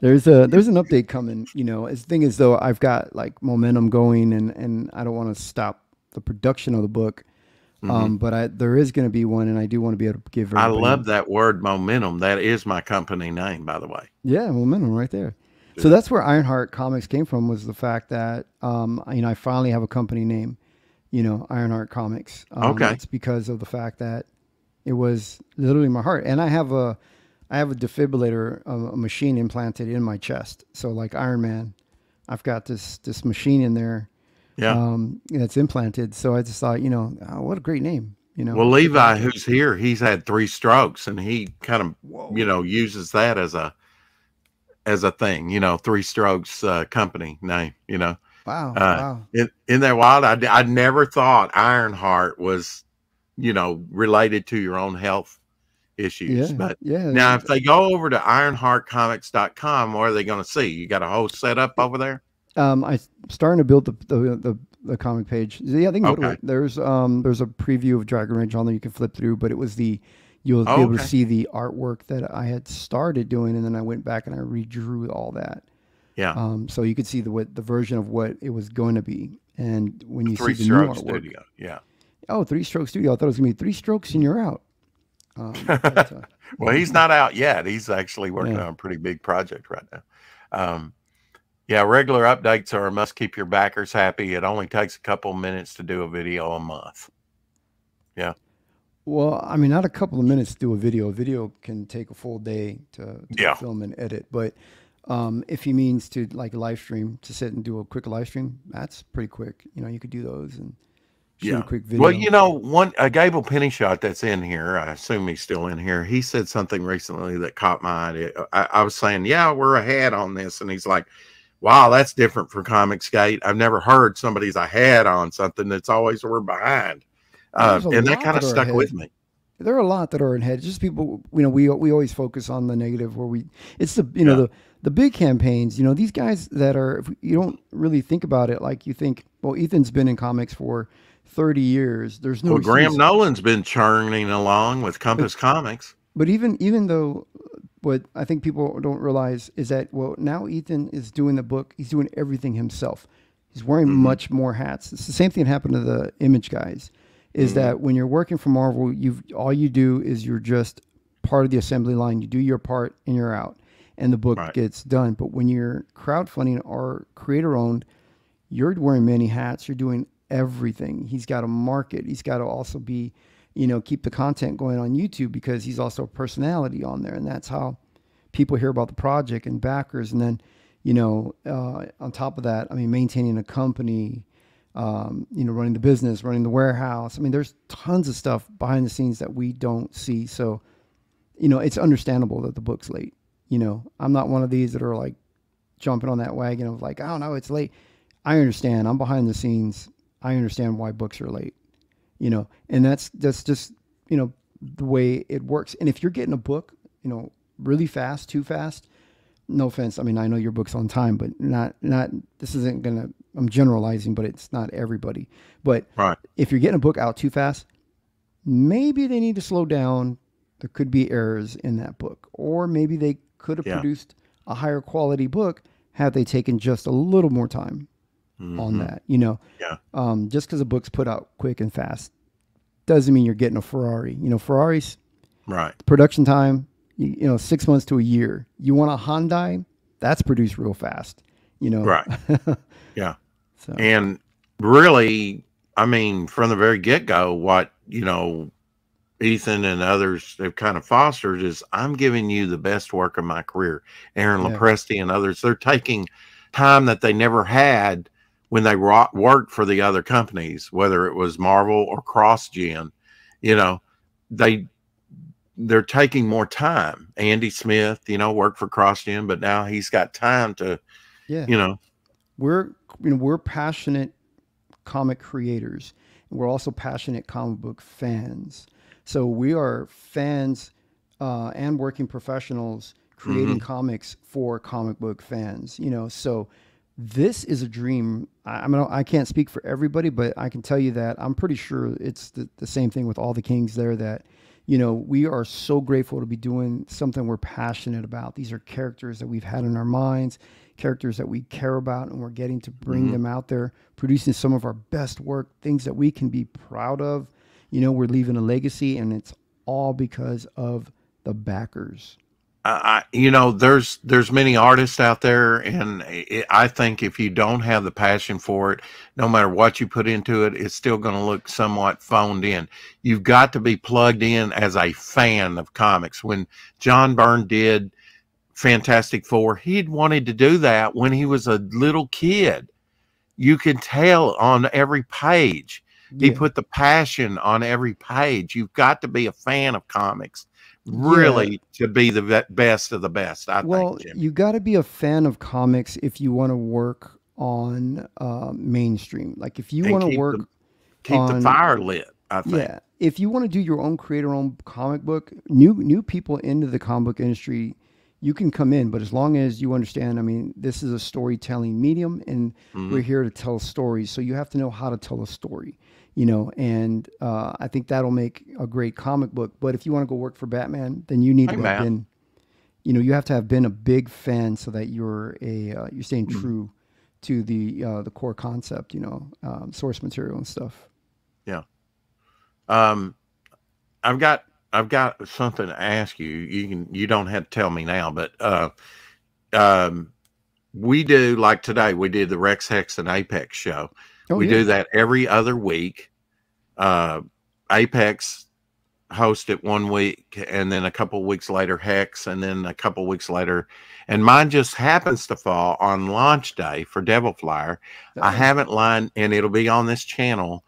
C: There's an update coming, you know. The thing is though, I've got like momentum going and I don't want to stop the production of the book, but there is going to be one, and I do want to be able to give everybody.
A: I love that word, momentum. That is my company name, by the way.
C: Yeah, momentum right there. So that's where Ironheart Comics came from, was the fact that you know, I finally have a company name, you know, Ironheart Comics.
A: Okay,
C: it's because of the fact that it was literally my heart, and I have a defibrillator, a machine implanted in my chest. So like Iron Man, I've got this machine in there.
A: Yeah.
C: It's implanted. So I just thought, you know, what a great name, you know.
A: Well, Levi, who's here, he's had 3 strokes, and he kind of, you know, uses that as a thing, you know, 3 strokes company name, you know.
C: Wow. Wow.
A: In that wild, I never thought Ironheart was, you know, related to your own health issues.
C: Yeah,
A: but now if they go over to ironheartcomics.com, what are they going to see? You got a whole setup over there?
C: I'm starting to build the comic page. Yeah, I think there's a preview of Dragon Rage on there you can flip through, but it was you'll be able to see the artwork that I had started doing, and then I went back and I redrew all that.
A: Yeah.
C: So you could see the version of what it was going to be, and when you see the new artwork.
A: Studio. Yeah.
C: Oh, 3 Stroke Studio. I thought it was gonna be 3 strokes and you're out.
A: Well, he's not out yet. He's actually working on a pretty big project right now. Yeah, regular updates are a must. Keep your backers happy. It only takes a couple minutes to do a video a month. Yeah.
C: Well, I mean, not a couple of minutes to do a video. A video can take a full day to film and edit. But if he means to like a live stream, to sit and do a quick live stream, that's pretty quick. You know, you could do those and shoot a quick video.
A: Well, you know, Gable Pennyshot that's in here, I assume he's still in here. He said something recently that caught my idea. I was saying, yeah, we're ahead on this. And he's like, wow, that's different for Comicsgate. I've never heard somebody's ahead on something. That's always we're behind. And that kind of stuck with me.
C: There are a lot that are ahead. Just people, you know, we always focus on the negative it's the, you know, the big campaigns, you know, these guys that are, if you don't really think about it, like you think, well, Ethan's been in comics for 30 years. There's no
A: Graham Nolan's been churning along with Compass Comics.
C: But even though, what I think people don't realize is that, well, now Ethan is doing the book. He's doing everything himself. He's wearing much more hats. It's the same thing that happened to the Image guys, is that when you're working for Marvel, all you do is you're just part of the assembly line. You do your part and you're out, and the book gets done. But when you're crowdfunding or creator-owned, you're wearing many hats. You're doing everything. He's got to market. He's got to also be, you know, keep the content going on YouTube, because he's also a personality on there. And that's how people hear about the project and backers. And then, you know, on top of that, I mean, maintaining a company, you know, running the business, running the warehouse. I mean, there's tons of stuff behind the scenes that we don't see. So, you know, it's understandable that the book's late. You know, I'm not one of these that are like jumping on that wagon of like, I don't know, it's late. I understand. I'm behind the scenes. I understand why books are late. You know, and that's just, you know, the way it works. And if you're getting a book, you know, really fast, too fast, no offense. I mean, I know your book's on time, but not, this isn't going to, I'm generalizing, but it's not everybody. But if you're getting a book out too fast, maybe they need to slow down. There could be errors in that book, or maybe they could have produced a higher quality book had they taken just a little more time on that, you know. Just because a book's put out quick and fast doesn't mean you're getting a Ferrari. You know, Ferraris, production time, you know, 6 months to a year. You want a Hyundai, that's produced real fast, you know. So.
A: And really, I mean, from the very get-go, what, you know, Ethan and others have kind of fostered is, I'm giving you the best work of my career. Aaron Lopresti and others, they're taking time that they never had when they worked for the other companies, whether it was Marvel or CrossGen. You know, they're taking more time. Andy Smith, you know, worked for CrossGen, but now he's got time to, you know.
C: We're passionate comic creators, and we're also passionate comic book fans. So we are fans and working professionals creating comics for comic book fans, you know. So this is a dream. I mean, I can't speak for everybody, but I can tell you that I'm pretty sure it's the same thing with all the Kings there, that, you know, we are so grateful to be doing something we're passionate about. These are characters that we've had in our minds, characters that we care about, and we're getting to bring them out there, producing some of our best work, things that we can be proud of. You know, we're leaving a legacy, and it's all because of the backers.
A: You know, there's many artists out there, and I think if you don't have the passion for it, no matter what you put into it, it's still going to look somewhat phoned in. You've got to be plugged in as a fan of comics. When John Byrne did Fantastic Four, he'd wanted to do that when he was a little kid. You can tell on every page. He put the passion on every page. You've got to be a fan of comics, really, to be the best of the best, I think, Jimmy.
C: You got to be a fan of comics if you want to work on mainstream. Like, if you want to work
A: keep the fire lit, I think.
C: Yeah. If you want to do your own creator-owned comic book, new people into the comic book industry, you can come in, but as long as you understand, I mean, this is a storytelling medium, and we're here to tell stories. So you have to know how to tell a story, you know, and I think that'll make a great comic book. But if you want to go work for Batman, then you need to have been, you know, you have to have been a big fan so that you're you're staying true to the core concept, you know, source material and stuff.
A: Yeah. I've got something to ask you. You don't have to tell me now, but we do, like today, we did the Rex Hex and Apex show. We do that every other week. Apex host it 1 week, and then a couple of weeks later Hex, and then a couple of weeks later, and mine just happens to fall on launch day for Devil Flyer. I haven't lined, and it'll be on this channel.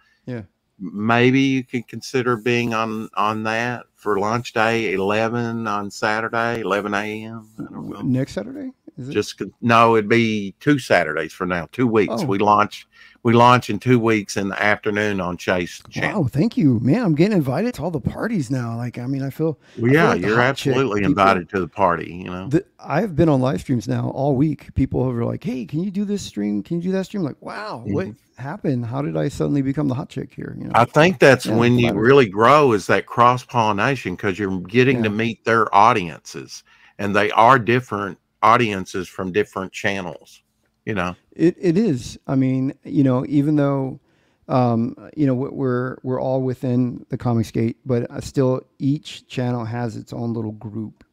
A: Maybe you could consider being on that for launch day, 11 on Saturday, 11 a.m. I don't know.
C: Next Saturday? Is it?
A: No, it'd be 2 Saturdays from now, 2 weeks. We launch in 2 weeks in the afternoon on Chase channel.
C: Wow, thank you, man. I'm getting invited to all the parties now. Like, I mean, I feel
A: like you're absolutely invited to the party. You know,
C: I've been on live streams now all week. People are like, "Hey, can you do this stream? Can you do that stream?" Like, wow, what happened? How did I suddenly become the hot chick here? You know,
A: I think that's when you really grow, is that cross pollination, because you're getting to meet their audiences, and they are different audiences from different channels. You know,
C: it is. I mean, you know, even though, you know, we're all within the Comicsgate, but still each channel has its own little group.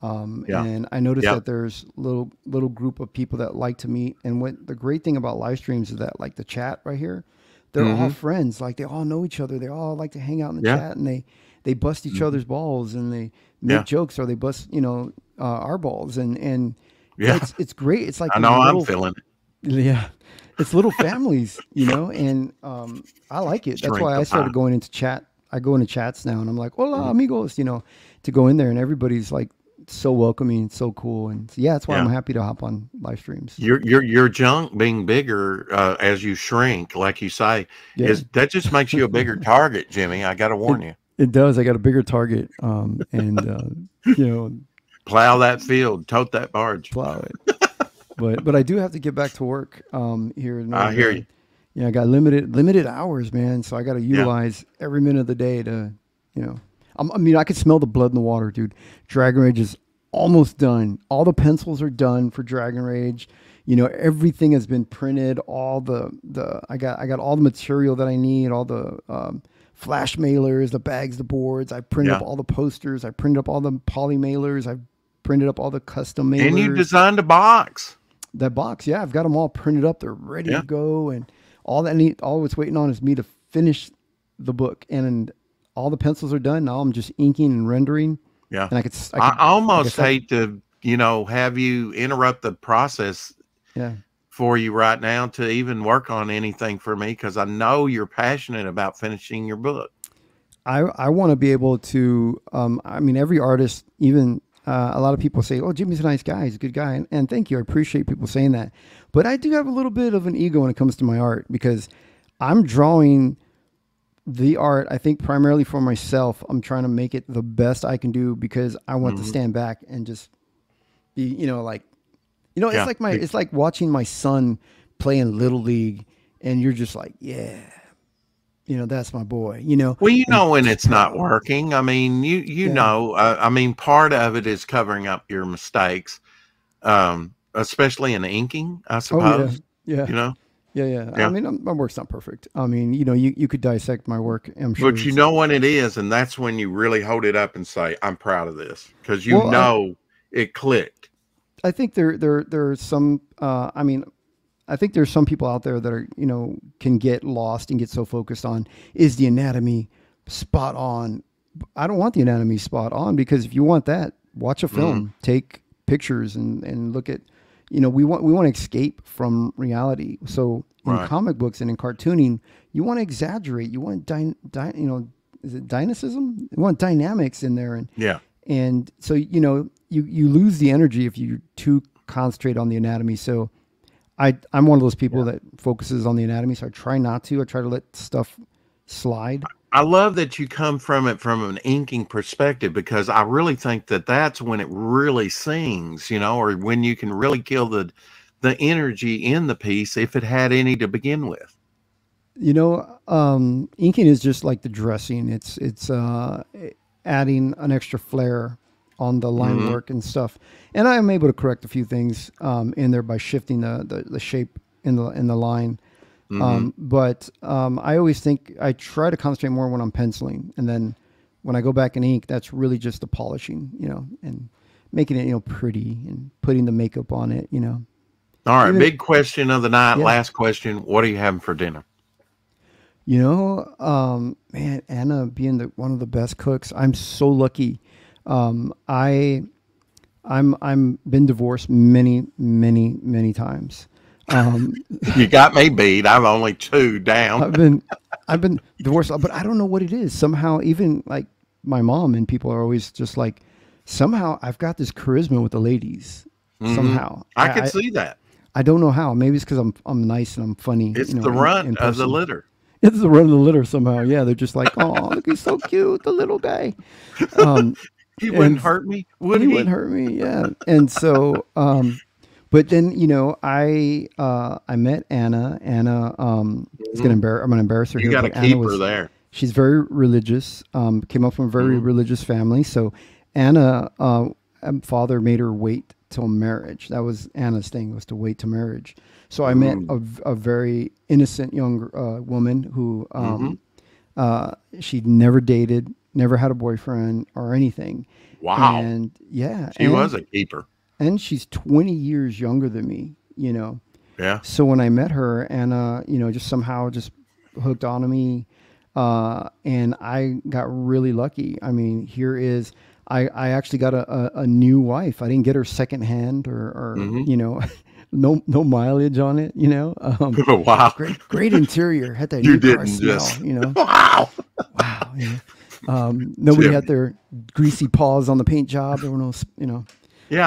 C: And I noticed that there's little group of people that like to meet. And what the great thing about live streams is that, like the chat right here, they're all friends. Like, they all know each other. They all like to hang out in the chat, and they bust each other's balls, and they make jokes, or they bust, you know, our balls, and it's great. It's like,
A: I know, I'm feeling it.
C: Yeah, it's little families, you know, and I like it. That's why I started going into chat. I go into chats now, and I'm like, hola, amigos, you know, to go in there, and everybody's like so welcoming, so cool, and that's why I'm happy to hop on live streams.
A: Your junk being bigger as you shrink, like you say, that just makes you a bigger target, Jimmy. I got to warn you.
C: It does. I got a bigger target, and you know,
A: plow that field, tote that barge,
C: plow it. But I do have to get back to work here.
A: I hear you.
C: Yeah, I got limited hours, man. So I got to utilize every minute of the day to, you know. I mean, I could smell the blood in the water, dude. Dragon Rage is almost done. All the pencils are done for Dragon Rage. You know, everything has been printed. All I got all the material that I need, all the flash mailers, the bags, the boards. I printed up all the posters. I printed up all the poly mailers. I printed up all the custom mailers.
A: And you designed a box.
C: That box, yeah, I've got them all printed up. They're ready to go, and all it's waiting on is me to finish the book, and all the pencils are done. Now I'm just inking and rendering.
A: Yeah,
C: and
A: I almost hate to, have you interrupt the process.
C: Yeah.
A: For you right now to even work on anything for me, because I know you're passionate about finishing your book.
C: I want to be able to. I mean, every artist, even. A lot of people say, "Oh, Jimmy's a nice guy. He's a good guy," and thank you. I appreciate people saying that. But I do have a little bit of an ego when it comes to my art, because I'm drawing the art, I think, primarily for myself. I'm trying to make it the best I can do, because I want to stand back and just be, it's like watching my son play in Little League, and you're just like, yeah. That's my boy,
A: Well, when it's not working. I mean, part of it is covering up your mistakes, especially in inking, I suppose.
C: Oh, yeah. Yeah. I mean, my work's not perfect. I mean, you could dissect my work, I'm sure.
A: But you know what it is, and that's when you really hold it up and say, I'm proud of this, because it clicked.
C: I think there are some, I think there's some people out there that are, can get lost and get so focused on, is the anatomy spot on? I don't want the anatomy spot on, because if you want that, watch a film, take pictures and look at, we want to escape from reality. So in comic books and in cartooning, you want to exaggerate. You want, is it dynamism? You want dynamics in there. And so, you lose the energy if you too concentrate on the anatomy. So, I'm one of those people that focuses on the anatomy, so I try not to. I try to let stuff slide.
A: I love that you come from it from an inking perspective, because I really think that that's when it really sings, or when you can really kill the energy in the piece, if it had any to begin with.
C: Inking is just like the dressing. It's adding an extra flair on the line work and stuff, and I'm able to correct a few things in there by shifting the shape in the line. But I always think I try to concentrate more when I'm penciling, and then when I go back in ink, that's really just the polishing, and making it pretty and putting the makeup on it. All
A: right, big question of the night. Last question: what are you having for dinner?
C: Man, Anna being one of the best cooks, I'm so lucky. I'm been divorced many, many, many times.
A: You got me beat. I'm only 2 down.
C: I've been divorced, but I don't know what it is. Somehow, even like my mom and people are always just like, somehow I've got this charisma with the ladies. Somehow
A: I can see that.
C: I don't know how. Maybe it's because I'm nice and I'm funny.
A: It's the runt of the litter.
C: It's the run of the litter somehow. Yeah, they're just like, oh, look, he's so cute, the little guy.
A: He wouldn't hurt me, would he?
C: He wouldn't hurt me, yeah. And so, but then I met Anna. Anna is I'm gonna embarrass her.
A: You got to keep her there.
C: She's very religious. Came up from a very religious family. So Anna, father made her wait till marriage. That was Anna's thing, was to wait till marriage. So I met a very innocent young woman who she'd never dated, never had a boyfriend or anything.
A: Wow.
C: And
A: she was a keeper.
C: And she's 20 years younger than me,
A: Yeah.
C: So when I met her, Anna, just somehow just hooked onto me. And I got really lucky. I mean, I actually got a new wife. I didn't get her secondhand or no mileage on it,
A: Wow.
C: Great interior. Had that new car smell,
A: Wow.
C: Wow. Nobody had their greasy paws on the paint job. There were no, no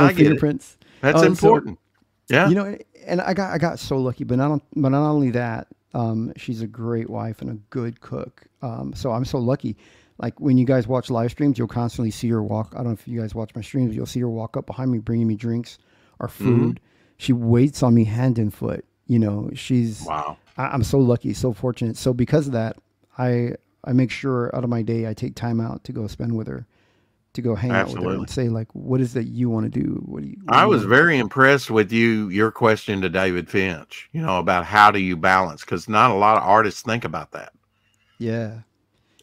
C: fingerprints.
A: That's important.
C: So, and I got so lucky, but not only that, she's a great wife and a good cook. So I'm so lucky. Like when you guys watch live streams, you'll constantly see her walk. I don't know if you guys watch my streams, you'll see her walk up behind me, bringing me drinks or food. She waits on me hand and foot. She's,
A: wow.
C: I'm so lucky, so fortunate. So because of that, I make sure out of my day, I take time out to go spend with her. to go hang out with her and say, like, what is that you want to do? What do you?
A: I was very impressed with your question to David Finch, about how do you balance? Because not a lot of artists think about that.
C: Yeah.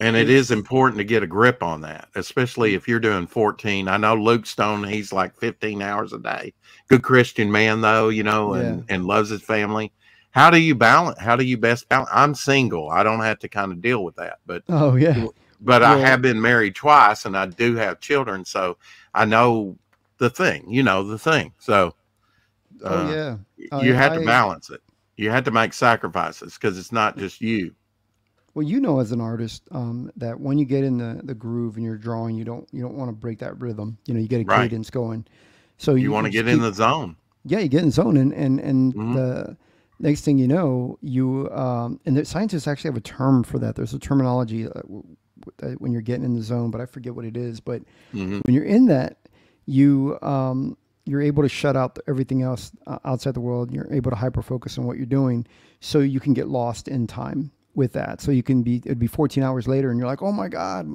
A: And it is important to get a grip on that, especially if you're doing 14. I know Luke Stone, he's like 15 hours a day. Good Christian man, though, and loves his family. How do you balance? How do you best balance? I'm single. I don't have to kind of deal with that. But But I have been married twice, and I do have children, so I know the thing. So you had to balance it. You had to make sacrifices because it's not just you.
C: Well, as an artist, that when you get in the groove and you're drawing, you don't want to break that rhythm. You get a cadence going. So
A: you want to get in the zone.
C: Yeah, you get in the zone, and the next thing you know, and the scientists actually have a term for that. There's a terminology when you're getting in the zone, but I forget what it is. But when you're in that, you're able to shut out everything else outside the world. You're able to hyper focus on what you're doing, so you can get lost in time with that. So it'd be 14 hours later, and you're like, oh my God,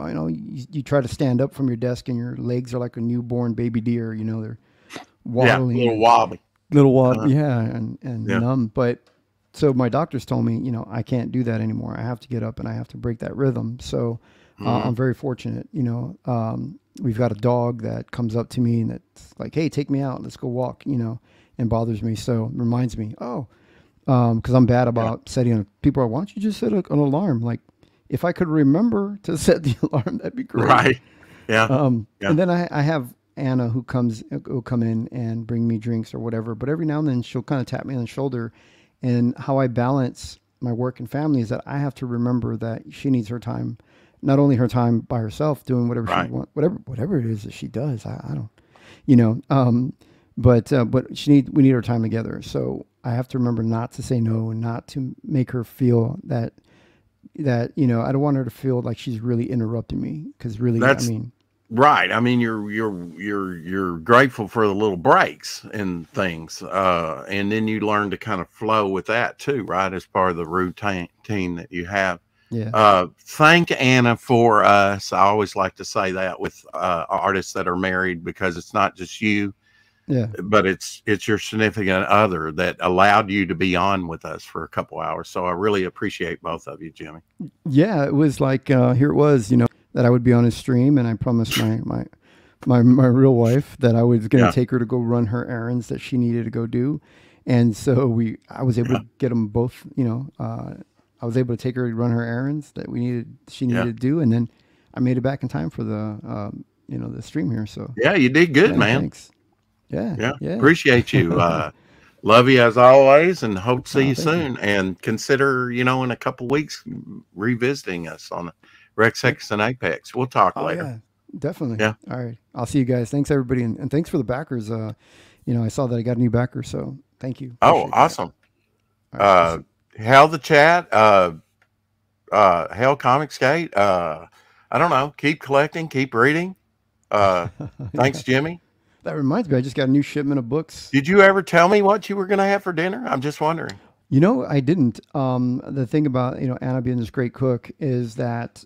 C: you try to stand up from your desk, and your legs are like a newborn baby deer. They're waddling,
A: little wobbly,
C: and numb. But so my doctors told me, I can't do that anymore. I have to get up and I have to break that rhythm. So I'm very fortunate. We've got a dog that comes up to me and that's like, hey, take me out. Let's go walk, and bothers me. So reminds me, because I'm bad about setting people are, why don't you just set an alarm? Like, if I could remember to set the alarm, that'd be great.
A: Right. Yeah.
C: And then I have Anna who will come in and bring me drinks or whatever. But every now and then she'll kind of tap me on the shoulder. And how I balance my work and family is that I have to remember that she needs her time, not only her time by herself doing whatever she wants, whatever it is that she does. I don't, but we need our time together. So I have to remember not to say no and not to make her feel that I don't want her to feel like she's really interrupting me, because really,
A: right. I mean, you're grateful for the little breaks and things, and then you learn to kind of flow with that too, right? As part of the routine that you have.
C: Yeah.
A: Thank Anna for us. I always like to say that with artists that are married, because it's not just you.
C: Yeah.
A: But it's your significant other that allowed you to be on with us for a couple hours. So I really appreciate both of you, Jimmy.
C: Yeah, it was like here it was, that I would be on his stream, and I promised my real wife that I was going to take her to go run her errands that she needed to go do, and so I was able to get them both. I was able to take her to run her errands that she needed to do, and then I made it back in time for the the stream here. So
A: yeah, you did good, man.
C: Thanks. Yeah.
A: Appreciate you. Love you as always, and hope to see you soon. And consider, in a couple weeks, revisiting us on Rex Hex and Apex. We'll talk later.
C: Yeah, definitely.
A: Yeah.
C: All right. I'll see you guys. Thanks everybody, and thanks for the backers. I saw that I got a new backer, so thank you.
A: Appreciate awesome. Right, Hell the chat. Hell Comics Gate. I don't know. Keep collecting. Keep reading. Thanks, Jimmy.
C: That reminds me, I just got a new shipment of books.
A: Did you ever tell me what you were going to have for dinner? I'm just wondering.
C: I didn't. The thing about, Anna being this great cook is that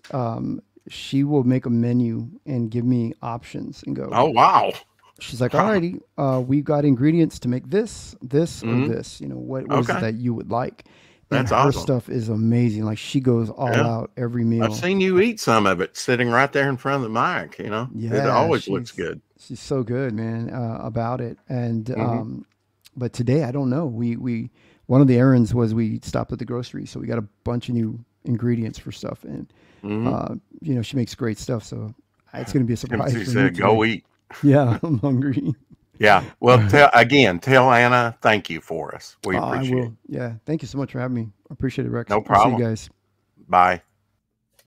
C: she will make a menu and give me options and go,
A: oh, wow.
C: She's like, alrighty, we've got ingredients to make this, or this. What is it that you would like? And
A: That's awesome.
C: Her stuff is amazing. Like, she goes all out every meal.
A: I've seen you eat some of it sitting right there in front of the mic,
C: Yeah,
A: it always looks good.
C: She's so good, man, about it. And but today, I don't know. We one of the errands was we stopped at the grocery, so we got a bunch of new ingredients for stuff, and she makes great stuff. So it's going to be a surprise.
A: She said, "Go eat."
C: Yeah, I'm hungry.
A: Yeah. Well, tell Anna thank you for us. We appreciate it.
C: Yeah. Thank you so much for having me. I appreciate it, Rex.
A: No problem.
C: See you guys.
A: Bye.